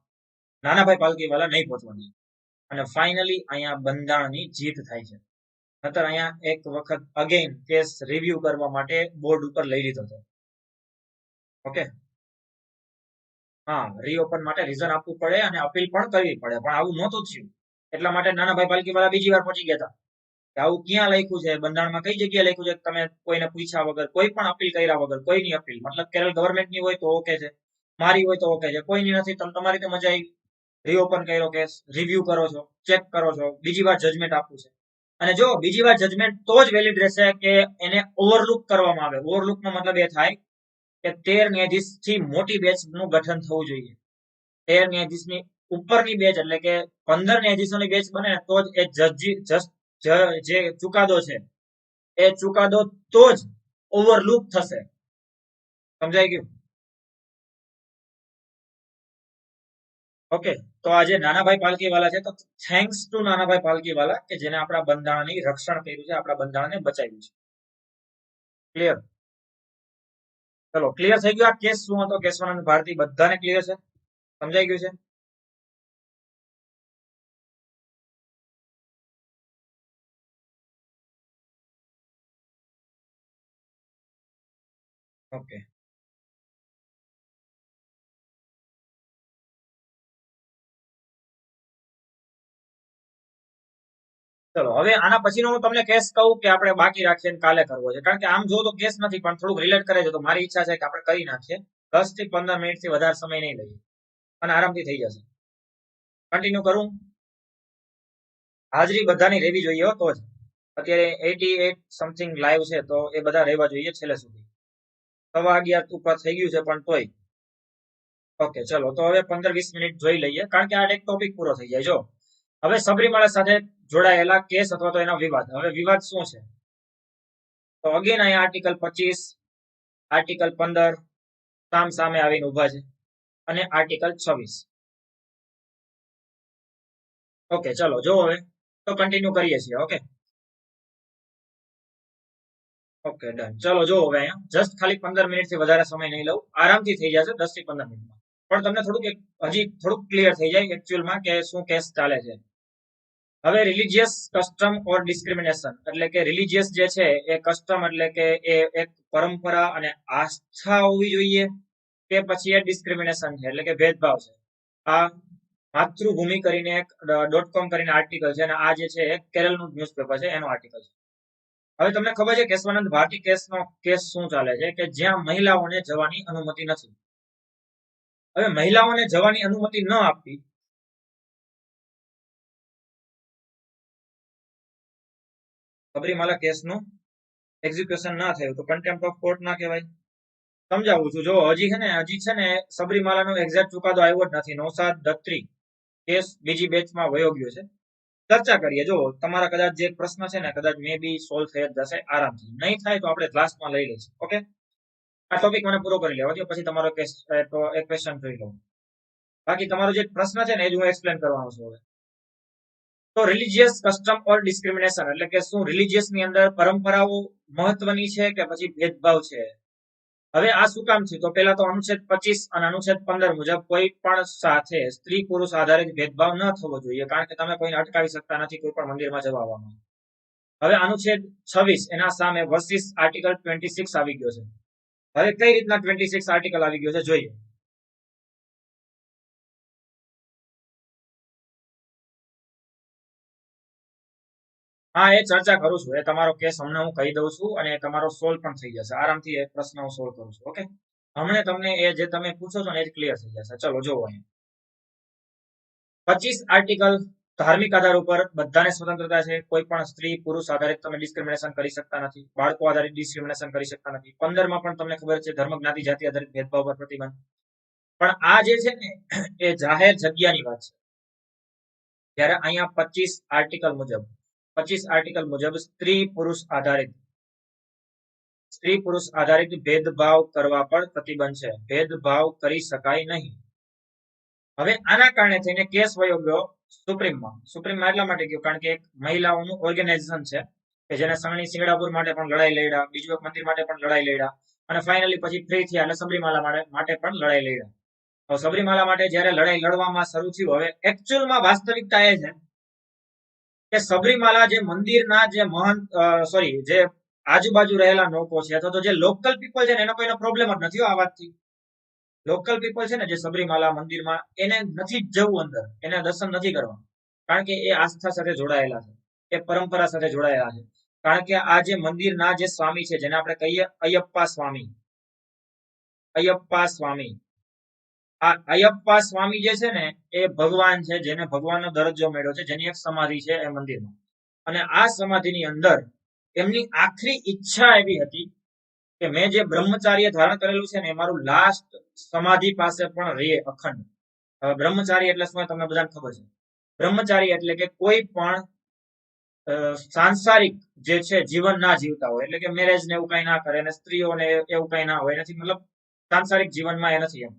નાનાભાઈ પાલકીવાલા નહીં પહોંચવા દે. અને ફાઇનલી અહીંયા બંધારણની જીત થાય છે. નતર અહીંયા એક વખત અગેન કેસ રિવ્યુ કરવા માટે બોર્ડ ઉપર લઈ લીધો હતો. ઓકે, હા, રીઓપન માટે રીઝન આપવું પડે અને અપીલ પણ કરવી પડે, પણ આવું નહોતું થયું. એટલા માટે નાનાભાઈ પાલકીવાલા બીજી વાર પહોંચી ગયા હતા. આવું ક્યાં લખ્યું છે બંધારણમાં? કઈ જગ્યાએ લખ્યું છે તમે કોઈને પૂછ્યા વગર, કોઈ પણ અપીલ કર્યા વગર, કોઈની અપીલ, મતલબ કેરળ ગવર્મેન્ટની હોય તો ઓકે છે, મારી હોય તો ઓકે છે, કોઈની નથી, તમે તમારી રીતે મજા આવી, રીઓપન કર્યો કેસ, રિવ્યુ કરો છો, ચેક કરો છો, બીજી વાર જજમેન્ટ આપવું છે. અને જો બીજી વાર જજમેન્ટ તો જ વેલિડ રહેશે કે એને ઓવરલુક કરવામાં આવે. ઓવરલુકનો મતલબ એ થાય કે 13 ન્યાયાધીશ થી મોટી બેચ નું ગઠન થવું જોઈએ. 13 ન્યાયાધીશની ઉપરની બેચ એટલે કે 15 ન્યાયાધીશોની બેચ બને તો જ એ જે ચુકાદો છે એ ચુકાદો તો જ ઓવરલુક થશે. સમજાઈ ગયું? ઓકે, તો આજે નાનાભાઈ પાલકીવાલા છે, તો થેન્ક્સ ટુ નાનાભાઈ પાલકીવાલા કે જેને આપણા બંધારણની રક્ષણ કર્યું છે, આપણા બંધારણને બચાવ્યું છે. ક્લિયર? ચલો, ક્લિયર થઈ ગયું આ કેસ શું હતો, કેશવાનંદ ભારતી? બધાને ક્લિયર છે? સમજાઈ ગયું છે? ઓકે, ચલો હવે આના પછીનો હું તમને કેસ કહું કે આપણે બાકી રાખીએ કાલે કરવો છે? કારણ કે આમ જો તો કેસ નથી, પણ થોડુંક રિલેટ કરે છે, તો મારી ઈચ્છા છે કે આપણે કરી નાખીએ. 10 થી 15 મિનિટ થી વધારે સમય નહીં લઈએ અને આરામથી થઈ જશે. કન્ટિન્યુ કરું? હાજરી બધાની રહેવી જોઈએ તો જ. અત્યારે 88 સમથિંગ લાઈવ છે, તો એ બધા રહેવા જોઈએ છેલ્લે સુધી. 11:15 ઉપર થઈ ગયું છે પણ તોય. ઓકે, ચલો તો હવે 15-20 મિનિટ જોઈ લઈએ, કારણ કે આ એક ટોપિક પૂરો થઈ જાય. જો હવે સબરીમાલા સાથે જોડાયેલા કેસ અથવા તો એનો વિવાદ. હવે વિવાદ શું છે? તો અગેન અહીંયા આર્ટિકલ 25, આર્ટિકલ 15 સામ સામે આવીને ઉભા છે અને આર્ટિકલ 26. ઓકે, ચલો જો હવે તો કન્ટિન્યુ કરીએ છીએ. Okay okay, done. ચલો જો હવે અહીંયા જસ્ટ ખાલી 15 મિનિટ થી વધારે સમય નહીં લઉં, આરામથી થઈ જશે 10 થી 15 મિનિટમાં. પણ તમને થોડુંક હજી થોડુંક ક્લિયર થઈ જાય એકચ્યુઅલમાં કે શું કેસ ચાલે છે. હવે રિલિજિયસ કસ્ટમ ઓર ડિસ્ક્રિમિનેશન એટલે કે રિલિજિયસ જે છે એ કસ્ટમ એટલે કે એ એક પરંપરા અને આસ્થા હોવી જોઈએ કે પછી એ ડિસ્ક્રિમિનેશન છે એટલે કે ભેદભાવ છે. આ માતૃભૂમિ કરીને એક .com કરીને આર્ટિકલ છે અને આ જે છે એ કેરળનું ન્યૂઝપેપર છે, એનો આર્ટિકલ છે. હવે તમને ખબર છે કેશવાનંદ ભારતી કેસનો કેસ શું ચાલે છે કે જ્યાં મહિલાઓને જવાની અનુમતિ નથી. હવે મહિલાઓને જવાની અનુમતિ ન આપવી, સબરીમાલા કેસનું એક્ઝિક્યુશન ના થયું તો કન્ટેમ્પ્ટ ઓફ કોર્ટ ના કહેવાય? સમજાવું છું. જો હજી છે ને સબરીમાલાનો એક્ઝેક્ટ ચુકાદો આવ્યો જ નથી. નૌશાદ દત્રી કેસ બીજી બેચમાં વયો ગયો છે. ચર્ચા કરીએ. જો તમારા કદાચ જે પ્રશ્ન છે ને કદાચ મે બી સોલ્વ થઈ જશે આરામથી. નહીં થાય તો આપણે લાસ્ટમાં લઈ લઈશું. ઓકે, આ ટોપિક મને પૂરો કરી લેવા દો, પછી તમારો એક ક્વેશ્ચન કરી લઉં. બાકી તમારો જે પ્રશ્ન છે ને એ જ હું એક્સપ્લેન કરવાનો છું હવે. તો રિલિજિયસ કસ્ટમ ઓર ડિસ્ક્રિમિનેશન એટલે કે શું રિલિજિયસ ની અંદર પરંપરાઓ મહત્વની છે કે પછી ભેદભાવ છે? હવે આ શું કામ છે? તો પેલા તો અનુચ્છેદ 25 અને અનુચ્છેદ 15 મુજબ કોઈ પણ સાથે સ્ત્રી પુરુષ આધારિત ભેદભાવ ન થવો જોઈએ, કારણ કે તમે કોઈને અટકાવી શકતા નથી કોઈ પણ મંદિરમાં જવા આવવામાં. હવે અનુચ્છેદ 26 એના સામે વર્સિસ આર્ટિકલ 26 આવી ગયો છે. હવે કઈ રીતના 26 આર્ટિકલ આવી ગયો છે જોઈએ. હા, એ ચર્ચા કરું છું. એ તમારો કેસ હમણાં હું કહી દઉં છું અને તમારો સોલ્વ પણ થઈ જશે આરામથી. એક પ્રશ્ન હું સોલ્વ કરું છું. ઓકે, હમણાં તમને એ જે તમે પૂછો છો ને એ જ ક્લિયર થઈ જશે. ચલો જોવો અહીં 25 આર્ટિકલ ધાર્મિક આધાર ઉપર બધાને સ્વતંત્રતા છે. કોઈ પણ સ્ત્રી પુરુષ આધારિત તમે ડિસ્ક્રિમિનેશન કરી શકતા નથી. બાળકો આધારિત ડિસ્ક્રિમિનેશન કરી શકતા નથી. 15 માં પણ તમને ખબર છે ધર્મ જ્ઞાતિ જાતિ આધારિત ભેદભાવ પર પ્રતિબંધ. પણ આ જે છે ને એ જાહેર જગ્યાની વાત છે. જ્યારે અહીંયા 25 આર્ટિકલ મુજબ સ્ત્રી પુરુષ આધારિત ભેદભાવ કરવા પર પ્રતિબંધ છે. ભેદભાવ કરી શકાય નહીં. હવે આના કારણે થઈને કેસ વયો ગયો સુપ્રીમમાં. એટલા માટે ગયો કારણ કે એક મહિલાઓનું ઓર્ગેનાઇઝેશન છે કે જેને સગણી સિંગડાપુર માટે પણ લડાઈ લડ્યા, બીજું એક મંદિર માટે પણ લડાઈ લડ્યા અને ફાઇનલી પછી ફ્રી થયા એટલે સબરીમાલા માટે પણ લડાઈ લડ્યા. તો સબરીમાલા માટે જ્યારે લડાઈ લડવામાં શરૂ થયું, હવે એકચ્યુઅલમાં વાસ્તવિકતા એ છે કે સબરીમાલા જે મંદિરના જે મહંત જે આજુબાજુ રહેલા લોકો છે અથવા તો જે લોકલ પીપલ છે ને એનો કોઈનો પ્રોબ્લેમ જ નથી આ વાતથી. લોકલ પીપલ છે ને જે સબરીમાલા મંદિરમાં એને નથી જવું અંદર, એને દર્શન નથી કરવા, કારણ કે એ આસ્થા સાથે જોડાયેલા છે, એ પરંપરા સાથે જોડાયેલા છે. કારણ કે આ જે મંદિરના જે સ્વામી છે જેને આપણે કહીએ અયપ્પા સ્વામી, આ અયપ્પા સ્વામી જે છે ને એ ભગવાન છે, જેને ભગવાનનો દરજ્જો મળ્યો છે, જેની એક સમાધિ છે એ મંદિરમાં. અને આ સમાધિની અંદર એમની આખરી ઈચ્છા એવી હતી કે મેં જે બ્રહ્મચાર્ય ધારણ કરેલું છે ને એ મારું લાસ્ટ સમાધિ પાસે પણ રહે અખંડ. બ્રહ્મચારી એટલે શું તમને બધાને ખબર છે. બ્રહ્મચારી એટલે કે કોઈ પણ સાંસારિક જે છે જીવન ના જીવતા હોય, એટલે કે મેરેજ ને એવું કઈ ના કરે અને સ્ત્રીઓને એવું કઈ ના હોય નથી, મતલબ સાંસારિક જીવનમાં એ નથી એમ.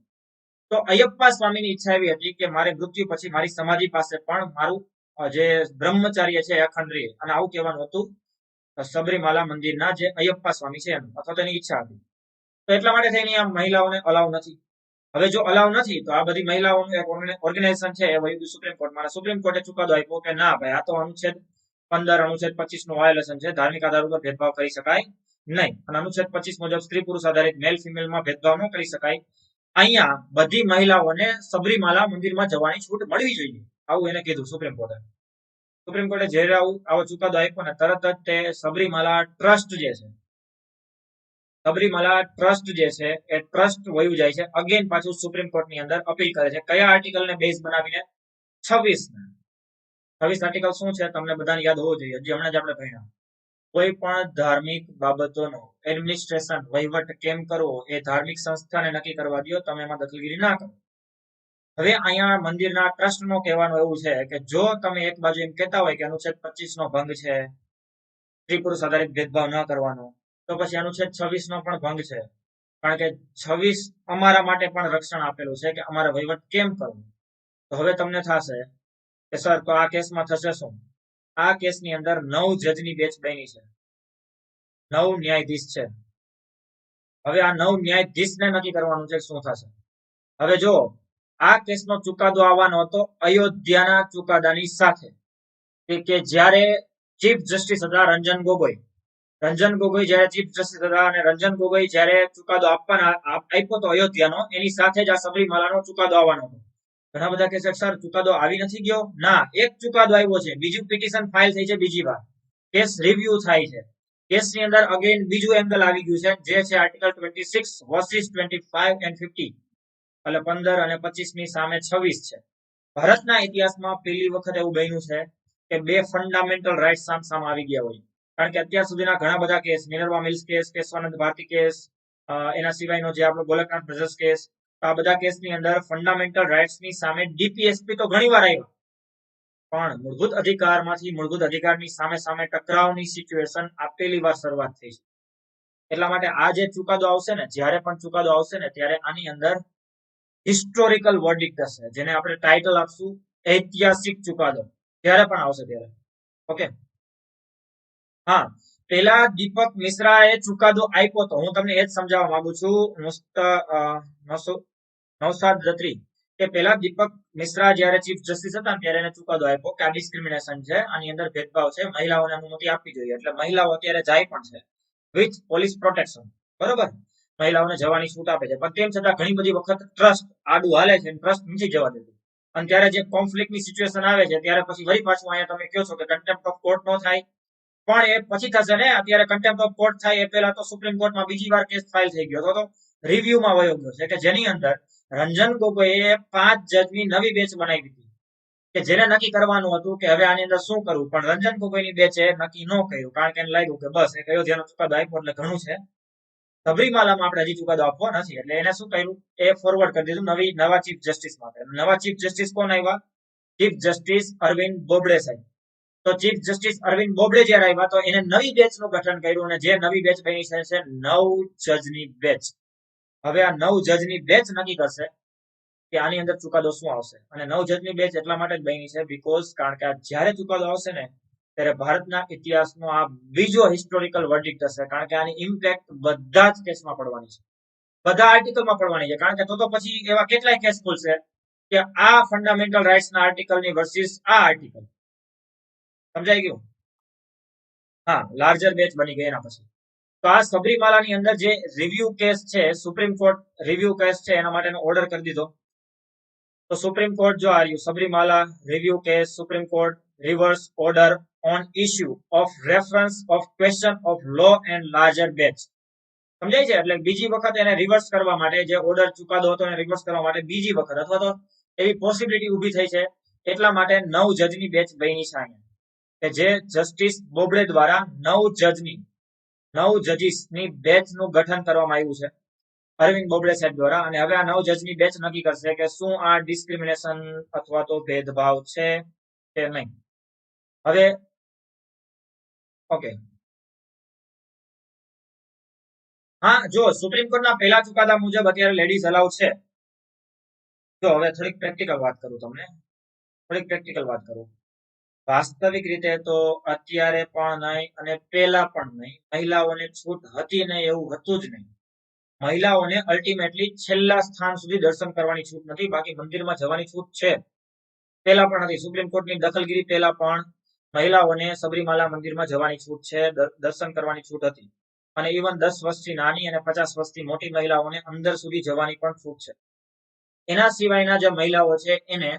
તો અયપ્પા સ્વામીની ઈચ્છા એવી હતી કે મારે મૃત્યુ પછી મારી સમાધિ પાસે પણ મારું જે બ્રહ્મચાર્ય છે અખંડ રહે. અને આવું કહેવાનું હતું સબરીમાલા મંદિરના જે અયપ્પા સ્વામી છે એનું, અથવા તેની ઈચ્છા હતી. તો એટલા માટે થઈને આ મહિલાઓને અલાઉ નથી. હવે જો અલાઉ નથી તો આ બધી મહિલાઓનું એક ઓર્ગેનાઇઝેશન છે એ વયું સુપ્રીમ કોર્ટમાં. સુપ્રીમ કોર્ટે ચુકાદો આપ્યો કે ના ભાઈ, આ તો અનુચ્છેદ 15 અનુચ્છેદ 25 નું વાયોલેશન છે. ધાર્મિક આધાર ઉપર ભેદભાવ કરી શકાય નહીં. અને અનુચ્છેદ 25 મુજબ સ્ત્રી પુરુષ આધારિત મેલ ફિમેલમાં ભેદભાવ ન કરી શકાય. અહીંયા બધી મહિલાઓને સબરીમાલા મંદિરમાં જવાની છૂટ મળવી જોઈએ, આવું એને કીધું સુપ્રીમ કોર્ટે. સુપ્રીમ કોર્ટે જ્યારે આવો ચુકાદો આપ્યો ને તરત જ તે સબરીમાલા ટ્રસ્ટ જે છે એ ટ્રસ્ટ વયું જાય છે અગેન પાછું સુપ્રીમ કોર્ટની અંદર અપીલ કરે છે. કયા આર્ટિકલને બેઝ બનાવીને? 26 આર્ટિકલ શું છે તમને બધાને યાદ હોવો જોઈએ, હજી હમણાં જ આપણે ભણ્યા. કોઈ પણ ધાર્મિક બાબતોનો એડમિનિસ્ટ્રેશન વહીવટ કેમ કરવો એ ધાર્મિક સંસ્થાને નક્કી કરવા દો, તમે એમાં દખલગીરી ના કરો. હવે અહીંયા મંદિરના ટ્રસ્ટનો કહેવાનું એવું છે કે જો તમે એક બાજુ એમ કહેતા હોય કે અનુચ્છેદ 25 નો ભંગ છે, સ્ત્રી પુરુષ આધારિત ભેદભાવ ન કરવાનો, તો પછી અનુચ્છેદ 26 નો પણ ભંગ છે. કારણ કે 26 અમારા માટે પણ રક્ષણ આપેલું છે કે અમારે વહીવટ કેમ કરવો. તો હવે તમને થશે કે સર તો આ કેસમાં થશે શું? આ કેસની અંદર 9 જજની બેન્ચ બની છે, 9 ન્યાયાધીશ છે. હવે આ 9 ન્યાયાધીશને નક્કી કરવાનું છે શું થશે. હવે જો આ કેસનો ચુકાદો આવવાનો હતો અયોધ્યાના ચુકાદાની સાથે, કે જ્યારે ચીફ જસ્ટિસ હતા રંજન ગોગોઈ જ્યારે ચીફ જસ્ટિસ હતા અને રંજન ગોગોઈ જ્યારે ચુકાદો આપ્યો તો અયોધ્યાનો, એની સાથે જ આ સબરીમાલાનો ચુકાદો આવવાનો હતો. ઘણા બધા કહેશે સર ચુકાદો આવી નથી ગયો. ના, એક ચુકાદો આવ્યો છે, બીજું પિટિશન ફાઇલ થઈ છે, બીજી વાર કેસ રિવ્યુ થાય છે. કેસની અંદર અગેન બીજું એંગલ આવી ગયું છે, જે છે આર્ટિકલ 26 વર્સિસ 25 એન્ડ 50. એટલે 15 અને 25 ની સામે 26 છે. ભારતના ઇતિહાસમાં પહેલી વખત એવું બન્યું છે કે બે ફંડામેન્ટલ રાઇટ્સ સામ આવી ગયા હોય. કારણ કે અત્યાર સુધીના ઘણા બધા case, Minerva mills case, Keshavananda Bharati case, એના સિવાયનો જે આપણો ગોલકનાથ બ્રધર્સ કેસ, આ બધા કેસની અંદર ફંડામેન્ટલ રાઇટ્સની સામે ડીપીએસપી તો ઘણીવાર આવ્યા, પણ મૂળભૂત અધિકારમાંથી મૂળભૂત અધિકારની સામે ટકરાવની સિચ્યુએશન આ પહેલી વાર શરૂઆત થઈ છે. એટલા માટે આ જે ચુકાદો આવશે ને, જ્યારે પણ ચુકાદો આવશે ને ત્યારે આની અંદર હિસ્ટોરિકલ વર્ડિક્ટ હશે, જેને આપણે ટાઇટલ આપશું ઐતિહાસિક ચુકાદો, જ્યારે પણ આવશે ત્યારે. ઓકે, હા, પેલા દીપક મિશ્રાએ ચુકાદો આપ્યો તો હું તમને એ જ સમજાવવા માંગુ છું નૌશાદ જત્રી, કે પેલા દીપક મિશ્રા જયારે ચીફ જસ્ટિસ હતા ત્યારે એને ચુકાદો આપ્યો કે આ ડિસ્ક્રિમિનેશન છે, આની અંદર ભેદભાવ છે, મહિલાઓને અનુમતિ આપવી જોઈએ, એટલે મહિલાઓ અત્યારે જાય પણ છે વિથ પોલીસ પ્રોટેક્શન, બરોબર, મહિલાઓને જવાની છૂટ આપે છે, પણ તેમ છતાં ઘણી બધી વખત ટ્રસ્ટ આડું હાલે છે, ટ્રસ્ટ નથી જવા દેતું, અને ત્યારે જે કોન્ફ્લિક્ટની સિચ્યુએશન આવે છે ત્યારે પછી વળી પાછું અહીંયા તમે કહો છો કે કન્ટેમ્પ્ટ ઓફ કોર્ટ નો થાય, પણ એ પછી થશે ને, અત્યારે કન્ટેમ્પ્ટ ઓફ કોર્ટ થાય એ પહેલા તો સુપ્રીમ કોર્ટમાં બીજી વાર કેસ ફાઇલ થઈ ગયો હતો, રિવ્યુમાં વયો ગયો છે, કે જેની અંદર રંજન ગોગોઈએ 5 જજની નવી બેચ બનાવી દીધી કે જેને નક્કી કરવાનું હતું કે હવે આની અંદર શું કરવું, પણ રંજન ગોગોઈની બેચે નક્કી ન કર્યું, કારણ કે એને લાગ્યું કે બસ એ અયોધ્યાનો ચુકાદો આપ્યો એટલે ઘણું છે, સબરીમાલામાં આપણે હજી ચુકાદો આપવો નથી, એટલે એને શું કર્યું, એ ફોરવર્ડ કરી દીધું નવા ચીફ જસ્ટિસ માટે. નવા ચીફ જસ્ટિસ કોણ આવ્યા? ચીફ જસ્ટિસ અરવિંદ બોબડે સાહેબ. તો ચીફ જસ્ટિસ અરવિંદ બોબડે જયારે આવ્યા તો એને નવી બેચનું ગઠન કર્યું, અને જે નવી બેચ બની છે 9 જજની બેચ. હવે આ 9 જજની બેચ નક્કી કરશે કે આની અંદર ચુકાદો શું આવશે, અને 9 જજની બેચ એટલા માટે જ બની છે બીકોઝ કારણ કે જ્યારે ચુકાદો આવશે ને ત્યારે ભારતના ઇતિહાસનો આ બીજો હિસ્ટોરિકલ વર્ડિક્ટ હશે, કારણ કે આની ઇમ્પેક્ટ બધા જ કેસમાં પડવાની છે, બધા આર્ટિકલમાં પડવાની છે, કારણ કે તો પછી એવા કેટલાય કેસ ખુલશે કે આ ફંડામેન્ટલ રાઇટ્સના આર્ટિકલની વર્સિસ આ આર્ટિકલ. સમજાઈ ગયું? હા, લાર્જર બેચ બની ગઈ એના પછી. તો આ સબરીમાલાની અંદર જે રિવ્યુ કેસ છે, સુપ્રીમ કોર્ટ રિવ્યુ કેસ છે, એના માટેનો ઓર્ડર કરી દીધો. તો સુપ્રીમ કોર્ટ જો આ રહ્યું Sabarimala review case, Supreme Court reverse order on issue of reference of question of law and larger bench. સમજાય છે? એટલે બીજી વખત એને રિવર્સ કરવા માટે, જે ઓર્ડર ચુકાદો હતો એને રિવર્સ કરવા માટે બીજી વખત, અથવા તો એવી પોસિબિલિટી ઊભી થઈ છે, એટલા માટે 9 જજની બેચ બની છે અહીંયા, કે જે જસ્ટિસ બોબડે દ્વારા 9 જજીસની બેચનું ગઠન કરવામાં આવ્યું છે અરવિંદ બોબડે સાહેબ દ્વારા, અને હવે આ 9 જજની બેચ નક્કી કરશે કે શું આ ડિસ્ક્રિમિનેશન અથવા તો ભેદભાવ છે કે નહીં. હવે ઓકે, હા, જો સુપ્રીમ કોર્ટના પહેલા ચુકાદા મુજબ અત્યારે લેડીઝ અલાઉ છે. જો હવે થોડીક પ્રેક્ટિકલ વાત કરું, વાસ્તવિક રીતે તો અત્યારે પણ નહીં અને પહેલા પણ નહીં, મહિલાઓને છૂટ હતી નહીં એવું હતું જ નહીં. મહિલાઓને અલ્ટિમેટલી છેલ્લા સ્થાન સુધી દર્શન કરવાની છૂટ નથી, બાકી મંદિરમાં જવાની છૂટ છે, પહેલા પણ હતી. સુપ્રીમ કોર્ટની દખલગીરી પહેલા પણ મહિલાઓને સબરીમાલા મંદિરમાં જવાની છૂટ છે, દર્શન કરવાની છૂટ હતી, અને ઇવન 10 વર્ષથી નાની અને 50 વર્ષથી મોટી મહિલાઓને અંદર સુધી જવાની પણ છૂટ છે. એના સિવાયના જે મહિલાઓ છે એને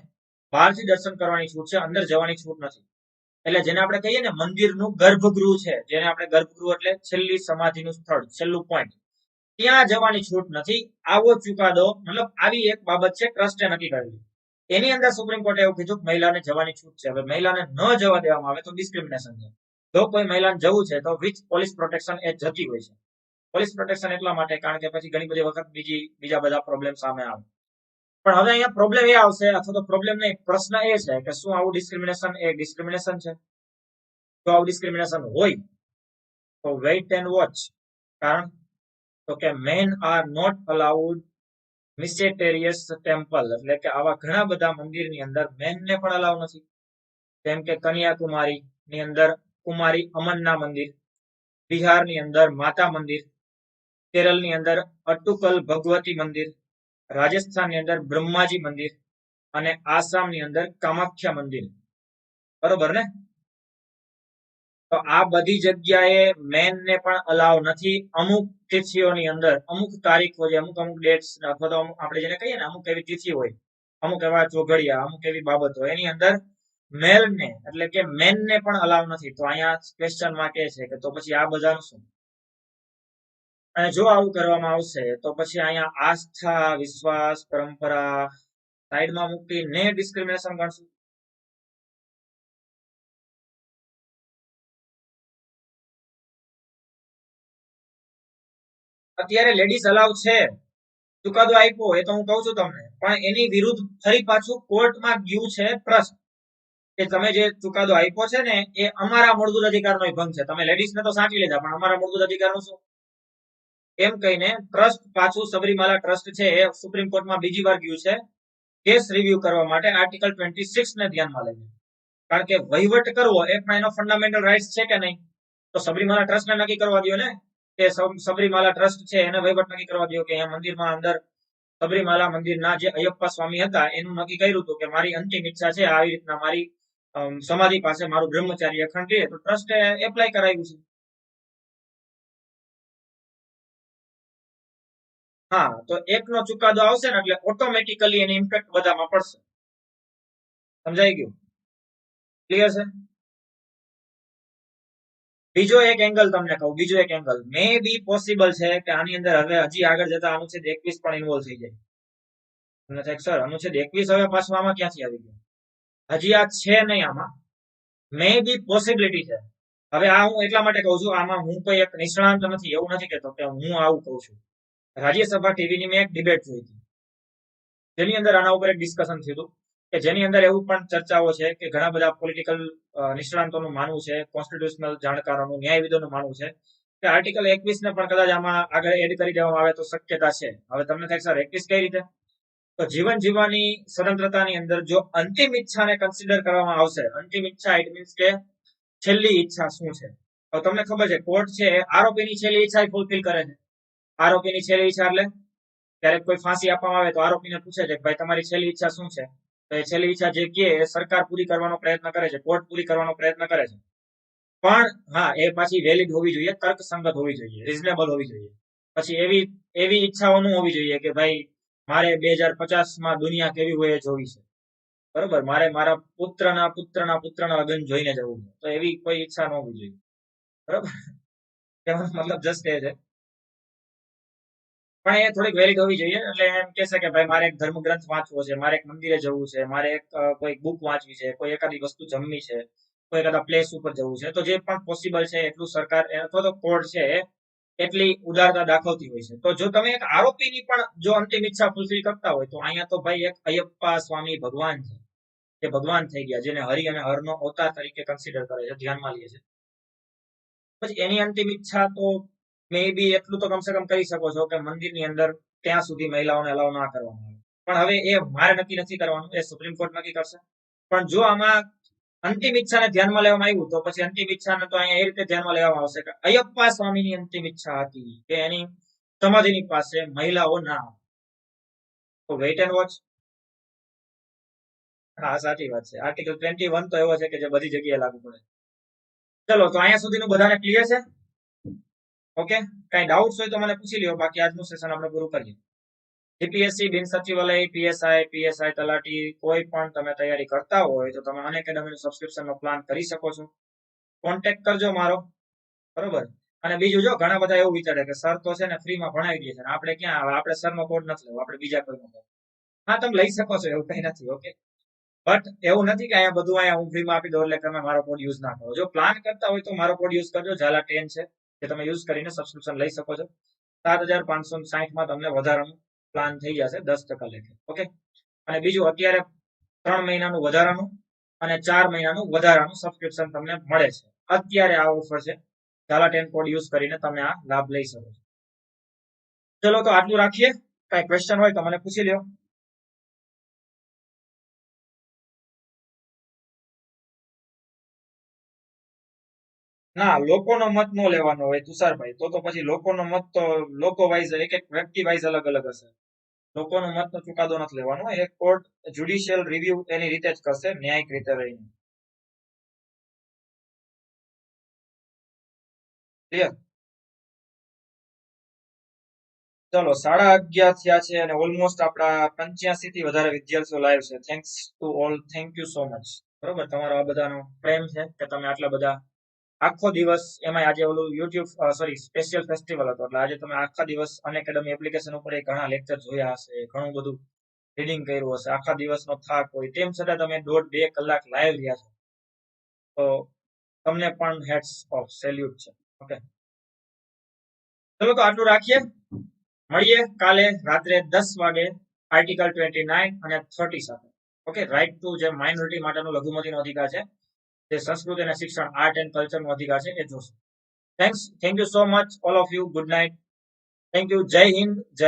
બહારથી દર્શન કરવાની છૂટ છે, અંદર જવાની છૂટ નથી. એટલે જેને આપણે કહીએ ને મંદિરનું ગર્ભગૃહ છે, જેને આપણે ગર્ભગૃહ એટલે છેલ્લી સમાધિનું સ્થળ, છેલ્લું પોઈન્ટ, ત્યાં જવાની છૂટ નથી. આવો ચુકાદો, મતલબ આવી એક બાબત છે ટ્રસ્ટે નક્કી કરેલી, એની અંદર સુપ્રીમ કોર્ટે એવું કીધું કે મહિલાને જવાની છૂટ છે. હવે મહિલાને ન જવા દેવામાં આવે તો ડિસ્ક્રિમિનેશન છે. જો કોઈ મહિલાને જવું છે તો વિથ પોલીસ પ્રોટેક્શન એ જતી હોય છે. પોલીસ પ્રોટેક્શન એટલા માટે કારણ કે પછી ઘણી બધી વખત બીજા બધા પ્રોબ્લેમ સામે આવે. પણ હવે અહીંયા પ્રોબ્લેમ એ આવશે, અથવા તો પ્રોબ્લેમ નહીં, પ્રશ્ન એ છે કે શું આવું ડિસ્ક્રિમિનેશન એ ડિસ્ક્રિમિનેશન છે? જો આવું ડિસ્ક્રિમિનેશન હોય તો વેઇટ એન્ડ વોચ. કારણ તો કે men are not allowed mysterious temple, એટલે કે આવા ઘણા બધા મંદિરની અંદર મેનને પણ અલાઉ નથી, જેમ કે કન્યાકુમારી ની અંદર કુમારી અમનના મંદિર, બિહારની અંદર માતા મંદિર, કેરળની અંદર અટ્ટુકલ ભગવતી મંદિર, રાજસ્થાનની અંદર બ્રહ્માજી મંદિર, અને આસામની અંદર કામાખ્યા મંદિર. બરોબર ને? તો આ બધી જગ્યાએ મેનને પણ અલાવ નથી. અમુક તિથિઓની અંદર, અમુક તારીખો છે, અમુક ડેટ્સ, અથવા તો આપણે જેને કહીએ ને અમુક એવી તિથિ હોય, અમુક એવા ચોઘડિયા, અમુક એવી બાબતો, એની અંદર મેલને એટલે કે મેનને પણ અલાવ નથી. તો અહીંયા ક્વેશ્ચનમાં કે છે કે તો પછી આ બધાનું શું? અને જો આવું કરવામાં આવશે તો પછી અહીંયા આસ્થા, વિશ્વાસ, પરંપરા સાઈડમાં મૂકીને ડિસ્ક્રિમિનેશન ગણશું. અત્યારે લેડીઝ અલાવ છે, ચુકાદો આપ્યો એ તો હું કહું છું તમને, પણ એની વિરુદ્ધ ફરી પાછું કોર્ટમાં ગયું છે ટ્રસ્ટ, કે તમે જે ચુકાદો આપ્યો છે ને એ અમારા મૂળભૂત અધિકારનો ભંગ છે. તમે લેડીઝને તો સાચવી લીધા, પણ અમારા મૂળભૂત અધિકારનું શું? એમ કહીને ટ્રસ્ટ પાછું સબરીમાલા ટ્રસ્ટ છે એ સુપ્રીમ કોર્ટમાં બીજી વાર ગયું છે કેસ રિવ્યુ કરવા માટે આર્ટિકલ 26 ને ધ્યાનમાં લઈને. કારણ કે વહીવટ કરવો એ પણ એનો ફંડામેન્ટલ રાઇટ્સ છે કે નહીં? તો સબરીમાલા ટ્રસ્ટને નક્કી કરવા દો ને કે સબરીમાલા ટ્રસ્ટ છે એને વહીવટ નક્કી કરવા દો કે અહીંયા મંદિરમાં અંદર સબરીમાલા મંદિરના જે અયપ્પા સ્વામી હતા એનું નક્કી કર્યું હતું કે મારી અંતિમ ઈચ્છા છે આવી રીતના મારી સમાધિ પાસે મારું બ્રહ્મચારી અખંડ રહે, તો ટ્રસ્ટે એપ્લાય કરાવ્યું છે. હા, તો એકનો ચુકાદો આવશે ને એટલે ઓટોમેટિકલી એની ઇમ્પેક્ટ બધામાં પડશે. સમજાઈ ગયું? ક્લિયર છે? બીજો એક એંગલ તમને કહું, બીજો એક એંગલ મે બી પોસિબલ છે કે આની અંદર હવે હજી આગળ જતા અનુચ્છેદ 21 પણ ઇન્વોલ્વ થઈ જાય. તમને થાય સર અનુચ્છેદ 21 હવે પાછું આમાં ક્યાંથી આવી ગયું? હજી આ છે નહીં આમાં, મે બી પોસિબિલિટી છે. હવે આ હું એટલા માટે કહું છું, આમાં હું કોઈ એક નિષ્ણાંત નથી એવું નથી કહેતો કે હું આવું કહું છું. રાજ્યસભા ટીવીની મેં એક ડિબેટ જોઈ હતી જેની અંદર આના ઉપર એક ડિસ્કશન થયું હતું કે જેની અંદર એવું પણ ચર્ચાઓ છે કે ઘણા બધા પોલિટિકલ નિષ્ણાંતોનું માનવું છે, કોન્સ્ટિટ્યુશનલ જાણકારોનું, ન્યાયવિદોનું માનવું છે કે આર્ટિકલ 21 ને પણ કદાચ આમાં આગળ એડ કરી દેવામાં આવે તો શક્યતા છે. હવે તમને થાય સર 21 કઈ રીતે? તો જીવન જીવવાની સ્વતંત્રતાની અંદર જો અંતિમ ઈચ્છાને કન્સિડર કરવામાં આવશે, અંતિમ ઈચ્છા ઇટ મીન્સ કે છેલ્લી ઈચ્છા શું છે? હવે તમને ખબર છે કોર્ટ છે આરોપીની છેલ્લી ઈચ્છા ફૂલફિલ કરે છે. આરોપીની છેલ્લી ઈચ્છા એટલે ક્યારેક કોઈ ફાંસી આપવામાં આવે તો આરોપીને પૂછે છે કે ભાઈ તમારી છેલ્લી ઈચ્છા શું છે? તો એ છેલ્લી ઈચ્છા જે કહે એ સરકાર પૂરી કરવાનો પ્રયત્ન કરે છે, કોર્ટ પૂરી કરવાનો પ્રયત્ન કરે છે. પણ હા, એ પાછી વેલિડ હોવી જોઈએ, તર્કસંગત હોવી જોઈએ, રિઝનેબલ હોવી જોઈએ. પછી એવી એવી ઈચ્છાઓ ન હોવી જોઈએ કે ભાઈ મારે 2050માં દુનિયા કેવી હોય એ જોવી છે, બરોબર, મારે મારા પુત્રના પુત્રના પુત્રના લગ્ન જોઈને જવું છે, તો એવી કોઈ ઈચ્છા ન હોવી જોઈએ, બરોબર. મતલબ જસ્ટ એ છે, પણ એ થોડીક વેલિડ હોવી જોઈએ. એટલે એમ કહેશે કે ભાઈ મારે એક ધર્મગ્રંથ વાંચવો છે, મારે એક મંદિરે જવું છે, મારે એક કોઈ બુક વાંચવી છે, કોઈ એકાદી વસ્તુ જમવી છે, કોઈ એકાદા પ્લેસ ઉપર જવું છે, તો જે પણ પોસિબલ છે એટલું સરકાર અથવા તો કોર્ટ છે એટલી ઉદારતા દાખવતી હોય છે. તો જો તમે એક આરોપીની પણ જો અંતિમ ઈચ્છા ફૂલફિલ કરતા હોય તો અહીંયા તો ભાઈ એક અયપ્પા સ્વામી ભગવાન છે, જે ભગવાન થઈ ગયા, જેને હરિ અને હરનો અવતાર તરીકે કન્સિડર કરે છે, ધ્યાનમાં લે છે. પછી એની અંતિમ ઈચ્છા તો મે બી એટલું તો કમસે કમ કરી શકો છો કે મંદિરની અંદર ત્યાં સુધી મહિલાઓને અલાઉ ના કરવામાં આવે. પણ હવે એ મારે નક્કી નથી કરવાનું, એ સુપ્રીમ કોર્ટ નક્કી કરશે. પણ જો આમાં અંતિમ ઈચ્છાને ધ્યાનમાં લેવામાં આવ્યું તો પછી અંતિમ ઈચ્છાને તો અહીંયા એ રીતે ધ્યાનમાં લેવામાં આવશે કે અયપ્પા સ્વામીની અંતિમ ઈચ્છા હતી કે એની સમાધિની પાસે મહિલાઓ ના. તો વેઇટ એન્ડ વોચ. હા, સાચી વાત છે. આર્ટિકલ 21 તો એવો છે કે જે બધી જગ્યાએ લાગુ પડે. ચલો, તો અહીંયા સુધીનું બધાને ક્લિયર છે? ઓકે, કઈ ડાઉટ્સ હોય તો મને પૂછી લ્યો, બાકી આજનું સેશન આપણે પૂરું કરીએ. જીપીએસસી, બિન સચિવાલય, પીએસઆઈ તલાટી કોઈ પણ તમે તૈયારી કરતા હોય તો તમે અનએકેડમીનું સબસ્ક્રિપ્શનનો પ્લાન કરી શકો છો. કોન્ટેક્ટ કરજો મારો, બરોબર. અને બીજું જો ઘણા બધા એવું વિચારે કે સર તો છે ને ફ્રીમાં ભણાવી દે છે, આપણે ક્યાં આવે, આપણે સરનો કોડ નથી લેવો, આપણે બીજા કોઈનો કોડ. હા, તમે લઈ શકો છો, એવું કઈ નથી. ઓકે, બટ એવું નથી કે અહીંયા બધું અહીંયા હું ફ્રીમાં આપી દઉં એટલે તમે મારો કોડ યુઝ ના કરો. જો પ્લાન કરતા હોય તો મારો કોડ યુઝ કરજો, ઝાલા 10 છે, જે તમે યુઝ કરીને સબસ્ક્રિપ્શન લઈ શકો છો. 7560માં તમને વધારાનું પ્લાન થઈ જશે 10% લેખે. ઓકે, અને બીજું અત્યારે 3 મહિનાનું વધારાનું અને 4 મહિનાનું વધારાનું સબસ્ક્રિપ્શન તમને મળે છે. અત્યારે આ ઓફર છે, ઝાલા 10 કોડ યુઝ કરીને તમે આ લાભ લઈ શકો છો. ચલો, તો આટલું રાખીએ. કઈ ક્વેશ્ચન હોય તો મને પૂછી લ્યો. ના, લોકોનો મત નો લેવાનો હોય તુષારભાઈ, તો પછી લોકોનો મત તો લોકો વાઇઝ એક એક વ્યક્તિ વાઇઝ અલગ અલગ હશે. લોકોનો મતનો ચુકાદો નથી લેવાનો, એક કોર્ટ જ્યુડિશિયલ રિવ્યુ એની રીતે જ કરશે, ન્યાયિક રીતે રહીને. ક્લિયર? ચલો, 11:30 થયા છે અને ઓલમોસ્ટ આપણા 85 થી વધારે વિદ્યાર્થીઓ લાઈવ છે. Thanks to all, thank you so much. બરોબર, તમારો આ બધાનો પ્રેમ છે કે તમે આટલા બધા આખો દિવસ, એમાં આજે ઓલું યુટ્યુબ સોરી સ્પેશિયલ ફેસ્ટિવલ હતો એટલે આજે તમે આખા દિવસ અનએકેડમી એપ્લિકેશન ઉપર ઘણા લેક્ચર જોયા હશે, ઘણું બધું રીડિંગ કર્યું હશે, આખા દિવસનો થાક હોય તેમ છતાં તમે 1.5-2 કલાક લાઈવ રહ્યા છો, તો તમને પણ હેડ્સ ઓફ, સેલ્યુટ છે. ઓકે, ચલો, તો આટલું રાખીએ. મળીએ કાલે રાત્રે 10 વાગે આર્ટિકલ 29 અને 30 સાથે. ઓકે, રાઈટ ટુ જે માઇનોરિટી માટેનો લઘુમતીનો અધિકાર છે, જે સંસ્કૃતિ અને શિક્ષણ, આર્ટ એન્ડ કલ્ચરનો અધિકાર છે, એ જોશું. Thank you so much all of you. Good night. Thank you. જય હિન્દ. જય